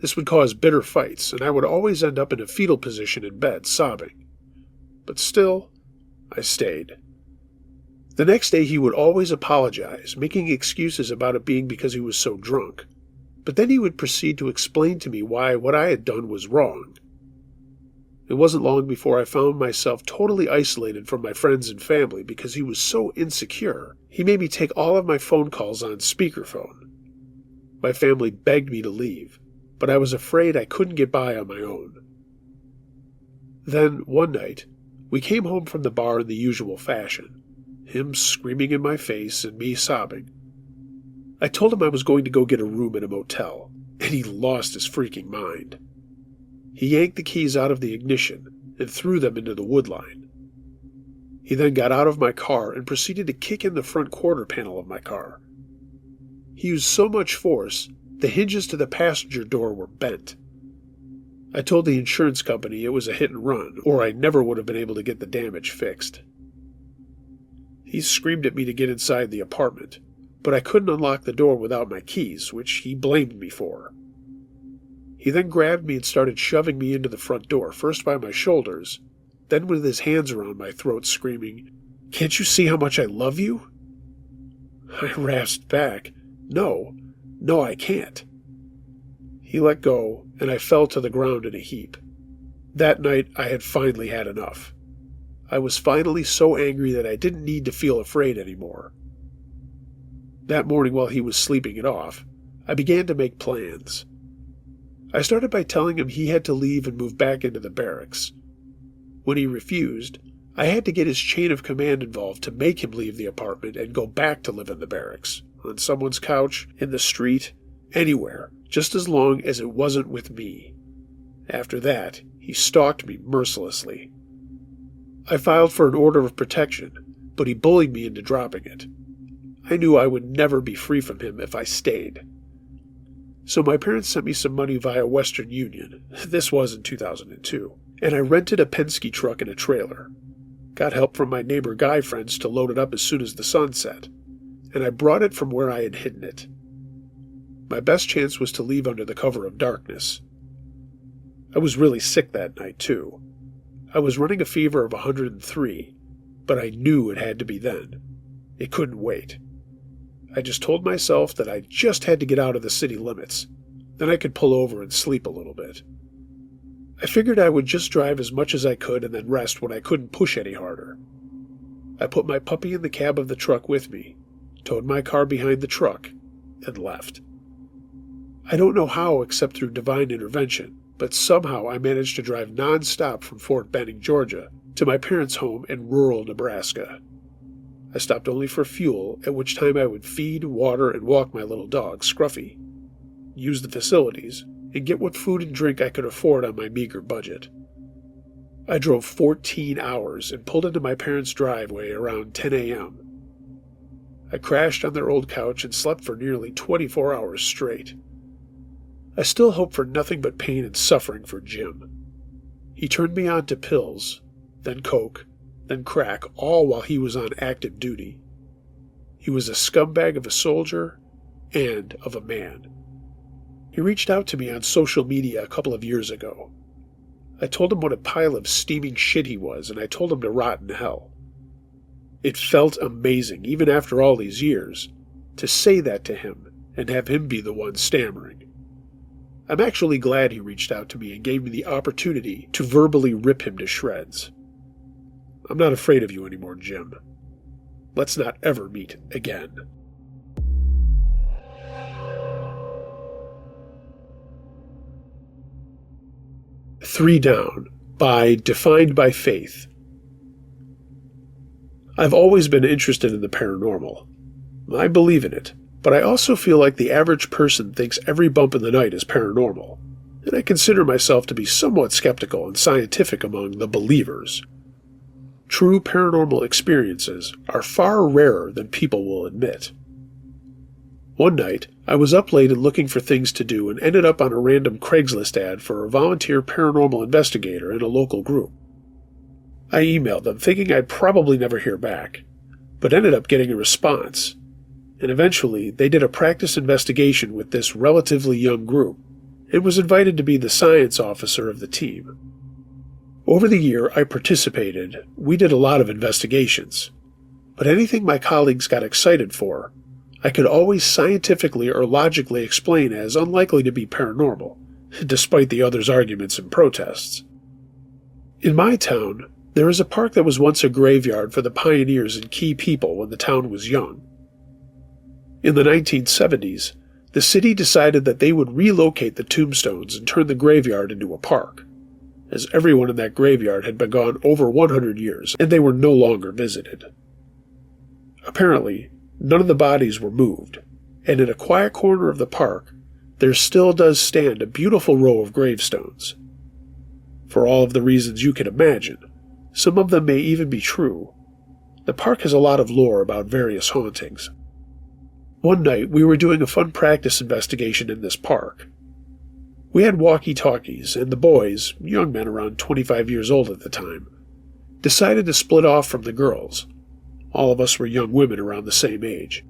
This would cause bitter fights, and I would always end up in a fetal position in bed, sobbing. But still, I stayed. The next day he would always apologize, making excuses about it being because he was so drunk. But then he would proceed to explain to me why what I had done was wrong. It wasn't long before I found myself totally isolated from my friends and family because he was so insecure. He made me take all of my phone calls on speakerphone. My family begged me to leave, but I was afraid I couldn't get by on my own. Then, one night, we came home from the bar in the usual fashion, him screaming in my face and me sobbing. I told him I was going to go get a room in a motel, and he lost his freaking mind. He yanked the keys out of the ignition and threw them into the woodline. He then got out of my car and proceeded to kick in the front quarter panel of my car. He used so much force, the hinges to the passenger door were bent. I told the insurance company it was a hit and run, or I never would have been able to get the damage fixed. He screamed at me to get inside the apartment, but I couldn't unlock the door without my keys, which he blamed me for. He then grabbed me and started shoving me into the front door, first by my shoulders, then with his hands around my throat, screaming, "Can't you see how much I love you?" I rasped back, No, I can't." He let go, and I fell to the ground in a heap. That night, I had finally had enough. I was finally so angry that I didn't need to feel afraid anymore. That morning, while he was sleeping it off, I began to make plans. I started by telling him he had to leave and move back into the barracks. When he refused, I had to get his chain of command involved to make him leave the apartment and go back to live in the barracks, on someone's couch, in the street, anywhere, just as long as it wasn't with me. After that, he stalked me mercilessly. I filed for an order of protection, but he bullied me into dropping it. I knew I would never be free from him if I stayed. So my parents sent me some money via Western Union. This was in 2002. And I rented a Penske truck and a trailer. Got help from my neighbor guy friends to load it up as soon as the sun set. And I brought it from where I had hidden it. My best chance was to leave under the cover of darkness. I was really sick that night, too. I was running a fever of 103, but I knew it had to be then. It couldn't wait. I just told myself that I just had to get out of the city limits. Then I could pull over and sleep a little bit. I figured I would just drive as much as I could and then rest when I couldn't push any harder. I put my puppy in the cab of the truck with me, towed my car behind the truck, and left. I don't know how except through divine intervention, but somehow I managed to drive non-stop from Fort Benning, Georgia, to my parents' home in rural Nebraska. I stopped only for fuel, at which time I would feed, water, and walk my little dog, Scruffy, use the facilities, and get what food and drink I could afford on my meager budget. I drove 14 hours and pulled into my parents' driveway around 10 a.m. I crashed on their old couch and slept for nearly 24 hours straight. I still hoped for nothing but pain and suffering for Jim. He turned me on to pills, then coke, then crack, all while he was on active duty. He was a scumbag of a soldier and of a man. He reached out to me on social media a couple of years ago. I told him what a pile of steaming shit he was, and I told him to rot in hell. It felt amazing, even after all these years, to say that to him and have him be the one stammering. I'm actually glad he reached out to me and gave me the opportunity to verbally rip him to shreds. I'm not afraid of you anymore, Jim. Let's not ever meet again. Three Down by Defined by Faith. I've always been interested in the paranormal. I believe in it, but I also feel like the average person thinks every bump in the night is paranormal, and I consider myself to be somewhat skeptical and scientific among the believers. True paranormal experiences are far rarer than people will admit. One night, I was up late and looking for things to do and ended up on a random Craigslist ad for a volunteer paranormal investigator in a local group. I emailed them thinking I'd probably never hear back, but ended up getting a response, and eventually they did a practice investigation with this relatively young group and was invited to be the science officer of the team. Over the year I participated, we did a lot of investigations, but anything my colleagues got excited for, I could always scientifically or logically explain as unlikely to be paranormal, despite the others' arguments and protests. In my town, there is a park that was once a graveyard for the pioneers and key people when the town was young. In the 1970s, the city decided that they would relocate the tombstones and turn the graveyard into a park, as everyone in that graveyard had been gone over 100 years and they were no longer visited. Apparently, none of the bodies were moved, and in a quiet corner of the park, there still does stand a beautiful row of gravestones. For all of the reasons you can imagine, some of them may even be true. The park has a lot of lore about various hauntings. One night, we were doing a fun practice investigation in this park. We had walkie-talkies, and the boys, young men around 25 years old at the time, decided to split off from the girls. All of us were young women around the same age.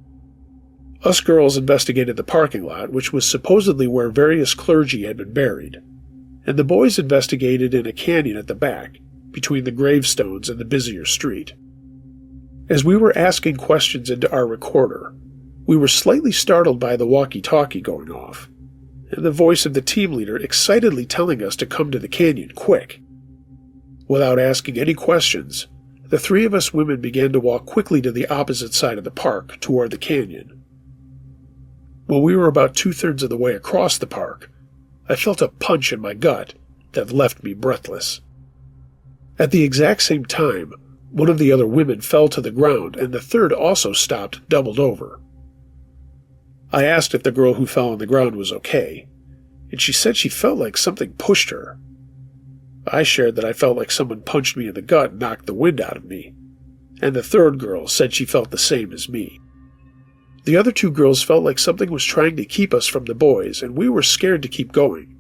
Us girls investigated the parking lot, which was supposedly where various clergy had been buried, and the boys investigated in a canyon at the back, between the gravestones and the busier street. As we were asking questions into our recorder, we were slightly startled by the walkie-talkie going off, and the voice of the team leader excitedly telling us to come to the canyon quick. Without asking any questions, the three of us women began to walk quickly to the opposite side of the park, toward the canyon. When we were about 2/3 of the way across the park, I felt a punch in my gut that left me breathless. At the exact same time, one of the other women fell to the ground, and the third also stopped, doubled over. I asked if the girl who fell on the ground was okay, and she said she felt like something pushed her. I shared that I felt like someone punched me in the gut and knocked the wind out of me, and the third girl said she felt the same as me. The other two girls felt like something was trying to keep us from the boys, and we were scared to keep going.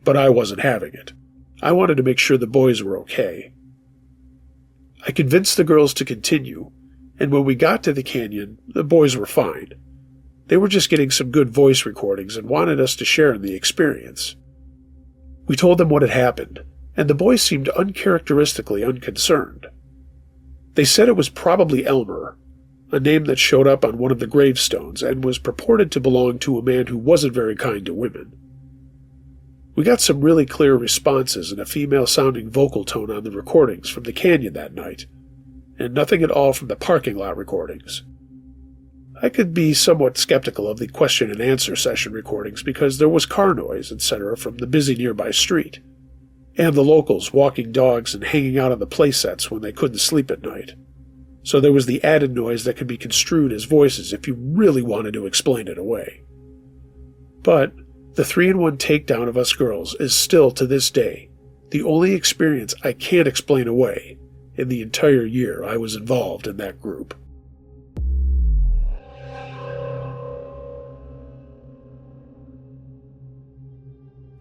But I wasn't having it. I wanted to make sure the boys were okay. I convinced the girls to continue, and when we got to the canyon, the boys were fine. They were just getting some good voice recordings and wanted us to share in the experience. We told them what had happened, and the boys seemed uncharacteristically unconcerned. They said it was probably Elmer, a name that showed up on one of the gravestones and was purported to belong to a man who wasn't very kind to women. We got some really clear responses and a female-sounding vocal tone on the recordings from the canyon that night, and nothing at all from the parking lot recordings. I could be somewhat skeptical of the question-and-answer session recordings because there was car noise, etc., from the busy nearby street, and the locals walking dogs and hanging out on the playsets when they couldn't sleep at night. So there was the added noise that could be construed as voices if you really wanted to explain it away. But the 3-in-1 takedown of us girls is still, to this day, the only experience I can't explain away in the entire year I was involved in that group.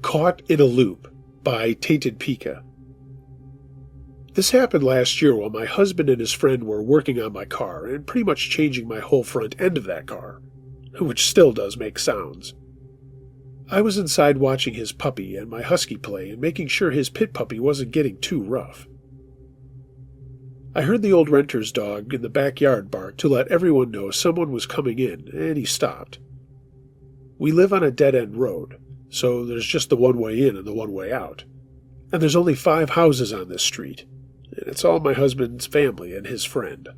Caught in a Loop by Tainted Pika. This happened last year while my husband and his friend were working on my car and pretty much changing my whole front end of that car, which still does make sounds. I was inside watching his puppy and my husky play and making sure his pit puppy wasn't getting too rough. I heard the old renter's dog in the backyard bark to let everyone know someone was coming in, and he stopped. We live on a dead-end road, so there's just the one way in and the one way out. And there's only 5 houses on this street, and it's all my husband's family and his friend.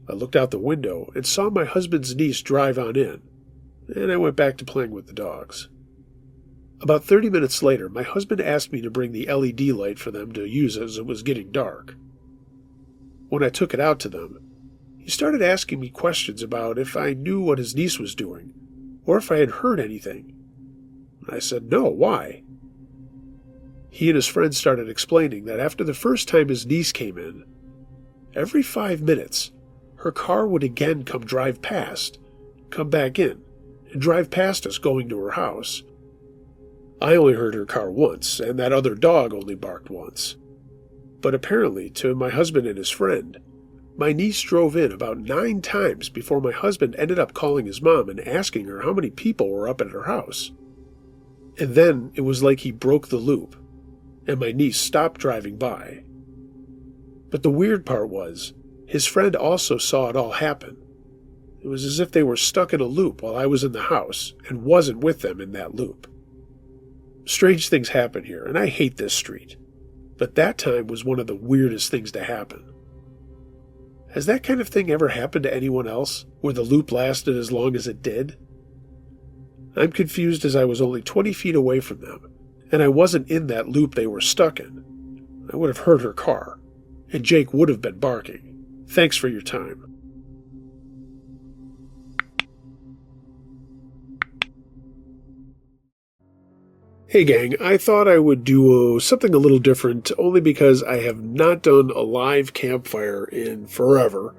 I looked out the window and saw my husband's niece drive on in, and I went back to playing with the dogs. About 30 minutes later, my husband asked me to bring the LED light for them to use as it was getting dark. When I took it out to them, he started asking me questions about if I knew what his niece was doing, or if I had heard anything. I said, "No, why?" He and his friend started explaining that after the first time his niece came in, every 5 minutes, her car would again come drive past, come back in and drive past us going to her house. I only heard her car once, and that other dog only barked once. But apparently, to my husband and his friend, my niece drove in about 9 times before my husband ended up calling his mom and asking her how many people were up at her house. And then it was like he broke the loop, and my niece stopped driving by. But the weird part was, his friend also saw it all happen. It was as if they were stuck in a loop while I was in the house and wasn't with them in that loop. Strange things happen here, and I hate this street. But that time was one of the weirdest things to happen. Has that kind of thing ever happened to anyone else, where the loop lasted as long as it did? I'm confused as I was only 20 feet away from them, and I wasn't in that loop they were stuck in. I would have heard her car, and Jake would have been barking. Thanks for your time. Hey gang, I thought I would do something a little different, only because I have not done a live campfire in forever.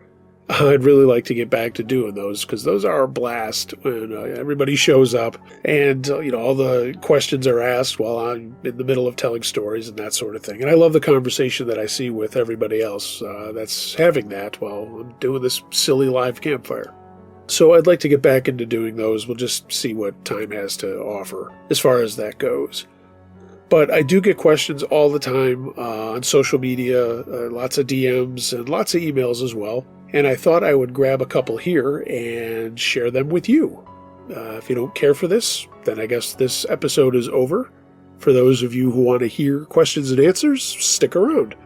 I'd really like to get back to doing those, because those are a blast when everybody shows up and all the questions are asked while I'm in the middle of telling stories and that sort of thing. And I love the conversation that I see with everybody else that's having that while I'm doing this silly live campfire. So I'd like to get back into doing those. We'll just see what time has to offer as far as that goes. But I do get questions all the time on social media, lots of DMs and lots of emails as well. And I thought I would grab a couple here and share them with you. If you don't care for this, then I guess this episode is over. For those of you who want to hear questions and answers, stick around.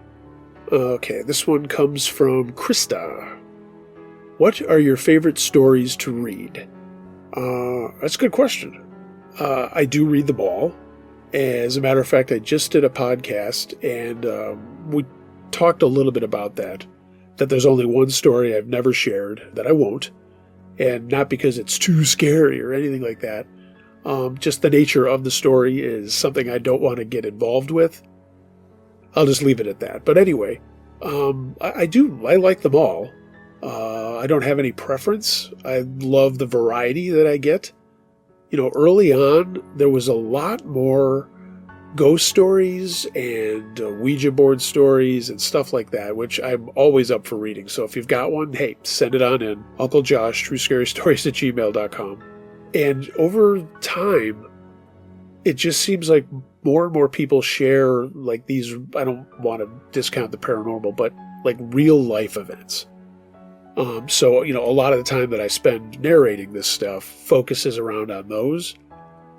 Okay, this one comes from Krista. What are your favorite stories to read? That's a good question. I do read them all. As a matter of fact, I just did a podcast, and we talked a little bit about that there's only one story I've never shared that I won't, and not because it's too scary or anything like that. Just the nature of the story is something I don't want to get involved with. I'll just leave it at that. But anyway, I like them all. I don't have any preference. I love the variety that I get. Early on, there was a lot more ghost stories and Ouija board stories and stuff like that, which I'm always up for reading. So if you've got one, hey, send it on in. Uncle Josh, truescarystories@gmail.com. And over time, it just seems like more and more people share like these, I don't want to discount the paranormal, but like real life events. So, a lot of the time that I spend narrating this stuff focuses around on those,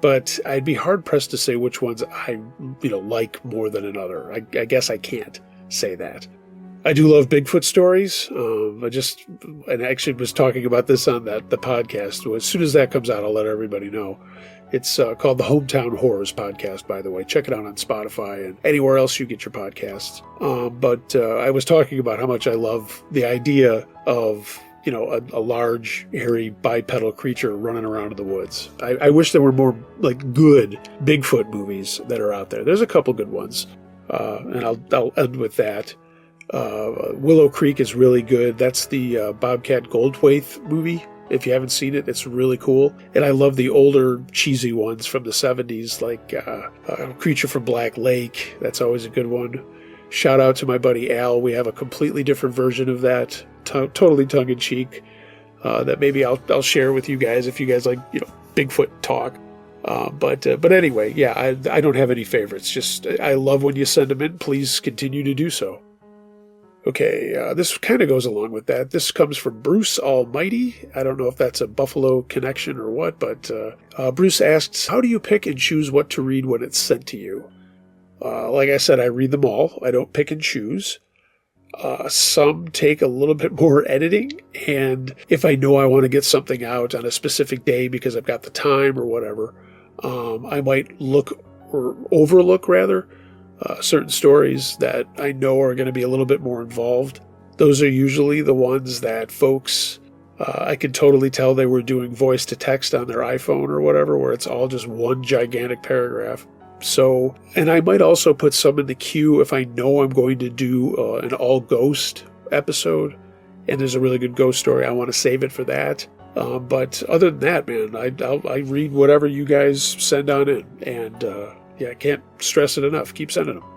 but I'd be hard pressed to say which ones I, like more than another. I guess I can't say that. I do love Bigfoot stories. I actually was talking about this on the podcast. As soon as that comes out, I'll let everybody know. It's called the Hometown Horrors Podcast, by the way. Check it out on Spotify and anywhere else you get your podcasts. But I was talking about how much I love the idea of, a large, hairy, bipedal creature running around in the woods. I wish there were more, good Bigfoot movies that are out there. There's a couple good ones. And I'll end with that. Willow Creek is really good. That's the Bobcat Goldthwait movie. If you haven't seen it, it's really cool. And I love the older, cheesy ones from the 70s, like Creature from Black Lake. That's always a good one. Shout out to my buddy Al. We have a completely different version of that, totally tongue-in-cheek, that maybe I'll share with you guys if you guys like, Bigfoot talk. But anyway, yeah, I don't have any favorites. Just, I love when you send them in. Please continue to do so. Okay, this kind of goes along with that. This comes from Bruce Almighty. I don't know if that's a Buffalo connection or what, but Bruce asks, how do you pick and choose what to read when it's sent to you? Like I said, I read them all. I don't pick and choose. Some take a little bit more editing, and if I know I want to get something out on a specific day because I've got the time or whatever, I might look or overlook, rather, certain stories that I know are going to be a little bit more involved. Those are usually the ones that folks, I could totally tell they were doing voice to text on their iPhone or whatever, where it's all just one gigantic paragraph. So, and I might also put some in the queue if I know I'm going to do an all ghost episode and there's a really good ghost story. I want to save it for that. But other than that, man, I read whatever you guys send on in. And I can't stress it enough. Keep sending them.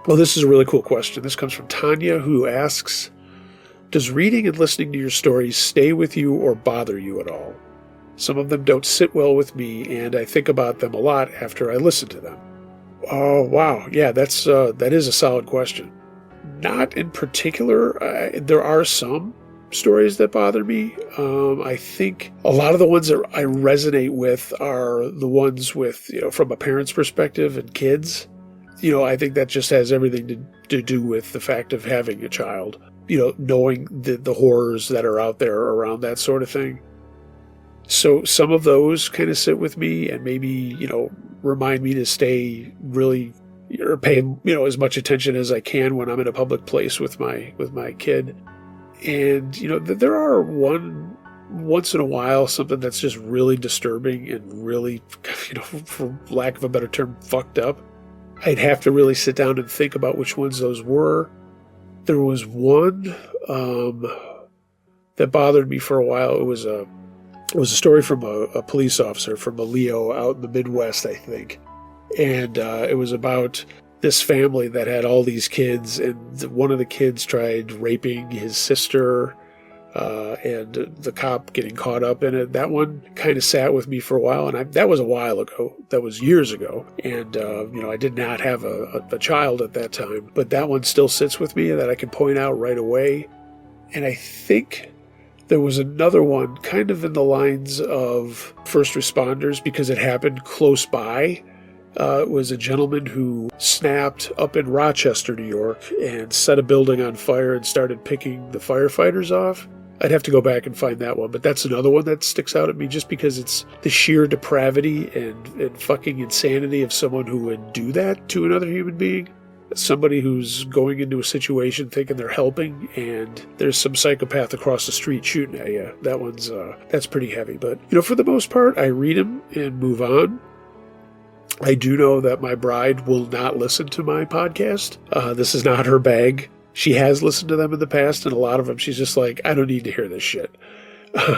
Well, this is a really cool question. This comes from Tanya, who asks, does reading and listening to your stories stay with you or bother you at all? Some of them don't sit well with me, and I think about them a lot after I listen to them. Oh, wow. Yeah, that is a solid question. Not in particular. There are some stories that bother me. I think a lot of the ones that I resonate with are the ones with, from a parent's perspective and kids. I think that just has everything to do with the fact of having a child, knowing the horrors that are out there around that sort of thing. So some of those kind of sit with me and maybe, remind me to stay really, or pay, as much attention as I can when I'm in a public place with my kid. And, there are once in a while, something that's just really disturbing and really, for lack of a better term, fucked up. I'd have to really sit down and think about which ones those were. There was one that bothered me for a while. It was a story from a police officer from a Leo out in the Midwest, I think. And it was about this family that had all these kids, and one of the kids tried raping his sister, and the cop getting caught up in it. That one kind of sat with me for a while, and that was a while ago. That was years ago. And, I did not have a child at that time, but that one still sits with me that I can point out right away. And I think there was another one kind of in the lines of first responders because it happened close by. It was a gentleman who snapped up in Rochester, New York, and set a building on fire and started picking the firefighters off. I'd have to go back and find that one, but that's another one that sticks out at me just because it's the sheer depravity and fucking insanity of someone who would do that to another human being. Somebody who's going into a situation thinking they're helping, and there's some psychopath across the street shooting at you. That's pretty heavy. But, for the most part, I read them and move on. I do know that my bride will not listen to my podcast. This is not her bag. She has listened to them in the past, and a lot of them she's just like, I don't need to hear this shit.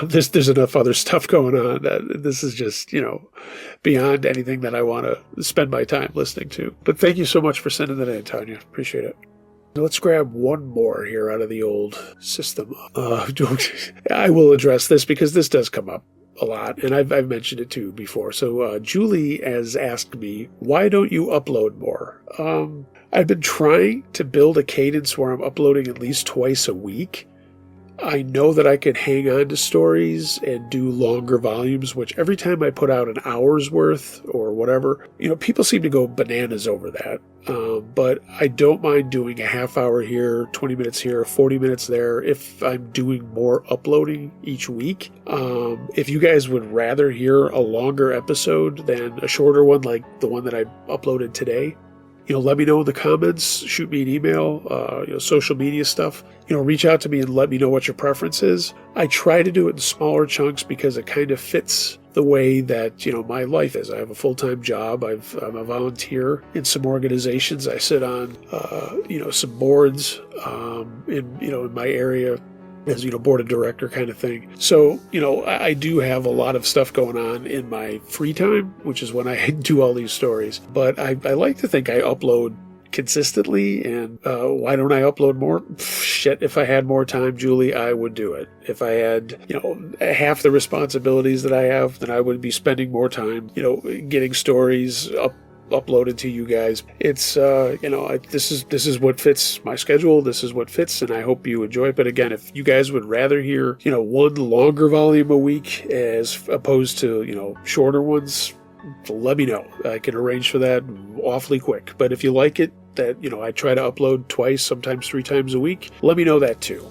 There's enough other stuff going on. This is just, beyond anything that I want to spend my time listening to. But thank you so much for sending that in, Tanya. Appreciate it. Let's grab one more here out of the old system. I will address this because this does come up a lot, and I've mentioned it too before. So Julie has asked me, why don't you upload more? I've been trying to build a cadence where I'm uploading at least twice a week. I know that I can hang on to stories and do longer volumes, which every time I put out an hour's worth or whatever, people seem to go bananas over that. But I don't mind doing a half hour here, 20 minutes here, 40 minutes there if I'm doing more uploading each week. If you guys would rather hear a longer episode than a shorter one like the one that I uploaded today, let me know in the comments, shoot me an email, social media stuff. Reach out to me and let me know what your preference is. I try to do it in smaller chunks because it kind of fits the way that, my life is. I have a full-time job. I'm a volunteer in some organizations. I sit on, some boards, in my area as, board of director kind of thing. So, I do have a lot of stuff going on in my free time, which is when I do all these stories. But I like to think I upload consistently, and why don't I upload more? Shit, if I had more time, Julie, I would do it. If I had, half the responsibilities that I have, then I would be spending more time, getting stories uploaded to you guys. It's this is what fits my schedule. This is what fits, and I hope you enjoy it. But again, if you guys would rather hear one longer volume a week as opposed to shorter ones, let me know. I can arrange for that awfully quick. But if you like it that I try to upload twice, sometimes 3 times a week, let me know that too.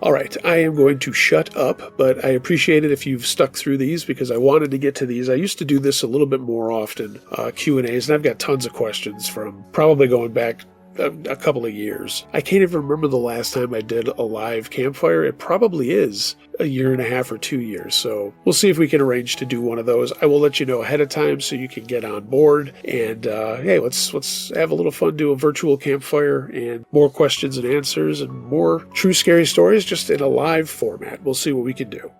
All right, I am going to shut up, but I appreciate it if you've stuck through these because I wanted to get to these. I used to do this a little bit more often, Q&As, and I've got tons of questions from probably going back a couple of years. I can't even remember the last time I did a live campfire. It probably is a year and a half or 2 years. So we'll see if we can arrange to do one of those. I will let you know ahead of time so you can get on board. And hey, let's have a little fun, do a virtual campfire and more questions and answers and more true scary stories just in a live format. We'll see what we can do.